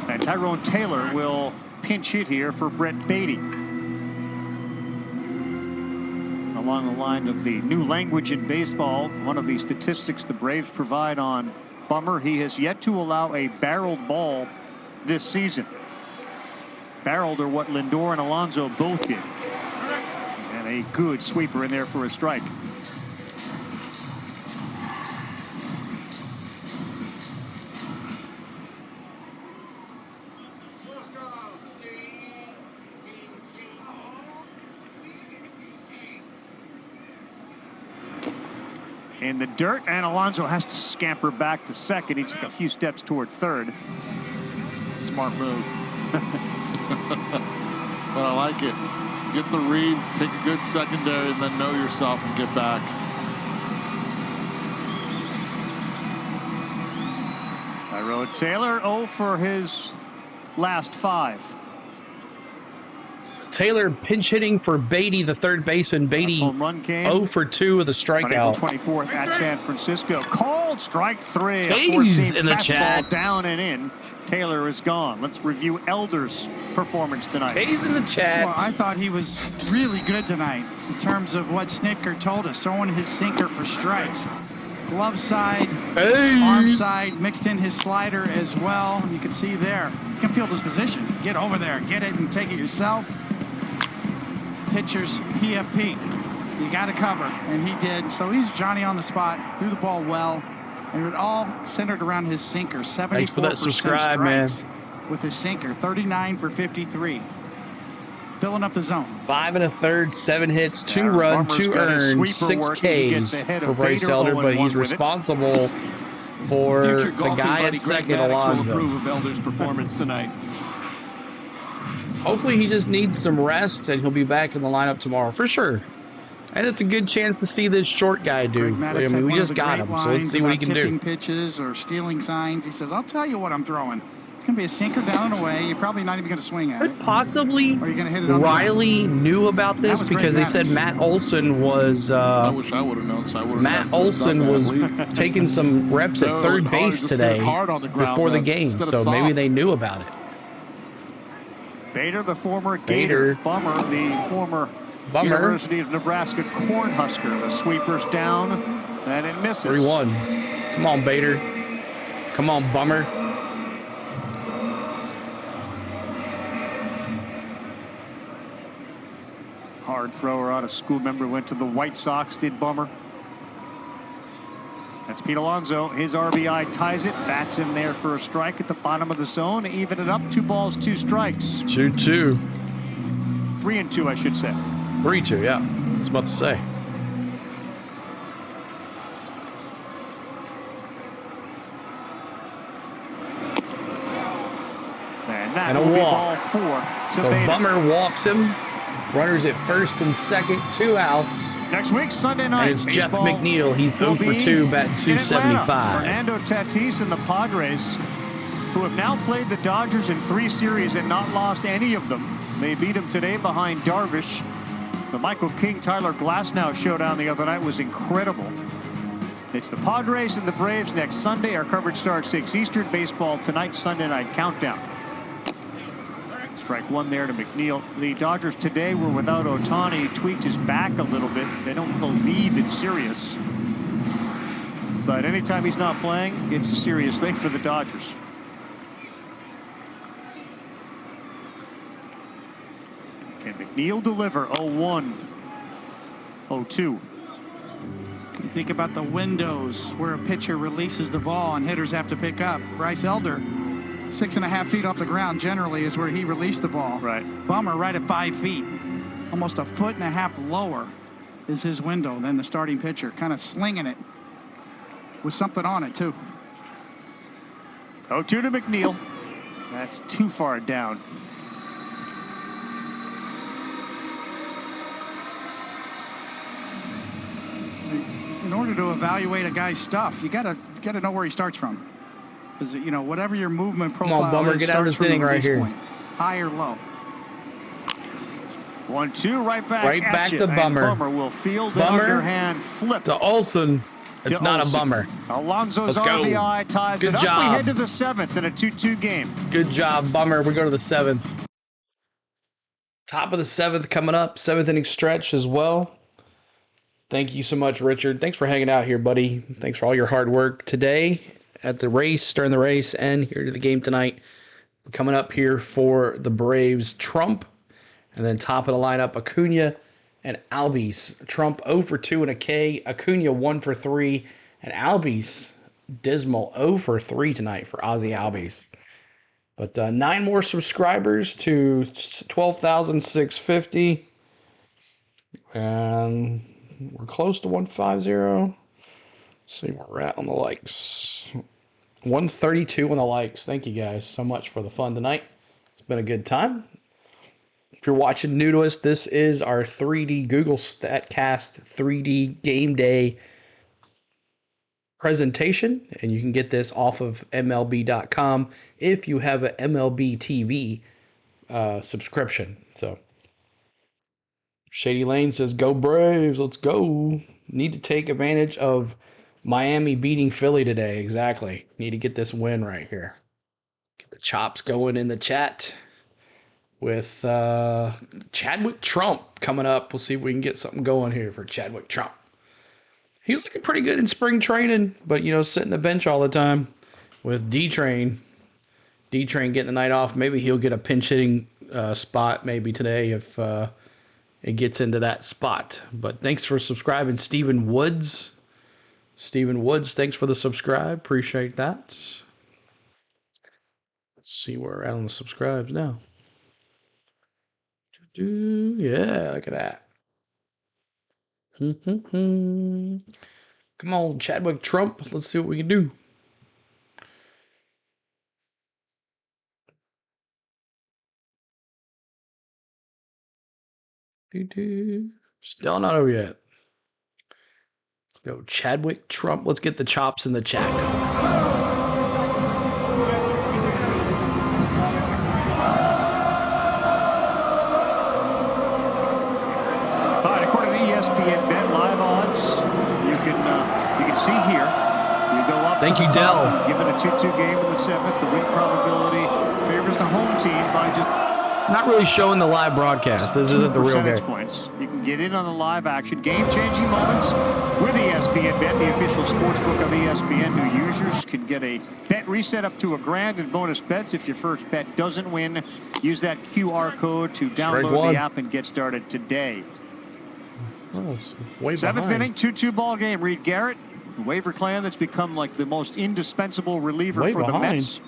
And Tyrone Taylor will pinch hit here for Brett Beatty. Along the line of the new language in baseball, one of the statistics the Braves provide on Bummer, he has yet to allow a barreled ball this season. Barreled are what Lindor and Alonso both did. And a good sweeper in there for a strike. In the dirt, and Alonso has to scamper back to second. He took a few steps toward third. Smart move. But I like it. Get the read, take a good secondary, and then know yourself and get back. Tyrone Taylor 0 for his last 5. Taylor pinch hitting for Beatty, the third baseman. Beatty 0 for 2 with a strikeout. 24th at San Francisco. Called strike 3. Tays in the chat. Down and in. Taylor is gone. Let's review Elder's performance tonight. Tays in the chat. Well, I thought he was really good tonight in terms of what Snitker told us, throwing his sinker for strikes. Glove side, arm side, mixed in his slider as well. You can see there. You can field his position. Get over there, get it, and take it yourself. Pitcher's PFP. You got to cover, and he did. So he's Johnny on the spot, threw the ball well, and it all centered around his sinker. 74% strikes with his sinker. 39 for 53. Filling up the zone. 5 1/3, 7 hits, 2 runs, 2 earned, 6 Ks for Bryce Elder, but he's responsible for the guy at second, Alonso. Will approve of Elder's performance tonight. Hopefully he just needs some rest and he'll be back in the lineup tomorrow for sure. And it's a good chance to see this short guy do. I mean, we just got him, so let's see what he can do. Tipping pitches or stealing signs. He says, I'll tell you what I'm throwing. It's going to be a sinker down and away. You're probably not even going to swing at it. Possibly or you're going to hit it on Riley knew about this because they said Matt Olson was I wish I would have known, so I would have. Matt Olson was taking some reps at third base today before the game, so maybe they knew about it. Bader, the former Gator. Bummer, the former University of Nebraska Cornhusker. The sweeper's down, and it misses. 3-1. Come on, Bader. Come on, Bummer. Hard thrower out of school. Member went to the White Sox, did Bummer. That's Pete Alonso. His RBI ties it. That's in there for a strike at the bottom of the zone. Even it up. 2 balls, 2 strikes. 2-2. 3-2, I should say. 3-2, yeah. I was about to say. And that a will be walk. ball 4 to So Bader. Bummer walks him. Runners at first and second, 2 outs. Next week, Sunday night. And it's Jeff baseball McNeil. He's 0 for 2, batting .275. Fernando Tatis and the Padres, who have now played the Dodgers in 3 series and not lost any of them. They beat them today behind Darvish. The Michael King-Tyler Glasnow showdown the other night was incredible. It's the Padres and the Braves next Sunday. Our coverage starts 6 Eastern. Baseball tonight, Sunday night countdown. Strike 1 there to McNeil. The Dodgers today were without Ohtani. He tweaked his back a little bit. They don't believe it's serious. But anytime he's not playing, it's a serious thing for the Dodgers. Can McNeil deliver? 0-1. 0-2. You think about the windows where a pitcher releases the ball and hitters have to pick up. Bryce Elder, 6.5 feet off the ground generally is where he released the ball. Right. Bummer right at 5 feet. Almost 1.5 feet lower is his window than the starting pitcher. Kind of slinging it with something on it, too. 0-2 to McNeil. That's too far down. In order to evaluate a guy's stuff, you gotta know where he starts from. Because, you know, whatever your movement profile Come on, Bummer, is, get out of starts this inning from the right release here. point, high or low. 1-2, right back Right at back you. to And Bummer. Bummer will field an Bummer underhand flip. to Olsen. It's to not Olsen. a bummer. Alonso's Let's go. RBI ties Good it up. job. We head to the 7th in a 2-2 game. Good job, Bummer. We go to the 7th. Top of the 7th coming up. 7th inning stretch as well. Thank you so much, Richard. Thanks for hanging out here, buddy. Thanks for all your hard work today at the race, during the race, and here to the game tonight. Coming up here for the Braves, Trump. And then top of the lineup, Acuna and Albies. Trump 0 for 2 and a K. Acuna 1 for 3. And Albies, dismal 0 for 3 tonight for Ozzy Albies. But 9 more subscribers to 12,650. And we're close to 150. Let's see where we're at on the likes. 132 on the likes. Thank you guys so much for the fun tonight. It's been a good time. If you're watching new to us, this is our 3D Google StatCast 3D Game Day presentation, and you can get this off of MLB.com if you have an MLB TV subscription. So, Shady Lane says, "Go Braves, let's go." Need to take advantage of Miami beating Philly today. Exactly. Need to get this win right here. Get the chops going in the chat with Chadwick Trump coming up. We'll see if we can get something going here for Chadwick Trump. He was looking pretty good in spring training, but, sitting the bench all the time with D-Train. D-Train getting the night off. Maybe he'll get a pinch hitting spot maybe today if it gets into that spot. But thanks for subscribing, Stephen Woods. Stephen Woods, thanks for the subscribe. Appreciate that. Let's see where we're at on the subscribes now. Yeah, look at that. Come on, Chadwick Trump. Let's see what we can do. Still not over yet. Let's go, Chadwick Trump. Let's get the chops in the chat. ESPN Bet live odds. You can see here. You go up. Thank you, Dell. Given a 2-2 game in the 7th, the win probability favors the home team by just. Not really showing the live broadcast. This isn't the real game. Points. You can get in on the live action, game-changing moments with ESPN Bet, the official sportsbook of ESPN. New users can get a bet reset up to $1,000 in bonus bets if your first bet doesn't win. Use that QR code to download the app and get started today. Oh, way 7th inning, 2-2 ball game. Reed Garrett, the waiver clan that's become like the most indispensable reliever for the Mets.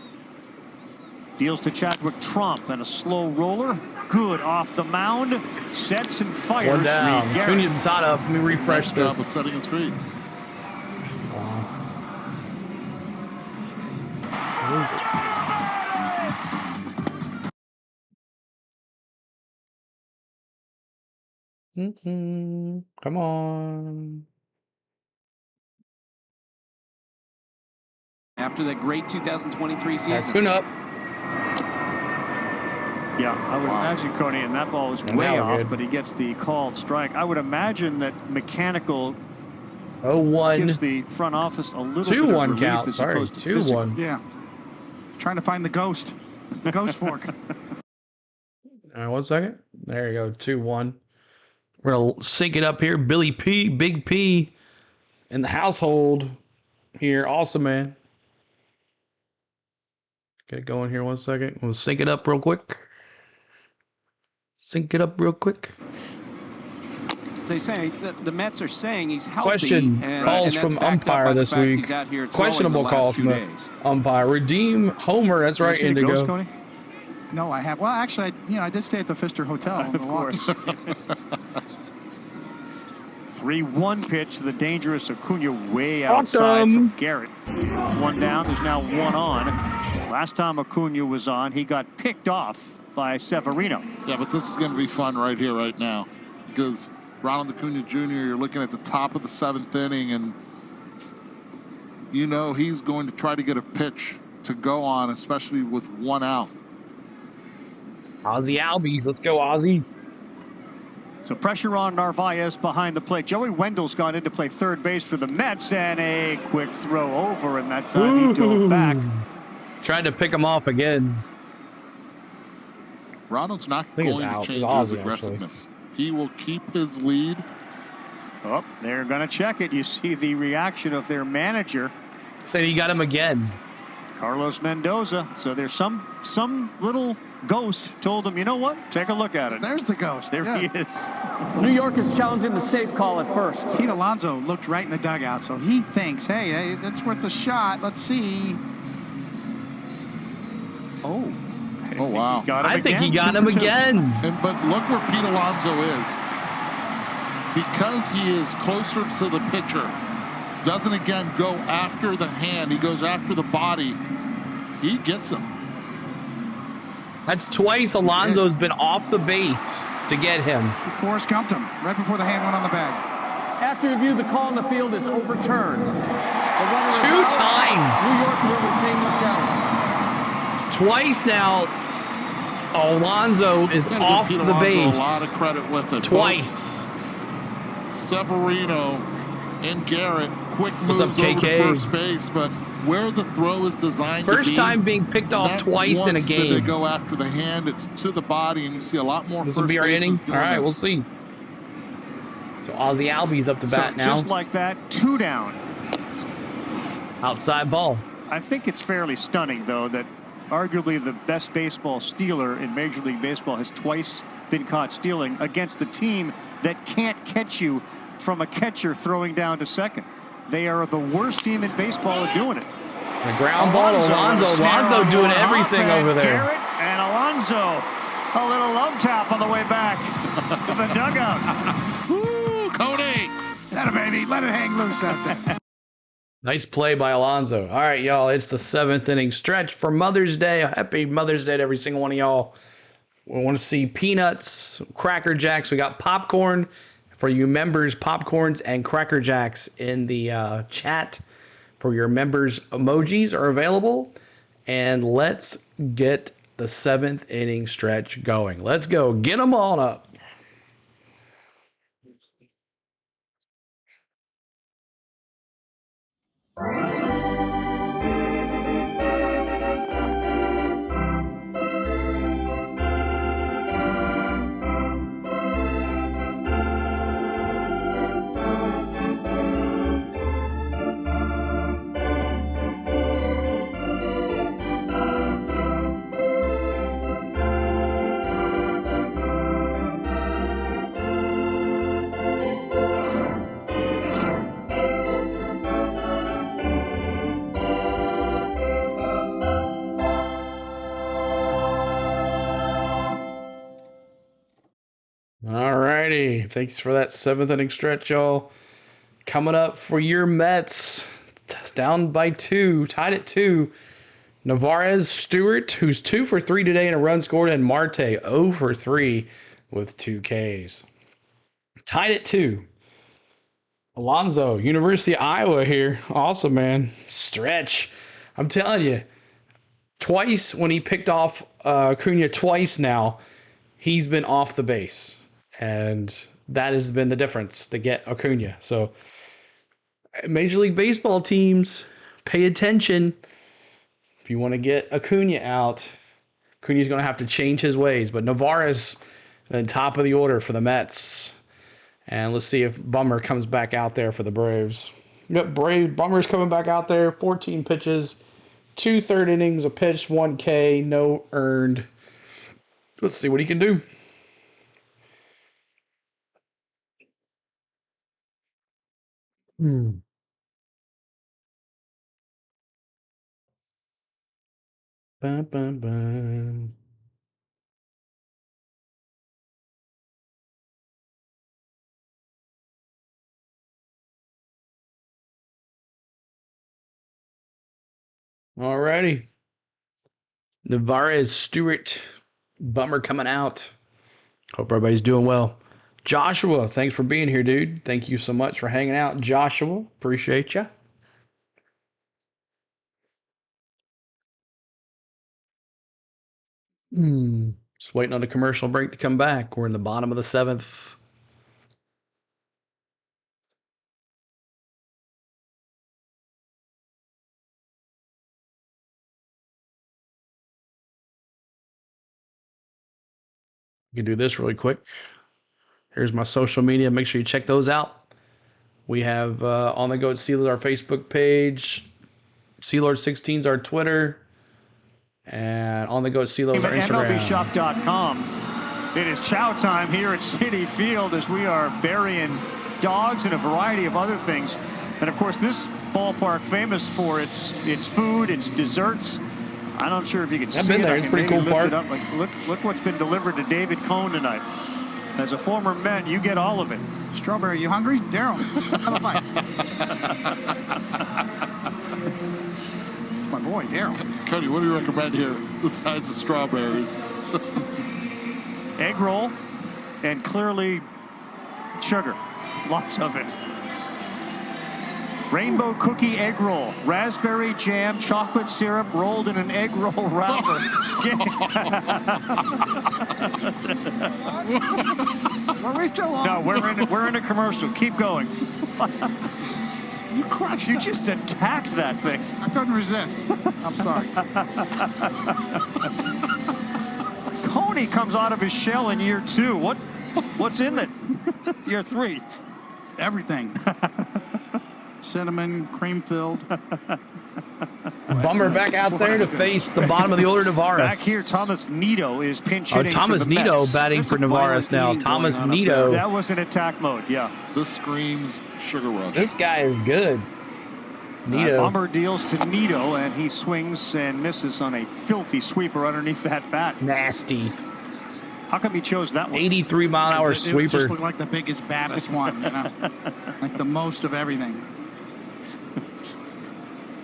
Deals to Chadwick Trump and a slow roller. Good off the mound. Sets and fires. One down. Reed Garrett. Let me refresh this. Nice job of setting his feet. Come on. After that great 2023 season. Tune up. Yeah, I would imagine, Cody, and that ball was way off, but he gets the called strike. I would imagine that mechanical 0-1 gives the front office a little 2-1 bit of relief count. as Sorry, opposed to physical. 2-1. Yeah. Trying to find the ghost fork. All right, 1 second. There you go, 2-1. We're going to sync it up here. Billy P, Big P in the household here. Awesome, man. Get it going here 1 second. We'll sync it up real quick. Sync it up real quick. They say the Mets are saying he's healthy. Question calls from umpire this week. Questionable calls from the umpire. Redeem Homer. That's right, Indigo. No, I have. Well, actually, I did stay at the Pfister Hotel. Of course. 3-1 pitch to the dangerous Acuna way outside from Garrett. One down. There's now one on. Last time Acuna was on, he got picked off by Severino. Yeah, but this is going to be fun right here, right now, because Ronald Acuna Jr., you're looking at the top of the 7th inning, and he's going to try to get a pitch to go on, especially with one out. Ozzy Albies. Let's go, Ozzy. So pressure on Narvaez behind the plate. Joey Wendell's gone in to play third base for the Mets, and a quick throw over, and that time he dove back. Tried to pick him off again. Ronald's not going to change his aggressiveness. He will keep his lead. Oh, they're going to check it. You see the reaction of their manager. Said he got him again. Carlos Mendoza. So there's some little ghost told him, you know what? Take a look at it. There's the ghost. There he is. New York is challenging the safe call at first. Pete Alonso looked right in the dugout, so he thinks, hey, that's worth a shot. Let's see. Oh, wow. I think he got him again. But look where Pete Alonso is. Because he is closer to the pitcher, doesn't again go after the hand. He goes after the body. He gets him. That's twice Alonso's been off the base to get him. Forrest Gumped him right before the hand went on the bag. After review, the call in the field is overturned. Two times. New York will retain the challenge. Twice now, Alonso is off Pete the Alonso base. a lot of credit with it. Twice. Both Severino and Garrett, quick moves What's up, over to KK? first base, but where the throw is designed to be. First time being picked off not twice in a once did game. they go after the hand, it's to the body, and you see a lot more This first will be our basemen inning. doing All right, this. we'll see. So Ozzie Albies up to bat now. Just like that, 2 down. Outside ball. I think it's fairly stunning, though, that arguably the best baseball stealer in Major League Baseball has twice been caught stealing against a team that can't catch you from a catcher throwing down to second. They are the worst team in baseball at doing it. The ground ball, Alonso doing everything over there. Garrett and Alonso, a little love tap on the way back to the dugout. Woo, Cody! That a baby. Let it hang loose out there. Nice play by Alonso. All right, y'all. It's the 7th inning stretch for Mother's Day. Happy Mother's Day to every single one of y'all. We want to see peanuts, Cracker Jacks. We got popcorn for you members, popcorns and Cracker Jacks in the chat for your members. Emojis are available. And let's get the 7th inning stretch going. Let's go. Get them all up. Alrighty, thanks for that 7th inning stretch, y'all. Coming up for your Mets, down by 2, tied at 2. Narvaez Stewart, who's 2 for 3 today in a run scored, and Marte 0 for 3 with 2 Ks. Tied at 2. Alonso, University of Iowa here. Awesome, man. Stretch. I'm telling you, twice when he picked off Acuna twice now, he's been off the base. And that has been the difference to get Acuna. So, Major League Baseball teams, pay attention. If you want to get Acuna out, Acuna's going to have to change his ways. But Narvaez, then top of the order for the Mets. And let's see if Bummer comes back out there for the Braves. Yep, Bummer's coming back out there. 14 pitches, 2 third innings, a pitch, 1 K, no earned. Let's see what he can do. Bum, bum, bum. Alrighty. Narvaez, Stewart, Bummer coming out. Hope everybody's doing well. Joshua, thanks for being here, dude. Thank you so much for hanging out. Joshua, appreciate you. Just waiting on the commercial break to come back. We're in the bottom of the 7th. You can do this really quick. Here's my social media. Make sure you check those out. We have On the Goat Sealers, our Facebook page. Sealord16's our Twitter. And On the Goat Sealers, our Instagram. MLBshop.com. It is chow time here at Citi Field as we are burying dogs and a variety of other things. And of course, this ballpark famous for its food, its desserts. I'm not sure if you can see it. I've been there. It's pretty cool park. Look what's been delivered to David Cohn tonight. As a former Met, you get all of it. Strawberry, you hungry? Daryl, have a bite. It's my boy, Daryl. Cody, what do you recommend here besides the strawberries? Egg roll and clearly sugar. Lots of it. Rainbow cookie egg roll, raspberry jam, chocolate syrup rolled in an egg roll wrapper. No, we're in a commercial. Keep going. You crushed You just attacked that thing. I couldn't resist. I'm sorry. Coney comes out of his shell in year 2. What's in it? Year 3. Everything. Cinnamon, cream filled. Bummer back out there to face the bottom of the order, Navarez. Back here, Thomas Nido is pinch hitting. Thomas for the Nido Mets. batting for Navarez now. Thomas Nido. That was in attack mode, yeah. This screams sugar rush. This guy is good. Nido. Bummer deals to Nido, and he swings and misses on a filthy sweeper underneath that bat. Nasty. How come he chose that one? 83-mile-an-hour It sweeper. just looked like the biggest, baddest one, you know? Like the most of everything.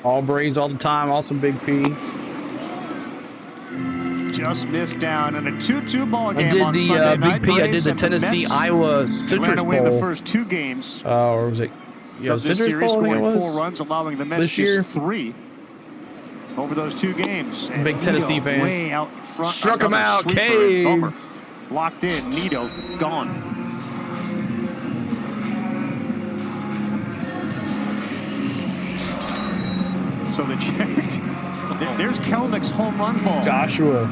All Braves all the time. Awesome Big P. Just missed down in a 2-2 ball game I did on the Sunday night. Big P. I did Braves the and Tennessee Mets Iowa Citrus ran away in the Bowl. first 2 games Or was it? Yeah, of this Citrus series, Bowl, I think it scoring was. 4 runs, allowing the Mets This year. just 3 over those 2 games. And Big Tennessee Nido fan. way out front. Struck him Another out. sweeper. Bummer. K's. Locked in. Nido gone. So the there's Kelenic's home run ball. Joshua.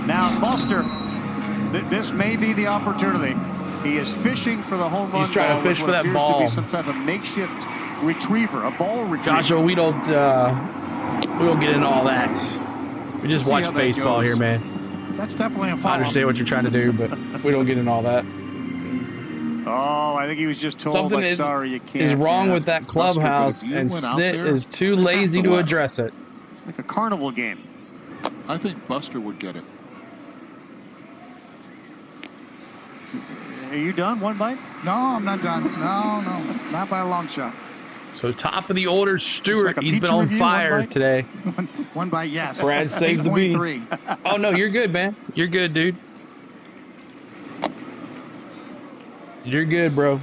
Now Buster, this may be the opportunity. He is fishing for the home run ball. He's trying to fish with for what that appears ball. to be some type of makeshift retriever, a ball retriever. Joshua, we don't get into all that. We just See watch how that baseball goes. here, man. That's definitely a I follow-up. understand what you're trying to do, but we don't get into all that. Oh, I think he was just told, Something like, is, sorry, you can't. is wrong Yeah. with that clubhouse, if you and went out Snit there, is too you have lazy to to let. address it. It's like a carnival game. I think Buster would get it. Are you done? One bite? No, I'm not done. No, not by a long shot. So top of the order, Stewart. like a He's been pizza on review, one fire bite? today. One bite, yes. Brad saved the beat. 8.3. Oh, no, you're good, man. You're good, dude. You're good, bro.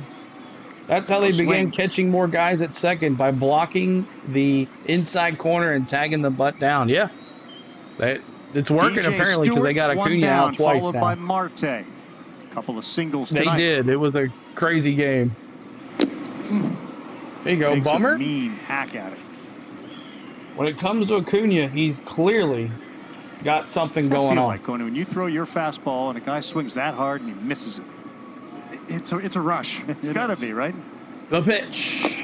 That's how they began catching more guys at second, by blocking the inside corner and tagging the butt down. Yeah. It's working, DJ apparently, because they Stewart, got one Acuna down, out twice followed now. by Marte. A couple of singles They tonight. did. It was a crazy game. There you go, Takes Bummer. a mean hack at it. When it comes to Acuna, he's clearly got something What's that going feel on. like, Coney, when you throw your fastball and a guy swings that hard and he misses it? It's a rush. It's got to be, right? The pitch.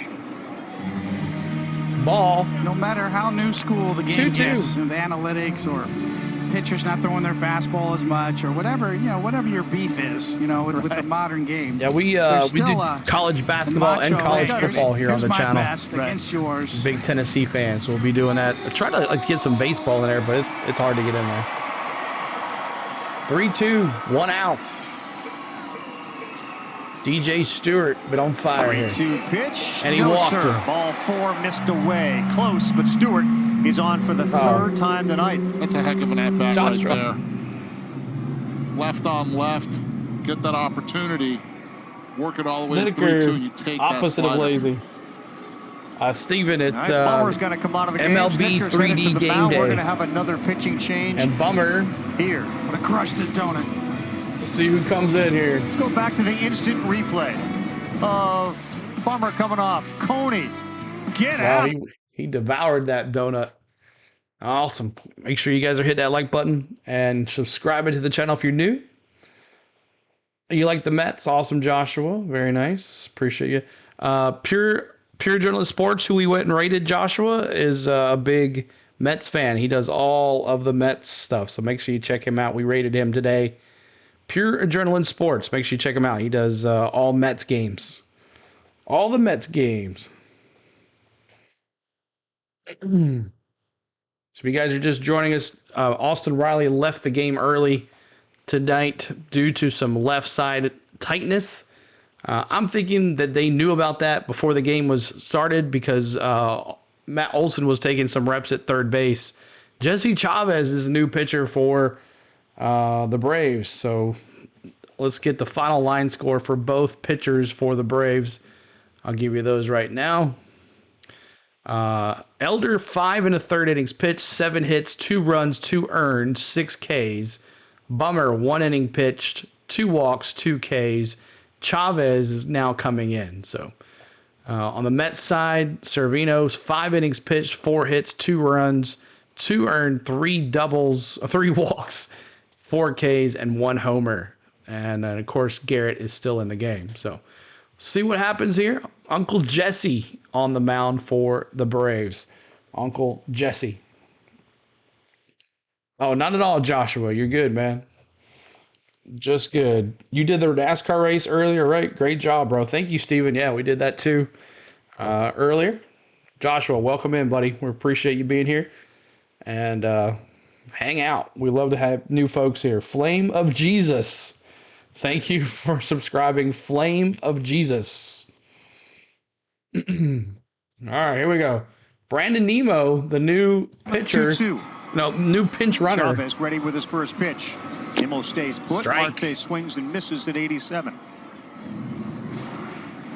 Ball. No matter how new school the game 2-2. gets, the analytics or pitchers not throwing their fastball as much or whatever, whatever your beef is, with the modern game. Yeah, we There's do still college basketball and macho, college hey, football here on here's the my channel. best against yours. Big Tennessee fans, so we'll be doing that. I try to get some baseball in there, but it's hard to get in there. 3-2, 1 out. DJ Stewart, but on fire here. 3-2 pitch. And he no, walked sir. him. Ball 4 missed away. Close, but Stewart is on for the third time tonight. That's a heck of an at-bat Josh right there. Left on left. Get that opportunity. Work it all the way to 3-2, and you take opposite that of slider. lazy. Steven, it's All right, Bummer's going to come out of the game. MLB Snicker's headed 3D to the game mound. day. We're going to have another pitching change And Bummer, here. Would have crushed his donut. let's see who comes in here. Let's go back to the instant replay of Bummer coming off. Coney, get Wow, out. he devoured that donut. Awesome. Make sure you guys are hitting that like button and subscribing to the channel if you're new. You like the Mets? Awesome, Joshua. Very nice. Appreciate you. Pure Journalist Sports, who we went and rated, Joshua, is a big Mets fan. He does all of the Mets stuff, so make sure you check him out. We rated him today. Pure Adrenaline Sports. Make sure you check him out. He does all Mets games. All the Mets games. So if you guys are just joining us, Austin Riley left the game early tonight due to some left side tightness. I'm thinking that they knew about that before the game was started because Matt Olson was taking some reps at third base. Jesse Chavez is the new pitcher for the Braves. So let's get the final line score for both pitchers for the Braves. I'll give you those right now. Elder, 5 1/3 innings pitched, 7 hits, 2 runs, 2 earned, 6 Ks. Bummer, 1 inning pitched, 2 walks, 2 Ks. Chavez is now coming in. So on the Mets side, Servino's 5 innings pitched, 4 hits, 2 runs, 2 earned, 3 doubles, 3 walks, 4 Ks, and 1 homer. And then, of course, Garrett is still in the game. So see what happens here. Uncle Jesse on the mound for the Braves. Uncle Jesse. Oh, not at all, Joshua. You're good, man. Just good. You did the NASCAR race earlier, right? Great job, bro. Thank you, Steven. Yeah, we did that too earlier. Joshua, welcome in, buddy. We appreciate you being here. And hang out. We love to have new folks here. Flame of Jesus. Thank you for subscribing. Flame of Jesus. All right, here we go. Brandon Nemo, the new pitcher. 2-2. No, new pinch runner. Chavez ready with his first pitch. Nemo stays put. Strike. Marte swings and misses at 87.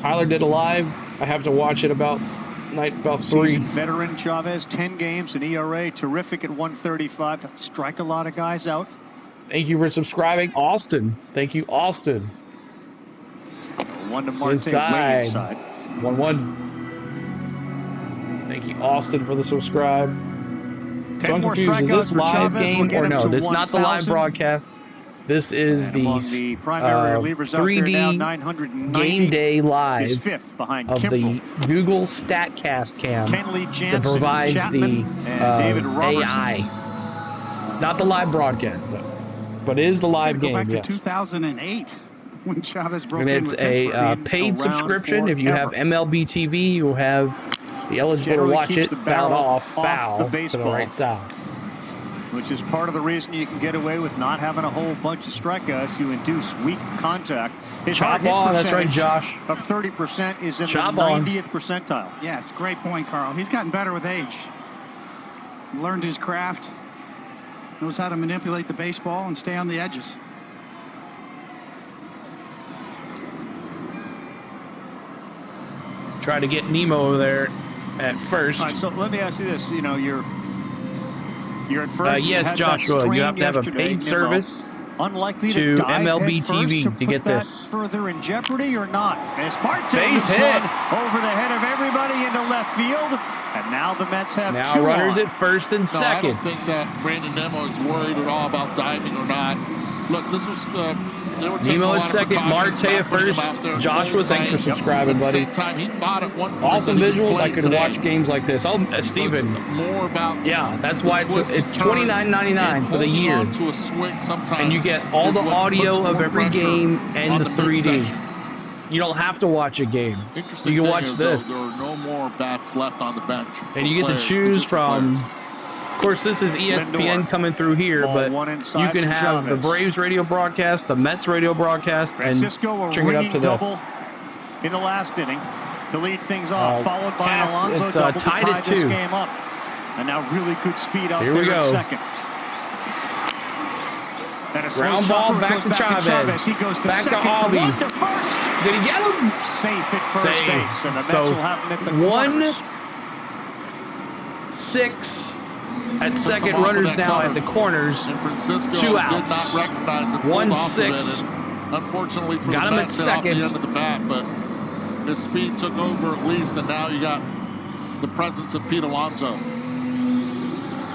Tyler did a live. I have to watch it about 3. Seasoned veteran Chavez, 10 games, an ERA, terrific at 135. That strike a lot of guys out. Thank you for subscribing, Austin. Thank you, Austin. 1 to Marte, Inside. way inside. 1-1. Thank you, Austin, for the subscribe. 10 more confused. Is strikeouts this for live Chavez. game We'll get or him no? to It's not the live 1,000. broadcast. This is And among the primary relievers out there now, 3D 990 game day live is 5th behind of Kimbrel. the Google StatCast cam Kenley that Jansen, provides Chapman, the and David Robertson. AI. It's not the live broadcast though, but it is the live Go game. back to Yes. 2008 when Chavez broke And in it's with a Pittsburgh. paid subscription. If you have MLB TV, you'll have the eligible to Generally watch keeps it. the Foul barrel off, off foul the to the baseball. right side. Which is part of the reason you can get away with not having a whole bunch of strikeouts. You induce weak contact. His Chop hard hit on, that's right, percentage Josh. of 30% is in Chop the on. 90th percentile. Yeah, it's a great point, Carl. He's gotten better with age. Learned his craft. Knows how to manipulate the baseball and stay on the edges. Try to get Nemo over there at first. All right, so let me ask you this. You know, you're at first. You Yes, had that Joshua, strain you have to have a yesterday, paid Nimmo. service Unlikely to dive MLB head first TV to to put get that this. further in jeopardy or not? As Marte Base moves hit. one over the head of everybody into left field, and now the Mets have Now 2 runners on. at first and No, I second. don't think that Brandon Nemo is worried at all about diving or not. Look, this was they were taking a Nemo lot at of second, precautions, Marte not at putting him first. out there Joshua, full thanks for time. subscribing, At the buddy. same time, he thought at one point Awesome that he would visuals. play I could today. watch games like this. Oh, Steven. So it's more about Yeah, that's why the twists and it's turns $29.99 and for the holding year. on to a swing sometimes And you get all is the what audio puts of more every pressure game and on the 3D. midsection. You don't have to watch a game. Interesting You can thing watch is, this. Though, there are no more bats left on the bench. And for you get to players, choose position from, players. of course, this is ESPN Lindor. coming through here, Ball but one inside you can for have the Chavez. Braves radio broadcast, the Mets radio broadcast, Francisco, and a turn it up ringing to double this. in the last inning to lead things off, followed by an Cass, Alonso it's, double to tied tie at this 2. game up. And now really good speed out Here there we at go. second. And a slow Ground ball chopper back goes to back Chavez. to Chavez. He goes to Back to second for Ollie. 1 to first. Did he get him? Safe at first Safe. base, and the Mets So, will have him at the 1-6 corners. at Took second, some off of runners that now cover. at the corners. And Francisco 2 did outs. not recognize it. 1-6. Unfortunately for Got the him at Mets, off the second. end of the bat, but his speed took over at least, and now you got the presence of Pete Alonso.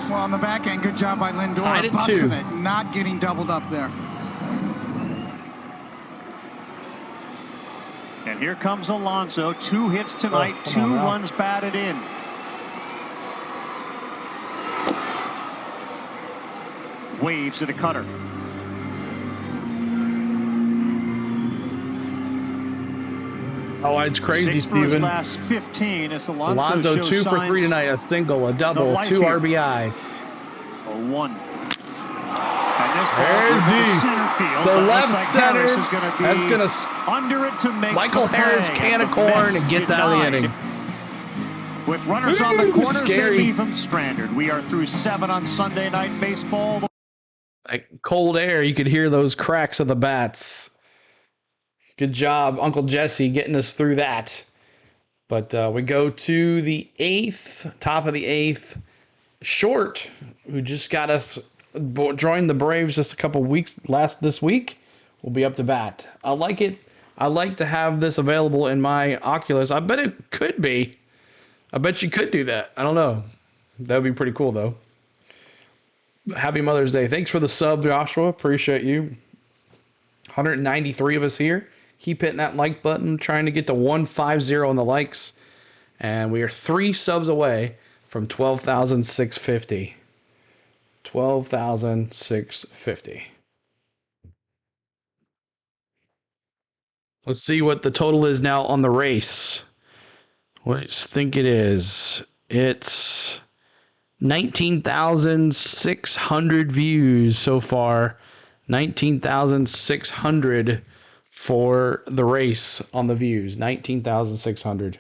Well, on the back end, good job by Tied Lindor, at busting 2. it, not getting doubled up there. And here comes Alonso. 2 hits tonight, 2 runs batted in. Waves at a cutter. Oh, it's crazy, 6 for his Steven. last 15 as Alonso shows 2 for 3 signs tonight. A single, a double, life 2 here. RBIs. A 1. And this ball There's driven to D. center field. The but it left looks like center. Harris is going to be That's gonna under it to make Michael the Harris play, can and of the corn miss and gets out of the denied. inning. With runners on the corners, scary. they leave him stranded. We are through 7 on Sunday Night Baseball. Like cold air, you could hear those cracks of the bats. Good job, Uncle Jesse, getting us through that. But we go to the 8th, top of the 8th. Short, who just got us joined the Braves just a couple weeks this week, will be up to bat. I like it. I like to have this available in my Oculus. I bet it could be. I bet you could do that. I don't know. That would be pretty cool, though. Happy Mother's Day. Thanks for the sub, Joshua. Appreciate you. 193 of us here. Keep hitting that like button, trying to get to 150 on the likes. And we are 3 subs away from 12,650. 12,650. Let's see what the total is now on the race. What do you think it is? It's 19,600 views so far. 19,600 for the race on the views. 19,600.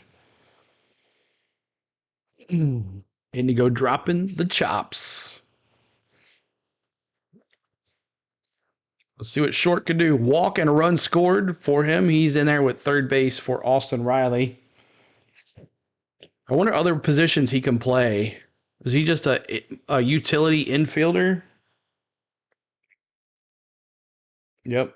Indigo dropping the chops. Let's see what Short could do. Walk and a run scored for him. He's in there with third base for Austin Riley. I wonder other positions he can play. Is he just a utility infielder? Yep.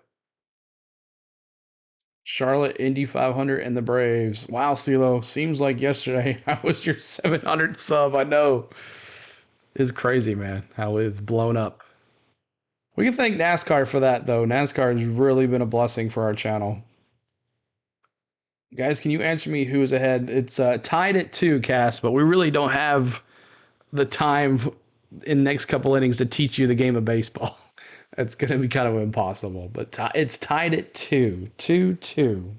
Charlotte, Indy 500, and the Braves. Wow, CeeLo. Seems like yesterday I was your 700 sub. I know. It's crazy, man, how it's blown up. We can thank NASCAR for that, though. NASCAR has really been a blessing for our channel. Guys, can you answer me who is ahead? It's tied at 2, Cass, but we really don't have the time in the next couple innings to teach you the game of baseball. It's going to be kind of impossible, but it's tied at 2. 2-2.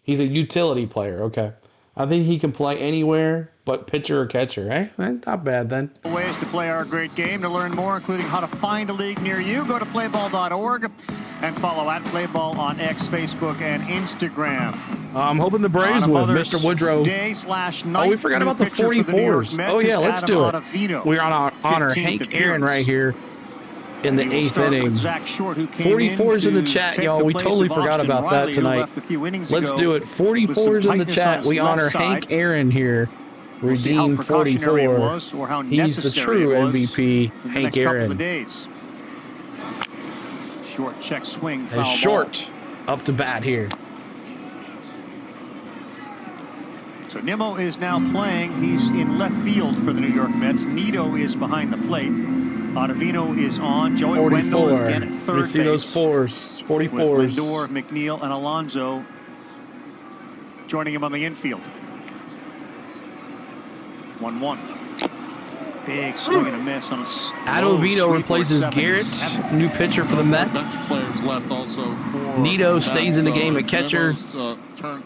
He's a utility player. Okay. I think he can play anywhere but pitcher or catcher. Hey, not bad then. Ways to play our great game. To learn more, including how to find a league near you, go to playball.org and follow at Playball on X, Facebook, and Instagram. I'm hoping the Braves win. Mr. Woodrow. Day/night. We forgot about the 44s. Oh, yeah, let's do it. We're on honor Hank Aaron right here in the 8th inning. 44s in the chat, y'all. We totally forgot about that tonight. Let's do it. 44s in the chat. We honor Hank Aaron here. Redeem 44. He's the true MVP, Hank Aaron. Short check swing. And Short up to bat here. So Nimmo is now playing. He's in left field for the New York Mets. Nito is behind the plate. Ottavino is on. Joey 44. Wendell is again at third base. You see those 44s. With Lindor, McNeil, and Alonso joining him on the infield. 1-1. Big swing and a miss on a Ottavino replaces Garrett, new pitcher for the Mets. Players left also for Nito stays in the game at catcher.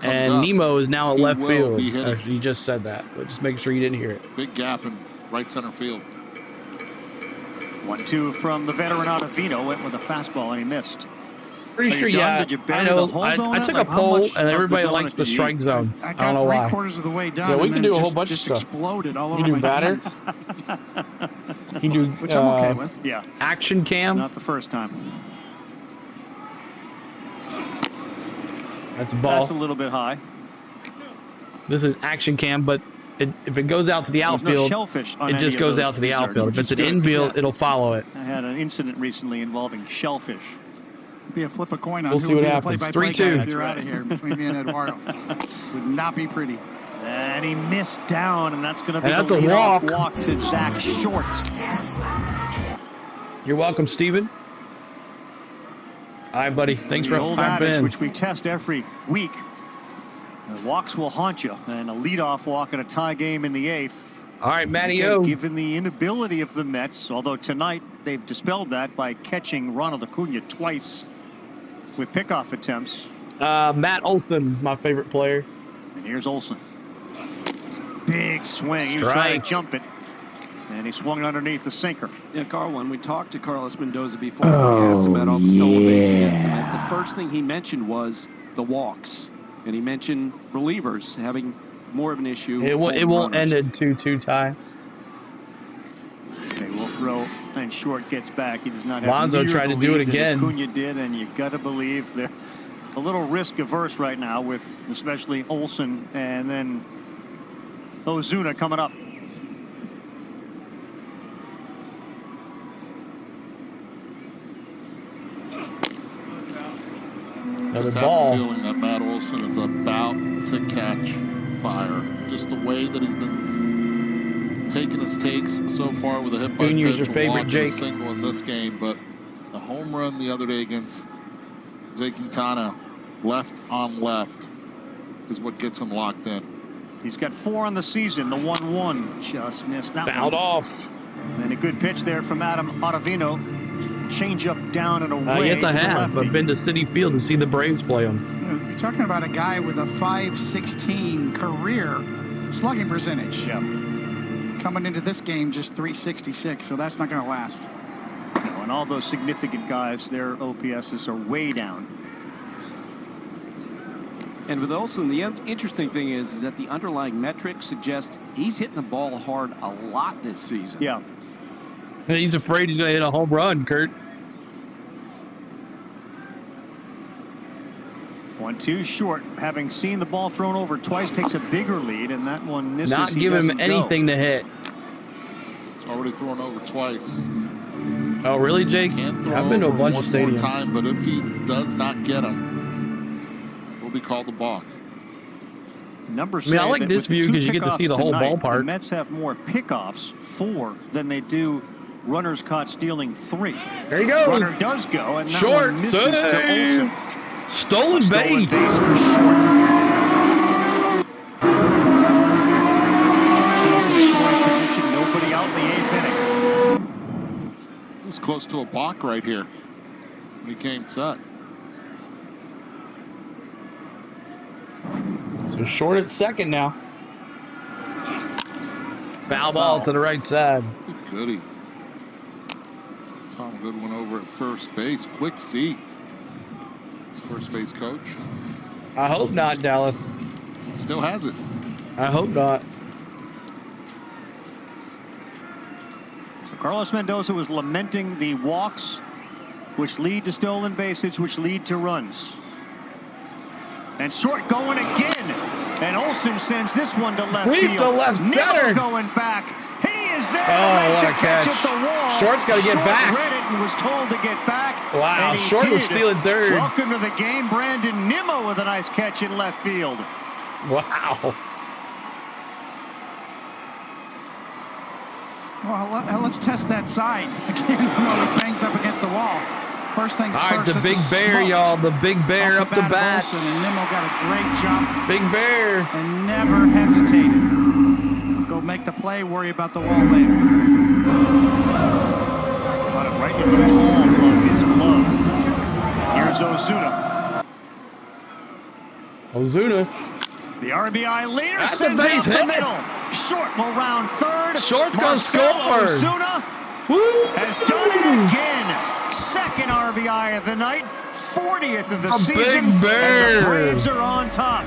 And Nemo is now at left field. You just said that, but just make sure you didn't hear it. Big gap in right center field. 1-2 from the veteran Ottavino. Went with a fastball and he missed. Pretty sure, yeah. I know. I took a poll, and everybody likes the strike zone. I don't know why. 3/4 of the way done. Yeah, we and can then do a whole just bunch of stuff. Exploded all over You do my batter. hands. You do Which I'm okay with. Yeah. Action cam. Not the first time. That's a ball. That's a little bit high. This is action cam, but if it goes out to the outfield, no shellfish on it just goes out to the outfield. If it's an infield, it'll follow it. I had an incident recently involving shellfish. Be a flip a coin on We'll who see would what be happens. the play-by-play 3-2. guy if you're out of here between me and Eduardo. Would not be pretty. And he missed down, and that's going to be that's the a leadoff walk. walk to Zach Short. You're welcome, Steven. All right, buddy. Thanks for the old popping adage, in. which we test every week. The walks will haunt you, and a leadoff walk in a tie game in the 8th. All right, Matty Again, O. given the inability of the Mets, although tonight they've dispelled that by catching Ronald Acuna twice with pickoff attempts. Matt Olson, my favorite player. And here's Olson. Big swing. He was trying to jump it. And he swung it underneath the sinker. Yeah, Carl, when we talked to Carlos Mendoza before, we asked him about all the stolen base against the Mets. The first thing he mentioned was the walks. And he mentioned relievers having more of an issue. It won't end in 2-2 tie. Okay, will throw, and Short gets back. He does not have Lonzo near tried the to do it lead that again. Acuna did, and you got to believe they're a little risk averse right now with especially Olson and then Ozuna coming up. Just have a feeling that Matt Olson is about to catch fire. Just the way that he's been taking his takes so far with a hit by pitch, your favorite, a walk, and a Jake. single in this game, but the home run the other day against Jose Quintana, left on left, is what gets him locked in. He's got 4 on the season. The 1-1 just missed that Fouled one. off. And a good pitch there from Adam Ottavino. Change up down and away. Yes, I to the have. lefty. I've been to Citi Field to see the Braves play them. You're talking about a guy with a .516 career slugging percentage. Yeah. Coming into this game, just .366, so that's not going to last. And all those significant guys, their OPSs are way down. And with Olson, the interesting thing is that the underlying metrics suggest he's hitting the ball hard a lot this season. Yeah. He's afraid he's going to hit a home run, Kurt. 1-2 Short, having seen the ball thrown over twice, takes a bigger lead, and that one misses. Not He give him doesn't anything go. to hit. It's already thrown over twice. Oh, really, Jake? Can't throw I've been to a over bunch one of more stadiums. time, but if he does not get him, will be called a balk. Numbers I mean, I say like that this with the view two 'cause you get to see the pickoffs whole tonight, ballpark. The Mets have more pickoffs, 4, than they do runners caught stealing 3. There he goes. Runner does go, and that Short one misses to save. Olson. Stolen Stolen base. base for Short. He's in scoring position, nobody out in the 8th inning. He was close to a balk right here when he came set. So Short at second now. Foul ball to the right side. Goody. Tom Goodwin over at first base. Quick feet. First base coach. I hope not, Dallas. Still has it. I hope not. So Carlos Mendoza was lamenting the walks, which lead to stolen bases, which lead to runs. And Short going again. And Olson sends this one to left Sweep field. to left center. Nimmo going back. He is there. Oh, to make what the a catch. at the wall. Short's gotta get Short back. read it and was told to get back. Wow, and he Short was did. stealing third. Welcome to the game, Brandon Nimmo with a nice catch in left field. Wow. Well, let's test that side. Again, it bangs up against the wall. First things All right, first. the this Big is Bear, smoked. y'all. The Big Bear Off up the bat of bat. Olson, and Nimmo got a great jump. Big Bear. And never hesitated. Go make the play, worry about the wall later. Caught it right in the palm of his glove. Here's Ozuna. Ozuna. The RBI leader That's sends a it base up the hit. middle. Short will round third. Short's gonna Marcell score. Ozuna Woo. has done it again. Second RBI of the night, 40th of the A season. Big Bear. And the Braves are on top.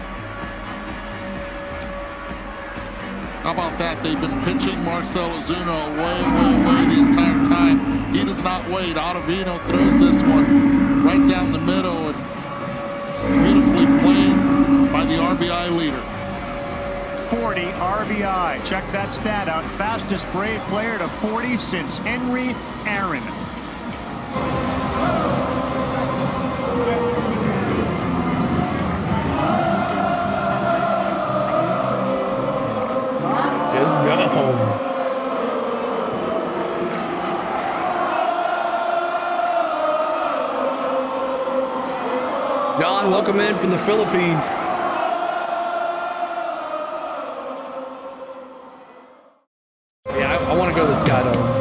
How about that? They've been pitching Marcell Ozuna way the entire time. He does not wait. Ottavino throws this one right down the middle and beautifully played by the RBI leader. 40 RBI. Check that stat out. Fastest Brave player to 40 since Henry Aaron. John, welcome in from the Philippines. Yeah, I want to go to the Skydome.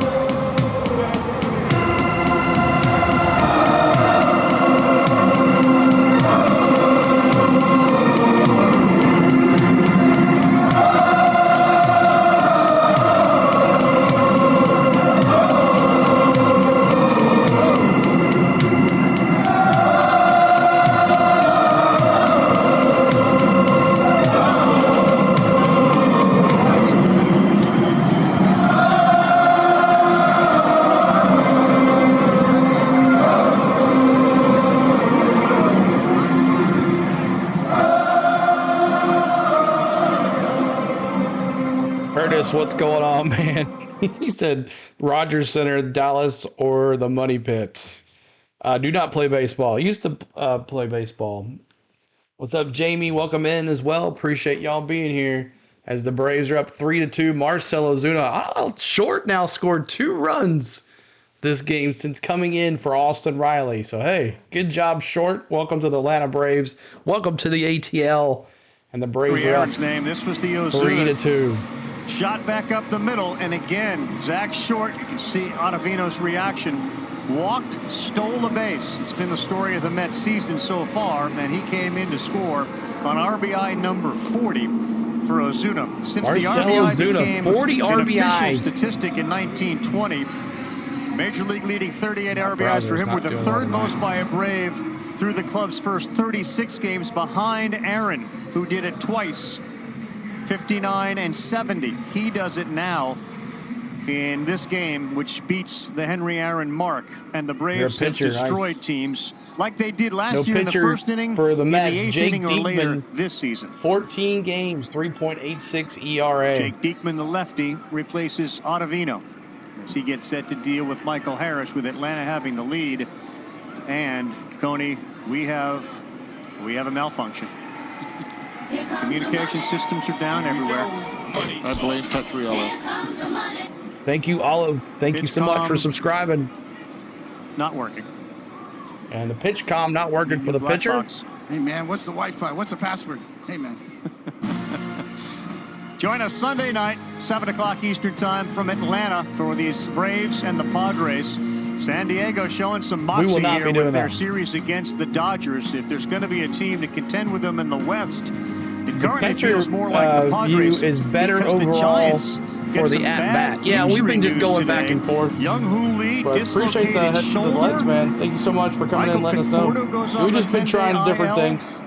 What's going on, man? He said Rogers Center, Dallas, or the Money Pit. Do not play baseball. Used to play baseball. What's up, Jamie? Welcome in as well. Appreciate y'all being here as the Braves are up 3-2. Marcell Ozuna, Short now scored 2 runs this game since coming in for Austin Riley. So, hey, good job, Short. Welcome to the Atlanta Braves. Welcome to the ATL. And the Braves are up name. This was the Ozuna. 3-2. Shot back up the middle, and again, Zach Short, you can see Ottavino's reaction. Walked, stole the base. It's been the story of the Mets season so far, and he came in to score on RBI number 40 for Ozuna. Since Marcell the RBI Ozuna, became 40 an official RBIs. statistic in 1920, Major League leading 38 RBIs for him were the third most by a Brave through the club's first 36 games behind Aaron, who did it twice. 59 and 70. He does it now in this game, which beats the Henry Aaron mark. And the Braves have destroyed teams like they did last year in the first inning, for the Mets, in the 8th Jake inning or Diekman, later this season. 14 games, 3.86 ERA. Jake Diekman, the lefty, replaces Ottavino as he gets set to deal with Michael Harris, with Atlanta having the lead. And Coney, we have a malfunction. Communication systems are down everywhere. I blame Petriello. Thank you, Olive. Thank you so much for subscribing. Not working. And the PitchCom not working for the pitcher. Box. Hey, man, what's the Wi-Fi? What's the password? Hey, man. Join us Sunday night, 7 o'clock Eastern time from Atlanta for these Braves and the Padres. San Diego showing some moxie here with their series against the Dodgers. If there's going to be a team to contend with them in the West, it currently feels more like the Padres is better overall for the at-bat. Yeah, we've been just going back and forth. Young Hoo Lee appreciate the shoulder. lights, man. Thank you so much for coming in and letting us know. We've just been trying different things.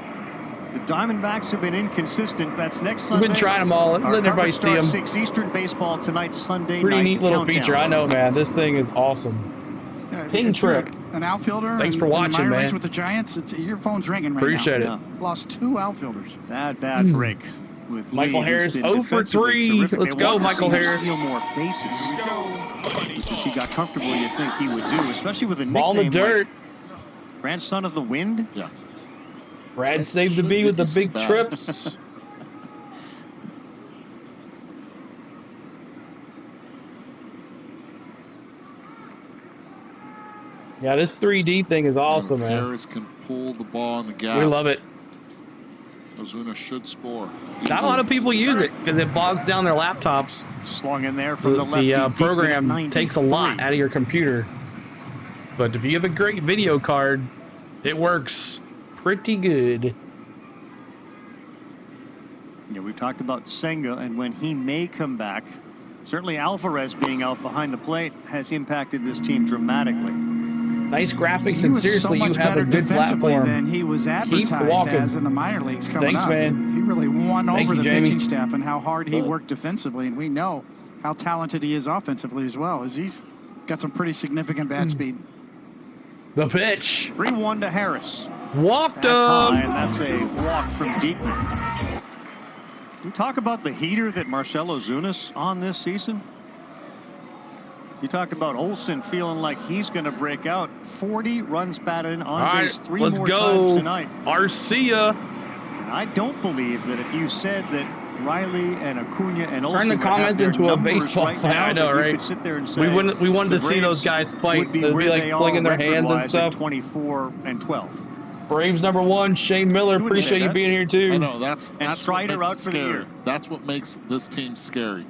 The Diamondbacks have been inconsistent. That's next Sunday. We've been trying them all. Let everybody see them. 6 Eastern baseball tonight, Sunday Pretty night neat little countdown. feature. I know, man. This thing is awesome. Ping trip. An outfielder. Thanks for watching, minor man. leagues with the Giants. Your phone's ringing right Appreciate now. it. Yeah. Lost 2 outfielders. Bad break with Michael Lee, Harris, who's been 0 for 3. terrific. Let's They go, want to Michael see him Harris. Steal more bases, which he got comfortable. You think he would do, especially with a Ball in the nickname dirt. like Grandson of the Wind. Yeah. Brad saved the bee with the big trips. Yeah, this 3D thing is awesome, man. Harris can pull the ball in the gap. We love it. Ozuna should score. Not a lot of people use it because it bogs down their laptops. Slung in there from the lefty. The program takes a lot out of your computer. But if you have a great video card, it works pretty good. Yeah, we've talked about Senga and when he may come back. Certainly Alvarez being out behind the plate has impacted this team dramatically. Nice graphics, and seriously, you have a good platform. Than he was advertised as in the minor leagues coming up. Man. He really won over the Jamie. pitching staff and how hard he worked defensively, and we know how talented he is offensively as well. As he's got some pretty significant bat speed. The pitch. 3-1 to Harris. Walked That's him. high, and that's a walk from Diekman. We talk about the heater that Marcell Ozuna's on this season. You talked about Olsen feeling like he's going to break out. 40 runs batted on base 3 more times tonight. Arcia. And I don't believe that if you said that Riley and Acuna and Olsen Turn the comments into a baseball right fight. now, I know, that you right? could sit there and say We wanted to see those guys fight. They'd be like flinging their hands and stuff. 24 and 12. Braves #1, Shane Miller. Appreciate you being here too. I know that's Strider what makes out it for the scary. year. That's what makes this team scary.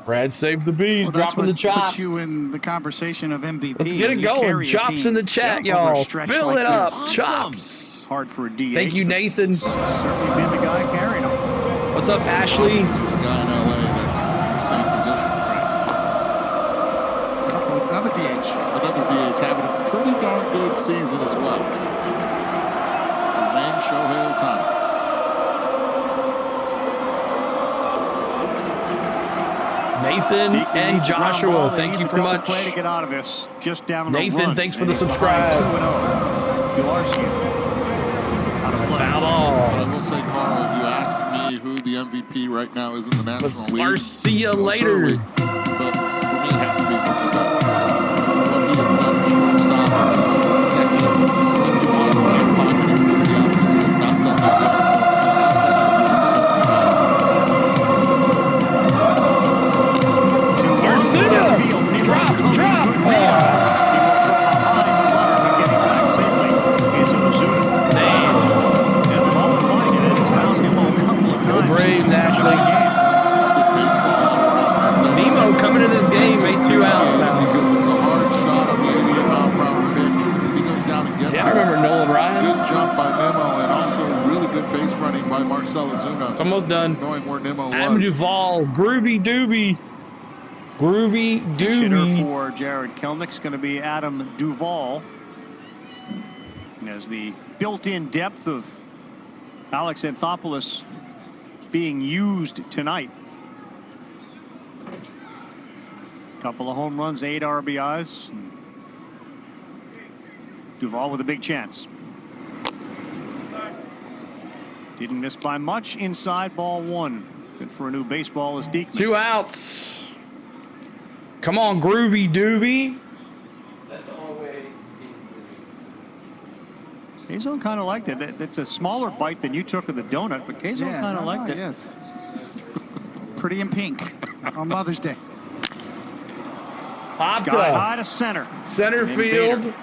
Brad saved the beat, Well, that's dropping the what chops. puts you in the conversation of MVP. Let's get it You going. carry a Chops team in the chat, over a y'all. stretch Fill like it up. this. Chops. Hard for a DH. Thank you, Nathan. Certainly been the guy carrying him. What's up, Ashley? The guy in LA that's the same position. Another DH. Another DH having a pretty darn good season as well. His name Shohei Ohtani. Nathan and Joshua, thank you for much. Play to get out of this. Just down Nathan, thanks for the subscribe. Foul ball. But I will say, Carl, if you ask me who the MVP right now is in the National League, See you later. But for me, it has to be Mookie Betts. What he has done at shortstop, second, if you want to back pocket and move the outfield, he has not done that yet. Garcia, drop. Go Braves, Ashley. Nemo coming to this game, made 2 outs now. Because it's a hard shot on the 88-mile-per-hour pitch. He goes down and gets it. Yeah, I remember Nolan Ryan. Good jump by Nemo, and also really good base running by Marcell Ozuna. It's almost done. Knowing where Nemo Adam was. Duvall, Groovy Doobie. Hitter for Jared Kelenic going to be Adam Duvall. As the built-in depth of Alex Anthopoulos being used tonight. Couple of home runs, 8 RBIs. Duvall with a big chance. Didn't miss by much. Inside, ball 1. Good for a new baseball is Diekman. 2 outs. Come on, Groovy Doobie. Kazon kind of liked it. That's a smaller bite than you took of the donut, but Kazon kind of liked it. Yeah, it's pretty in pink on Mother's Day. Popped Sky up. high to center. Center And field. Bader.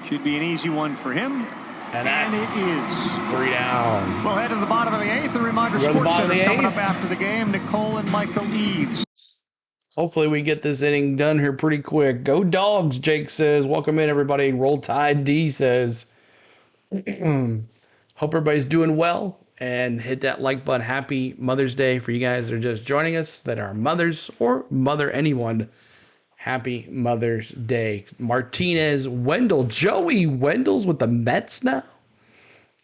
Should be an easy one for him. And it is. 3 down. We'll head to the bottom of the 8th. A reminder, We're at the Sports bottom of Center's the coming 8th. up after the game. Nicole and Michael Eaves. Hopefully we get this inning done here pretty quick. Go Dogs, Jake says. Welcome in, everybody. Roll Tide, D says. Hope everybody's doing well. And hit that like button. Happy Mother's Day for you guys that are just joining us, that are mothers or mother anyone. Happy Mother's Day. Martinez, Wendell. Joey Wendell's with the Mets now?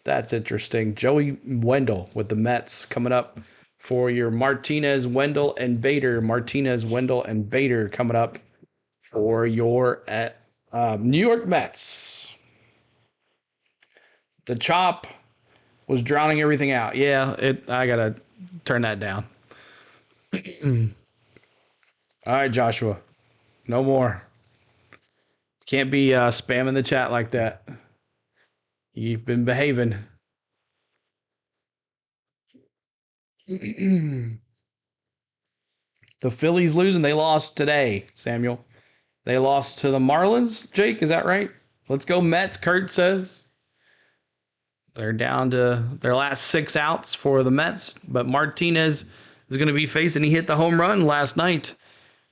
That's interesting. Joey Wendell with the Mets coming up for your Martinez, Wendell, and Bader. Martinez, Wendell, and Bader coming up for your New York Mets. The chop was drowning everything out. Yeah, I got to turn that down. All right, Joshua. No more. Can't be spamming the chat like that. You've been behaving. The Phillies losing. They lost today, Samuel. They lost to the Marlins. Jake, is that right? Let's go Mets, Kurt says. They're down to their last 6 outs for the Mets. But Martinez is going to be facing. He hit the home run last night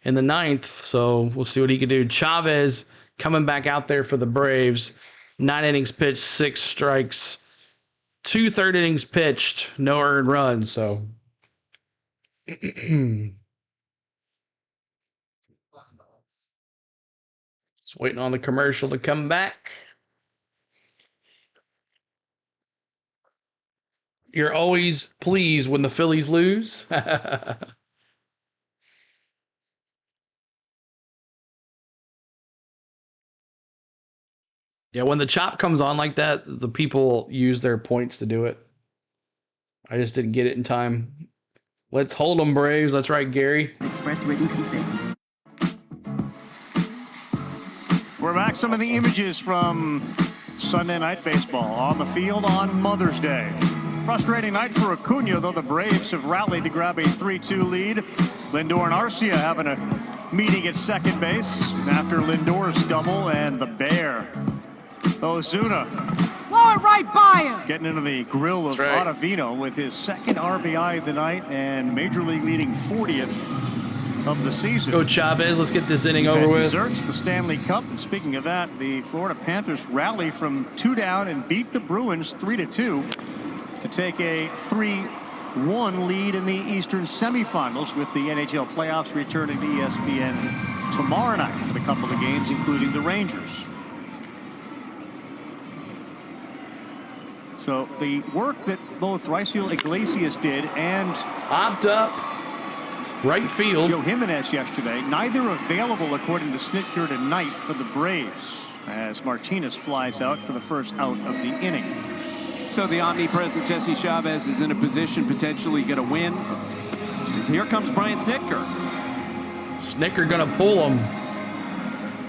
in the 9th. So we'll see what he can do. Chavez coming back out there for the Braves. 9 innings pitched, 6 strikes. 2 third innings pitched, no earned runs. So just waiting on the commercial to come back. You're always pleased when the Phillies lose. Yeah, when the chop comes on like that, the people use their points to do it. I just didn't get it in time. Let's hold them, Braves. That's right, Gary. Express written consent. We're back. Some of the images from Sunday Night Baseball on the field on Mother's Day. Frustrating night for Acuna, though the Braves have rallied to grab a 3-2 lead. Lindor and Arcia having a meeting at second base after Lindor's double, and the Bear Ozuna Blow it right by him. getting into the grill of Ottavino with his second RBI of the night and Major League leading 40th of the season. Go Chavez. Let's get this inning We've over had with. Desserts the Stanley Cup. And speaking of that, the Florida Panthers rally from 2 down and beat the Bruins 3-2 to take a 3-1 lead in the Eastern semifinals, with the NHL playoffs returning to ESPN tomorrow night with a couple of games, including the Rangers. So the work that both Raisel Iglesias did and popped up right field. Joe Jimenez yesterday, neither available according to Snitker tonight for the Braves, as Martinez flies out for the first out of the inning. So the omnipresent Jesse Chavez is in a position potentially going to win. Here comes Brian Snitker. Snitker going to pull him.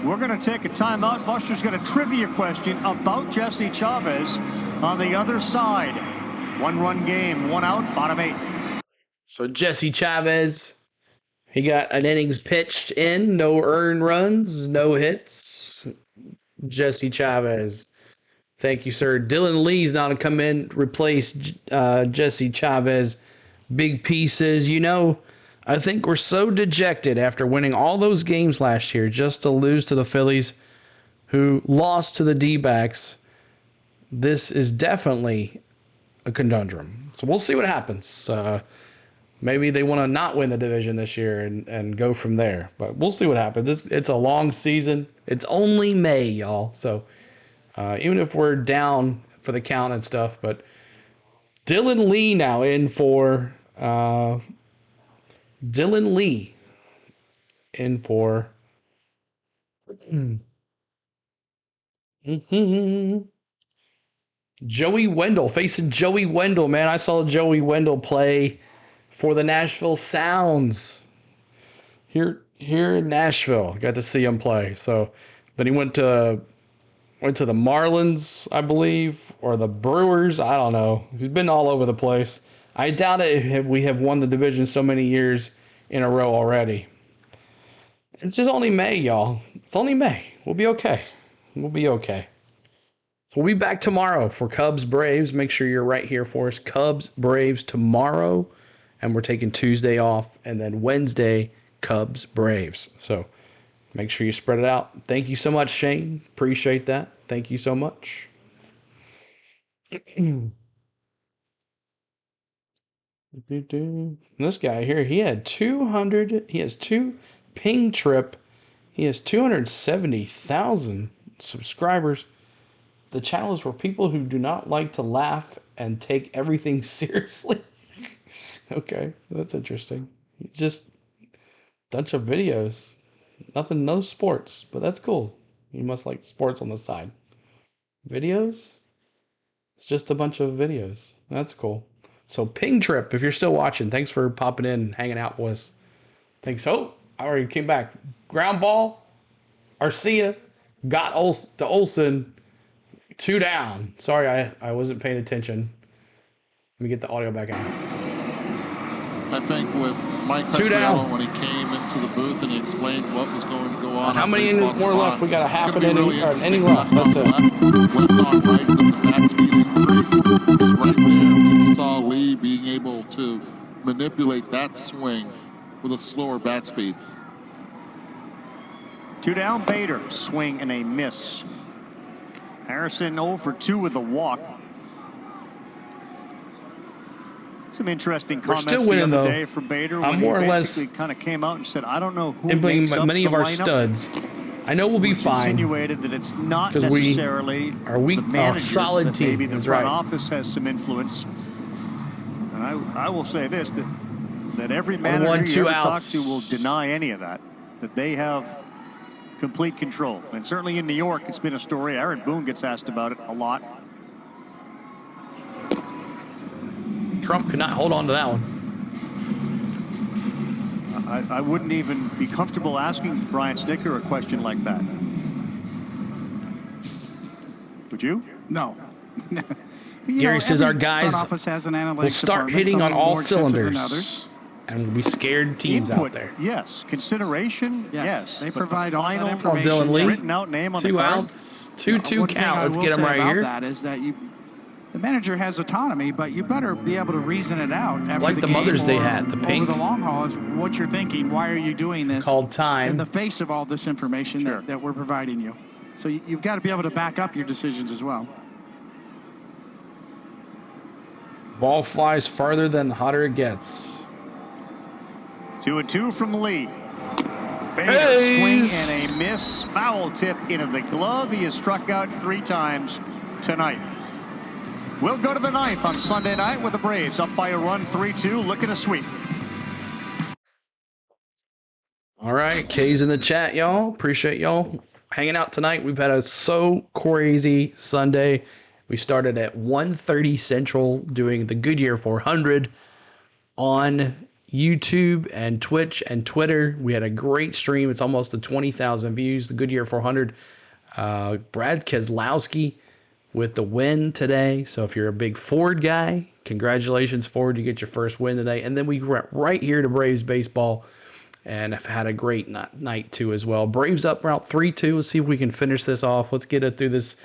We're going to take a timeout. Buster's got a trivia question about Jesse Chavez on the other side. 1-run game, 1 out, bottom 8. So Jesse Chavez, he got an innings pitched in, no earned runs, no hits. Jesse Chavez. Thank you, sir. Dylan Lee's now to come in, replace Jesse Chavez. Big pieces. You know, I think we're so dejected after winning all those games last year just to lose to the Phillies, who lost to the D-backs. This is definitely a conundrum. So we'll see what happens. Maybe they want to not win the division this year and go from there. But we'll see what happens. It's a long season. It's only May, y'all. So even if we're down for the count and stuff. But Dylan Lee now in for... Dylan Lee in for... Joey Wendell facing Joey Wendell, man. I saw Joey Wendell play for the Nashville Sounds here in Nashville. Got to see him play. So, but he went to the Marlins, I believe, or the Brewers. I don't know. He's been all over the place. I doubt it if we have won the division so many years in a row already. It's just only May, y'all. It's only May. We'll be okay. We'll be okay. So we'll be back tomorrow for Cubs Braves. Make sure you're right here for us. Cubs Braves tomorrow. And we're taking Tuesday off. And then Wednesday, Cubs Braves. So make sure you spread it out. Thank you so much, Shane. Appreciate that. Thank you so much. This guy here, he has 270,000 subscribers. The channel is for people who do not like to laugh and take everything seriously. Okay, that's interesting. It's just a bunch of videos. Nothing, no sports, but that's cool. You must like sports on the side. Videos? It's just a bunch of videos. That's cool. So Ping Trip, if you're still watching, thanks for popping in and hanging out with us. Thanks. Oh, I already came back. Ground ball. Arcia got the Olsen. 2 down. Sorry, I wasn't paying attention. Let me get the audio back on. I think with Mike Petriello, when he came into the booth and he explained what was going to go on. How many innings more left? We got a half an inning, really or an inning left. That's it. Left on right, does the bat speed increase? Because right there, you saw Lee being able to manipulate that swing with a slower bat speed. 2 down, Bader. Swing and a miss. Harrison 0 for 2 with a walk. Some interesting comments still winning, the other though. day from Bader I'm when more or he less basically kind of came out and said, I don't know who implementing makes up many the of our lineup, studs. I know we'll be which fine. insinuated that it's not 'Cause necessarily the manager, solid that team. maybe the That's front right. office has some influence. And I will say this, that every manager 1-2 you ever talk outs. to will deny any of that they have complete control. And certainly in New York, it's been a story. Aaron Boone gets asked about it a lot. Trump could not hold on to that one. I wouldn't even be comfortable asking Brian Snitker a question like that. Would you? No. Gary says our every guys front office has an analytics will start department, hitting some on all more extensive than cylinders. others. And we'll be scared teams Input, out there. Yes. Consideration, yes. They But provide the all that final information. Dylan Lee. written out name on the 2 card. outs. 2-2 One thing count. I Let's will get him say right about here. That is that the manager has autonomy, but you better be able to reason it out after Like the the game Mother's Day or hat, the pink. over the long haul is what you're thinking. Why are you doing this? Called time. In the face of all this information that we're providing you. So you've got to be able to back up your decisions as well. Ball flies farther than the hotter it gets. 2-2 from Lee. Hey! Swing and a miss. Foul tip into the glove. He has struck out 3 times tonight. We'll go to the 9th on Sunday night with the Braves up by a run 3-2, looking to sweep. All right, K's in the chat, y'all. Appreciate y'all hanging out tonight. We've had a so crazy Sunday. We started at 1:30 Central doing the Goodyear 400 on YouTube and Twitch and Twitter. We had a great stream. It's almost to 20,000 views. The Goodyear 400. Brad Keselowski with the win today. So if you're a big Ford guy, congratulations, Ford. You get your first win today. And then we went right here to Braves baseball and have had a great night too as well. Braves up route 3-2. Let's see if we can finish this off. Let's get it through this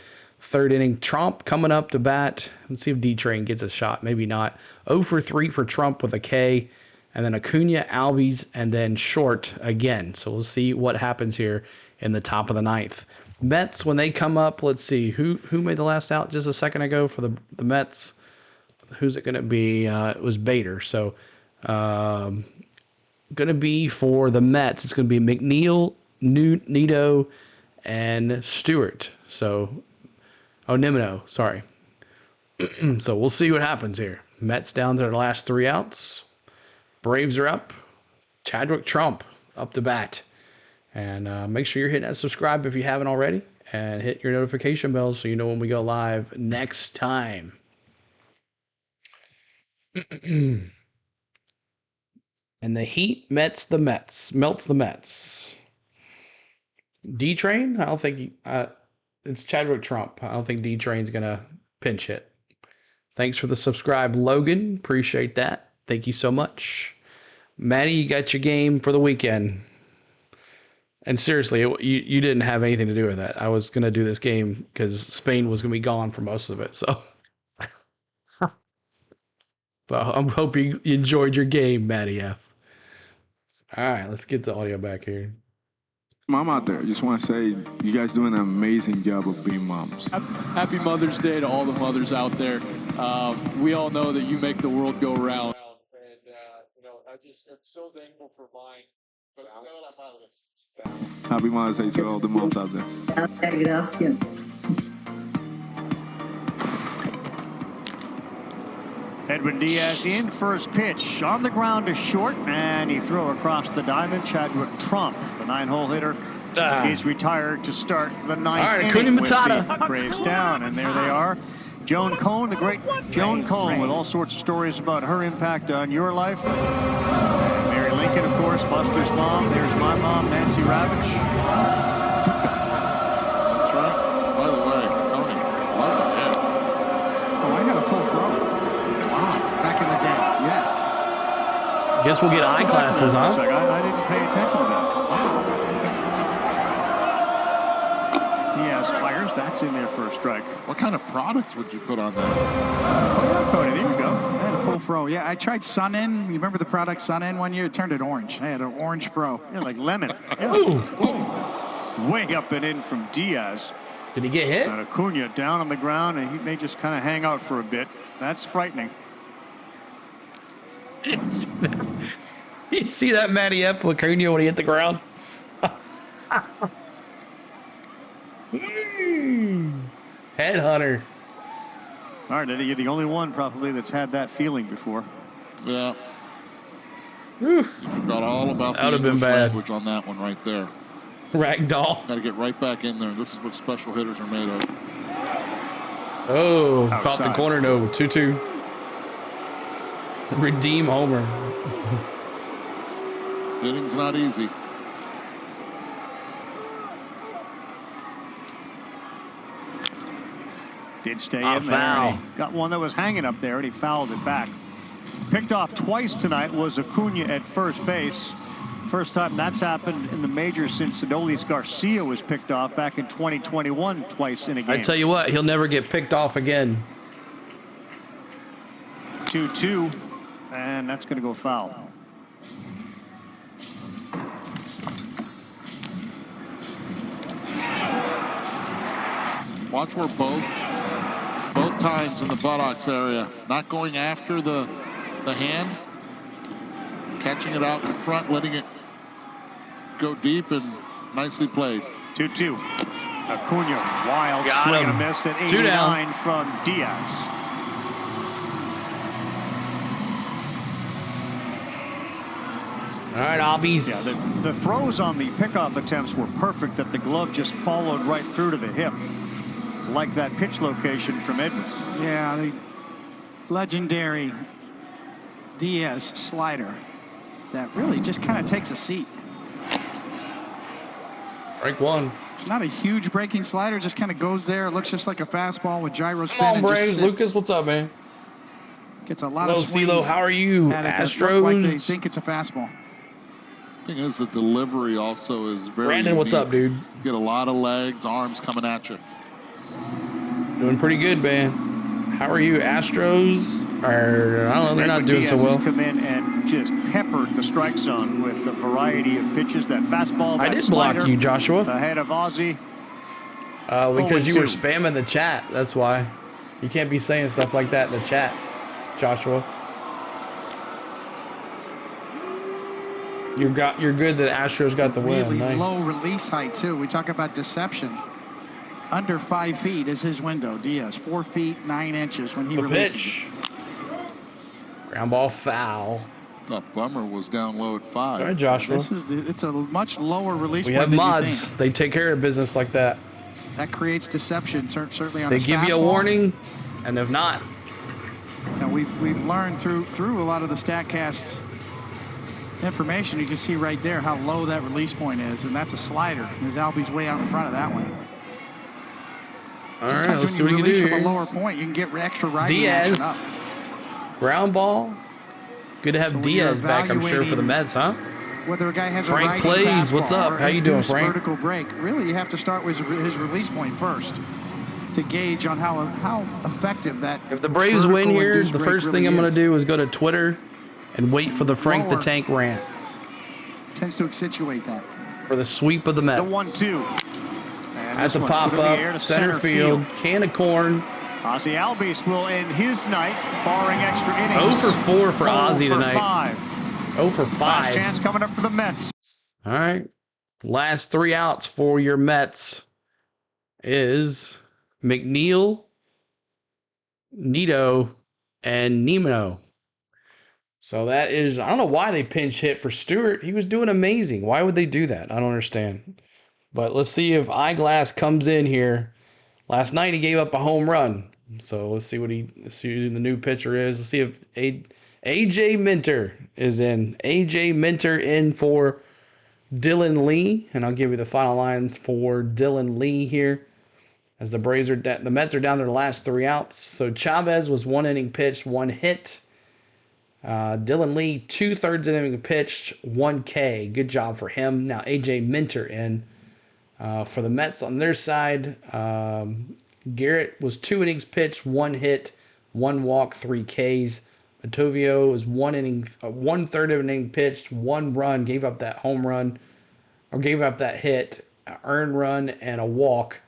3rd inning. Trump coming up to bat. Let's see if D-Train gets a shot. Maybe not. 0 for 3 for Trump with a K. And then Acuna, Albies, and then Short again. So we'll see what happens here in the top of the 9th. Mets, when they come up, let's see. Who made the last out just a second ago for the Mets? Who's it going to be? It was Bader. So going to be for the Mets, it's going to be McNeil, Nito, and Stewart. So, Nimino, sorry. So we'll see what happens here. Mets down to their last 3 outs. Braves are up. Chadwick Trump up to bat. And make sure you're hitting that subscribe if you haven't already. And hit your notification bell so you know when we go live next time. And the Heat melts the Mets. D-Train? I don't think it's Chadwick Trump. I don't think D-Train's going to pinch hit. Thanks for the subscribe, Logan. Appreciate that. Thank you so much. Maddie, you got your game for the weekend. And seriously, you didn't have anything to do with that. I was going to do this game because Spain was going to be gone for most of it. So, but I'm hoping you enjoyed your game, Maddie F. All right, let's get the audio back here. Mom out there, just want to say you guys doing an amazing job of being moms. Happy Mother's Day to all the mothers out there. We all know that you make the world go round. And, I'm so thankful for mine. Happy Mother's Day to all the moms out there. Gracias. Edwin Diaz in, first pitch on the ground to Short, and he threw across the diamond. Chadwick Trump, the 9-hole hitter, is retired to start the 9th inning with the Braves down, and there they are. Joan Cohn, the great Joan Cohn, with all sorts of stories about her impact on your life. Mary Lincoln, of course, Buster's mom. There's my mom, Nancy Ravitch. That's right. By the way, Tony, love the head. Oh, I had a full throat. Wow. Back in the day, yes. Guess we'll get eyeglasses, huh? I didn't pay attention to that. Diaz fires. That's in there for a strike. What kind of product would you put on that? Oh, yeah, Cody, there you go. I had a full fro. Yeah, I tried Sun In. You remember the product Sun In one year? It turned it orange. I had an orange fro. Yeah, like lemon. Yeah. Ooh. Way up and in from Diaz. Did he get hit? And Acuna down on the ground, and he may just kind of hang out for a bit. That's frightening. You see that Matty F. Acuna when he hit the ground? Headhunter. All right, Eddie, you're the only one probably that's had that feeling before. Yeah. Oof. You forgot all about That would the have been English bad. language on that one right there. Ragdoll. Got to get right back in there. This is what special hitters are made of. Oh, Outside. caught the corner, no. 2-2. Redeem homer. Hitting's not easy. Did stay A in there. foul. He got one that was hanging up there, and he fouled it back. Picked off twice tonight was Acuna at first base. First time that's happened in the majors since Adolis Garcia was picked off back in 2021 twice in a game. I tell you what, he'll never get picked off again. 2-2, and that's going to go foul. Watch where both times in the buttocks area, not going after the hand, catching it out in front, letting it go deep, and nicely played. 2-2. Acuna, wild Got swing him. and a miss at 2 down. 89 from Diaz. All right, Obbies. Yeah, the throws on the pickoff attempts were perfect, that the glove just followed right through to the hip, like that pitch location from Edmonds. Yeah, the legendary Diaz slider that really just kind of takes a seat. Strike one. It's not a huge breaking slider, just kind of goes there. It looks just like a fastball with gyro spin. Come on, and just Braves. sits. Lucas, what's up, man? Gets a lot Hello, of swings. CeeLo. How are you? at it that look like they Astros. think it's a fastball. Thing is, the delivery also is very Brandon, what's up, unique. dude? You get a lot of legs, arms coming at you. Doing pretty good, man. How are you, Astros? Or I don't know, they're not doing so Diaz well. has come in and just peppered the strike zone with a variety of pitches. That fastball, that I did block slider, you, Joshua. ahead of Ozzie. Because you were 0-2. spamming the chat. That's why. You can't be saying stuff like that in the chat, Joshua. You're good that Astros got the win. Really Nice. low release height, too. We talk about deception. Under 5 feet is his window. Diaz, 4 feet, 9 inches when he The releases pitch. it. Ground ball foul. Thought Bummer was down low at 5. All right, Joshua. It's a much lower release We point have than you mods. think. They take care of business like that. That creates deception, certainly on They his give you a fastball. warning, and if not, Now we've learned through a lot of the StatCast information. You can see right there how low that release point is, and that's a slider. His Albie's way out in front of that one. all right, Sometimes let's see when what you he can release do from a here. lower point, you can get extra riding Diaz. action up. Ground ball. Good to have So when you're Diaz back, I'm sure, for the evaluating Mets, huh? Whether a guy has Frank a riding plays. fastball What's up? or How you doing, induced Frank? vertical break, really you have to start with his release point first to gauge on how effective that. If the Braves win vertical here, induced the break first really thing I'm going is. to do is go to Twitter and wait for the Frank the Lower. Tank rant Tends to accentuate that. for the sweep of the Mets. The 1-2. That's a pop-up, center field, can of corn. Ozzie Albies will end his night, barring extra innings. 0 for 4 for 0 Ozzie for tonight. 5. 0 for 5. Last chance coming up for the Mets. All right. Last 3 outs for your Mets is McNeil, Nito, and Nemo. So that is, I don't know why they pinch hit for Stewart. He was doing amazing. Why would they do that? I don't understand. But let's see if Eyeglass comes in here. Last night he gave up a home run. So let's see who the new pitcher is. Let's see if AJ Minter is in. AJ Minter in for Dylan Lee, and I'll give you the final lines for Dylan Lee here. As the Mets are down to the last 3 outs. So Chavez was 1 inning pitched, 1 hit. Dylan Lee, 2/3 inning pitched, 1 K. Good job for him. Now AJ Minter in for the Mets on their side. Garrett was 2 innings pitched, 1 hit, 1 walk, 3 Ks. Ottavio was 1/3 of an inning pitched, 1 run, gave up that home run, or gave up that hit, an earned run, and a walk.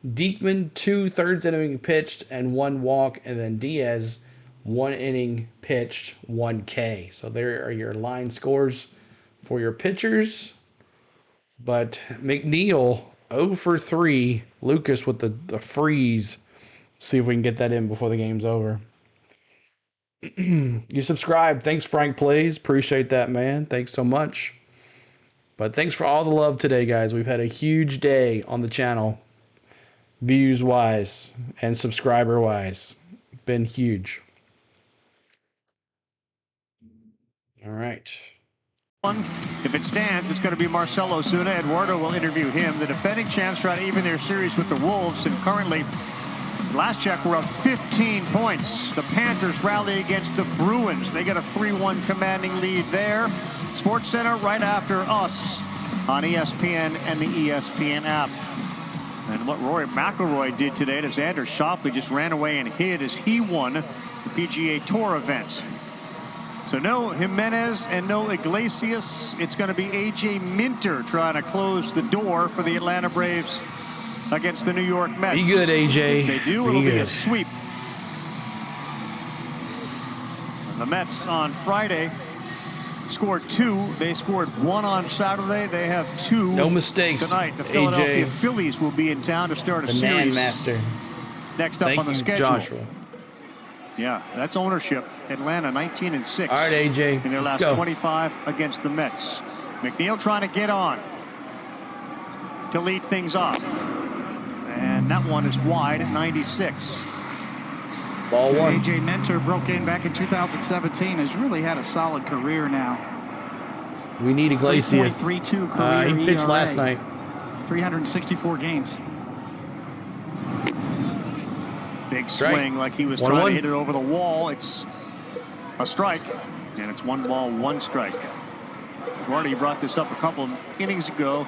Diekman, 2/3 inning pitched and 1 walk, and then Diaz, 1 inning pitched, 1 K. So there are your line scores for your pitchers. But McNeil, 0 for 3. Lucas with the freeze. See if we can get that in before the game's over. You subscribe. Thanks, Frank Plays. Appreciate that, man. Thanks so much. But thanks for all the love today, guys. We've had a huge day on the channel. Views-wise and subscriber-wise. Been huge. All right. If it stands, it's going to be Marcelo Zuna. Eduardo will interview him. The defending champs try to even their series with the Wolves, and currently, last check, we're up 15 points. The Panthers rally against the Bruins. They got a 3-1 commanding lead there. Sports Center right after us on ESPN and the ESPN app. And what Rory McIlroy did today to Xander Schauffele, just ran away and hid as he won the PGA Tour event. So no Jimenez and no Iglesias. It's going to be A.J. Minter trying to close the door for the Atlanta Braves against the New York Mets. Be good, A.J. If they do, it'll be a sweep. And the Mets on Friday scored 2. They scored 1 on Saturday. They have 2 no mistakes tonight. The Philadelphia Phillies will be in town to start a series. Master. Next up on the schedule. Joshua. Yeah, that's ownership. Atlanta 19-6. All right, AJ. In their last 25 against the Mets. McNeil trying to get on to lead things off. And that one is wide at 96. Ball 1. A.J. Minter broke in back in 2017. Has really had a solid career now. We need Iglesias. 3.32 career he pitched ERA. last night. 364 games. Big swing like he was trying to hit it over the wall. It's a strike, and it's 1 ball, 1 strike. Marty brought this up a couple of innings ago.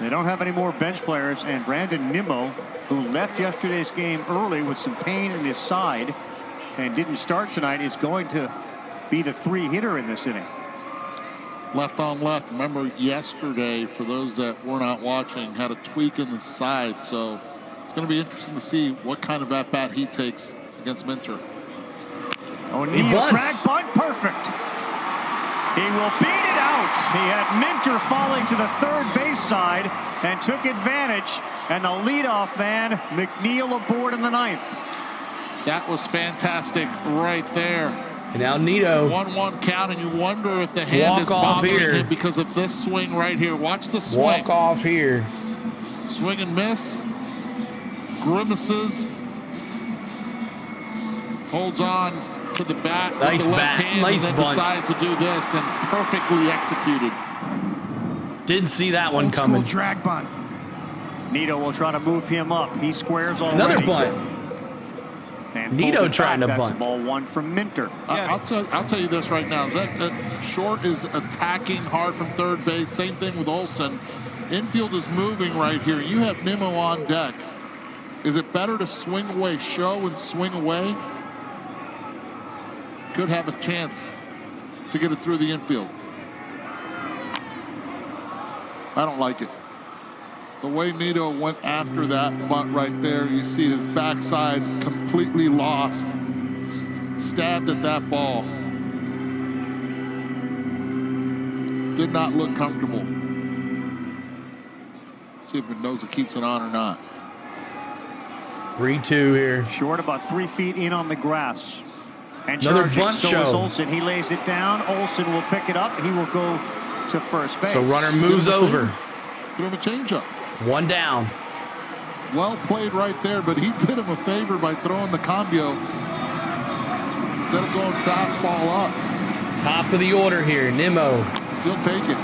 They don't have any more bench players, and Brandon Nimmo, who left yesterday's game early with some pain in his side and didn't start tonight, is going to be the 3-hitter in this inning. Left on left. Remember yesterday, for those that were not watching, had a tweak in the side, so it's going to be interesting to see what kind of at-bat he takes against Minter. O'Neill drag bunt, perfect. He will beat it out. He had Minter falling to the third base side and took advantage. And the leadoff man, McNeil, aboard in the 9th. That was fantastic right there. And now Nito. 1-1 count, and you wonder if the hand is bothering him because of this swing right here. Watch the swing. Walk off here. Swing and miss. Grimaces. Holds on to the bat with the left hand, and then decides to do this, and perfectly executed. Didn't see that one coming. Drag bunt. Nito will try to move him up. He squares already. Another bunt. And Nito trying to That's bunt. ball 1 from Minter. I'll tell you this right now. Is that Short is attacking hard from third base. Same thing with Olsen. Infield is moving right here. You have Nimmo on deck. Is it better to swing away, show and swing away? Could have a chance to get it through the infield. I don't like it. The way Nito went after that bunt right there, you see his backside completely lost. Stabbed at that ball. Did not look comfortable. See if Mendoza keeps it on or not. 3-2 here. Short about 3 feet in on the grass. And another charging, bunt so show. is Olsen. He lays it down. Olsen will pick it up. He will go to first base. So runner moves over. Threw him a changeup. 1 down. Well played right there, but he did him a favor by throwing the cambio instead of going fastball up. Top of the order here, Nimmo. He'll take it.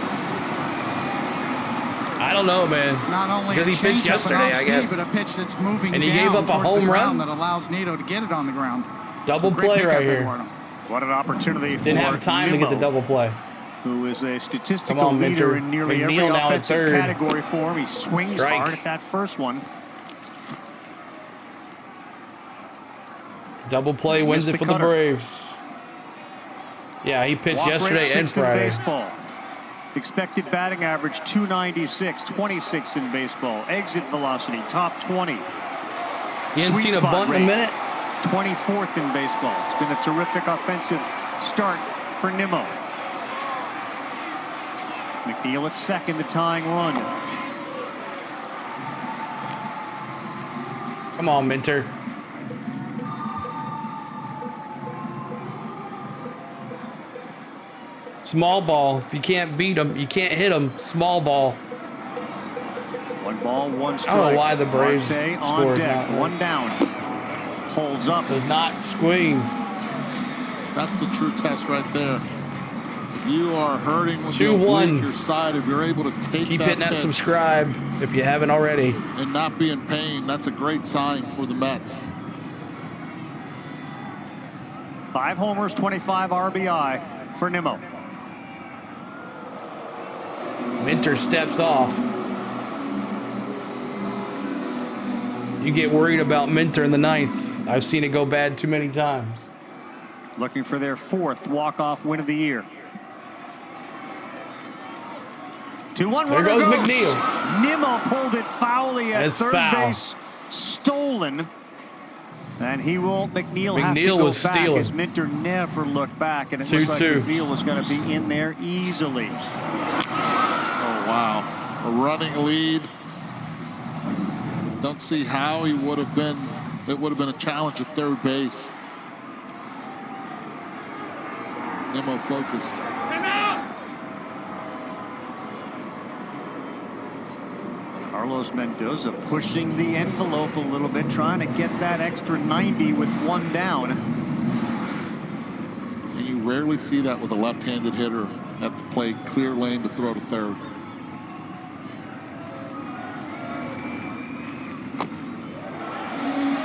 I don't know, man. Not only because he pitched yesterday, I guess. but a pitch that's moving and he down gave up a towards home the ground run that allows Nito to get it on the ground. Double play right here. Eduardo. What an opportunity for Didn't have time Nimmo, to get the double play. who is a statistical leader in nearly every offensive category for him. He swings hard at that first one. Double play wins it for the Braves. Yeah, he pitched yesterday and Friday. Baseball. Expected batting average 296, 26 in baseball. Exit velocity top 20. You hadn't seen a bunt in a minute? 24th in baseball. It's been a terrific offensive start for Nimmo. McNeil at second, the tying run. Come on, Minter. Small ball. If you can't beat them, you can't hit them. Small ball. 1 ball, 1 strike. I don't know why the Braves Marte score on is deck, not 1 down. Holds up. Does not swing. That's the true test right there. If you are hurting with 2-1. your side, if you're able to take Keep that hitting that pitch subscribe if you haven't already. and not be in pain, that's a great sign for the Mets. 5 homers, 25 RBI for Nimmo. Minter steps off. You get worried about Minter in the ninth. I've seen it go bad too many times. Looking for their 4th walk-off win of the year. 2-1 There goes goes. McNeil. Nimmo pulled it foully at That's third foul. base. Stolen. And McNeil have to McNeil go was back stealing. as Minter never looked back. And it looked like 2-2. McNeil was going to be in there easily. Oh, wow. A running lead. Don't see how he would have been. It would have been a challenge at third base. Nimmo focused. Carlos Mendoza pushing the envelope a little bit, trying to get that extra 90 with 1 down. And you rarely see that with a left-handed hitter at the plate, clear lane to throw to third.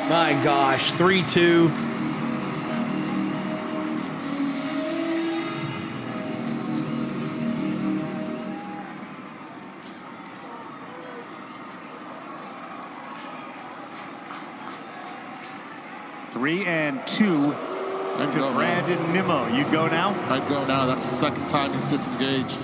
My gosh, 3-2. Three and 2 to Brandon Nimmo. You go now? I'd go now. That's the second time he's disengaged.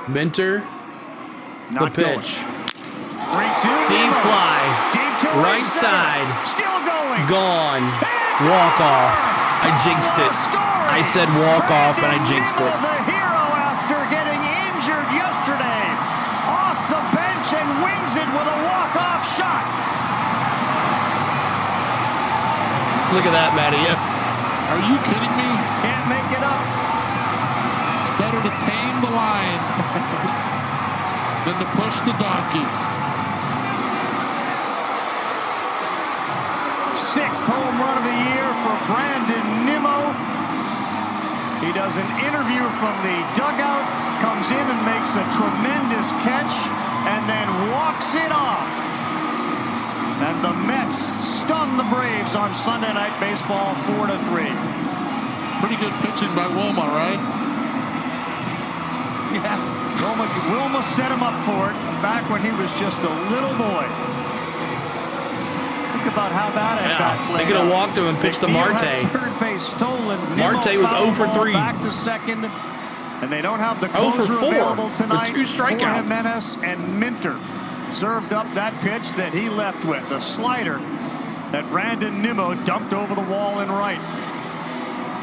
Minter, Not the going. pitch. 3-2. Deep Nimmo. fly. Deep to Right center. side. Still going. Gone. Walk off. I jinxed it. I said walk off and I jinxed it. The hero after getting injured yesterday. Off the bench and wins it with a walk-off shot. Look at that, Matty. Are you kidding me? Can't make it up. It's better to tame the lion than to push the donkey. 6th home run of the year for Brandon Nimmo. He does an interview from the dugout, comes in and makes a tremendous catch, and then walks it off. And the Mets stun the Braves on Sunday Night Baseball 4-3. Pretty good pitching by Wilma, right? Yes. Wilma set him up for it back when he was just a little boy. Think about how that at bat played. They could have out. walked him and pitched to McNeil Marte. had third base stolen. Marte Nimmo was 0 for foul ball 3. Back to second. And they don't have the 0 for closer 4 available for tonight. 2 strikeouts. Jimenez and Minter served up that pitch that he left with. A slider that Brandon Nimmo dumped over the wall and right.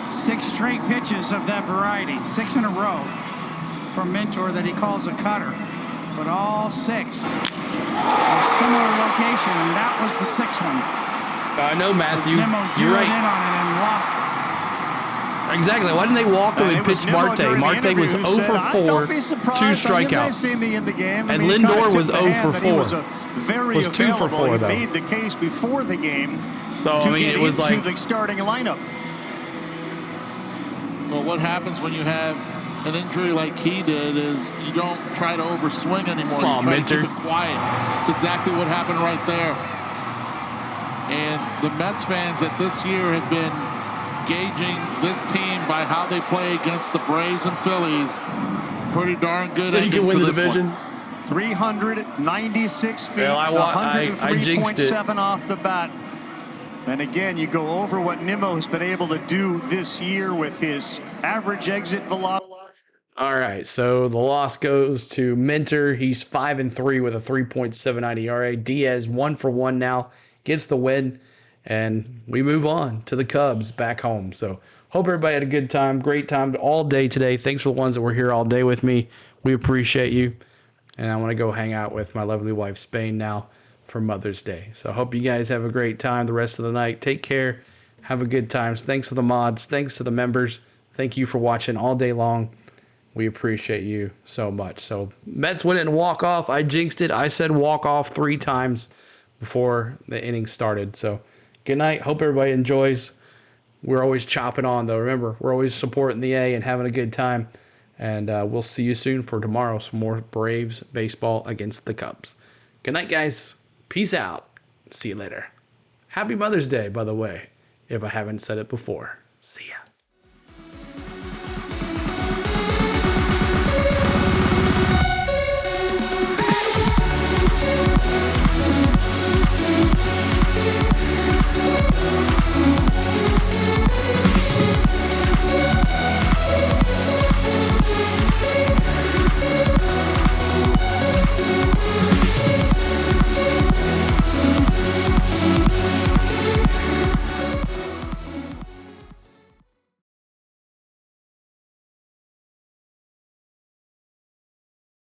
6 straight pitches of that variety. 6 in a row from Mentor that he calls a cutter. But all 6 are similar location, and that was the 6th one. I know, Matthew. Nimmo You're zeroed right. in on it and lost it. Exactly. Why didn't they walk him and it was pitch Nimmo Marte? during the Marte interview was who 0 said, for "I 4, don't be 2 surprised. You may strikeouts. see me in the game." And he kinda Lindor tipped was the 0 hand for that he 4. was very Was 2 for available. 4, He though. made the case before the game So, to I mean, get it was into like... the starting lineup. Well, what happens when you have an injury like he did is you don't try to overswing anymore. Come on, you try Minter. to keep it quiet. It's exactly what happened right there. And the Mets fans that this year have been gauging this team by how they play against the Braves and Phillies. Pretty darn good So you ending can win to the this division? one. 396 feet, Well, I jinxed it. 103.7 off the bat. And again, you go over what Nimmo has been able to do this year with his average exit velocity. All right, so the loss goes to Minter. He's 5-3 with a 3.79 ERA. Diaz 1 for 1 now, gets the win, and we move on to the Cubs back home. So hope everybody had a good time, great time all day today. Thanks for the ones that were here all day with me. We appreciate you, and I want to go hang out with my lovely wife Spain now for Mother's Day. So hope you guys have a great time the rest of the night. Take care, have a good time. Thanks to the mods, thanks to the members. Thank you for watching all day long. We appreciate you so much. So Mets win it and walk off. I jinxed it. I said walk off 3 times before the inning started. So good night. Hope everybody enjoys. We're always chopping on, though. Remember, we're always supporting the A and having a good time. And we'll see you soon for tomorrow. Some more Braves baseball against the Cubs. Good night, guys. Peace out. See you later. Happy Mother's Day, by the way, if I haven't said it before. See ya.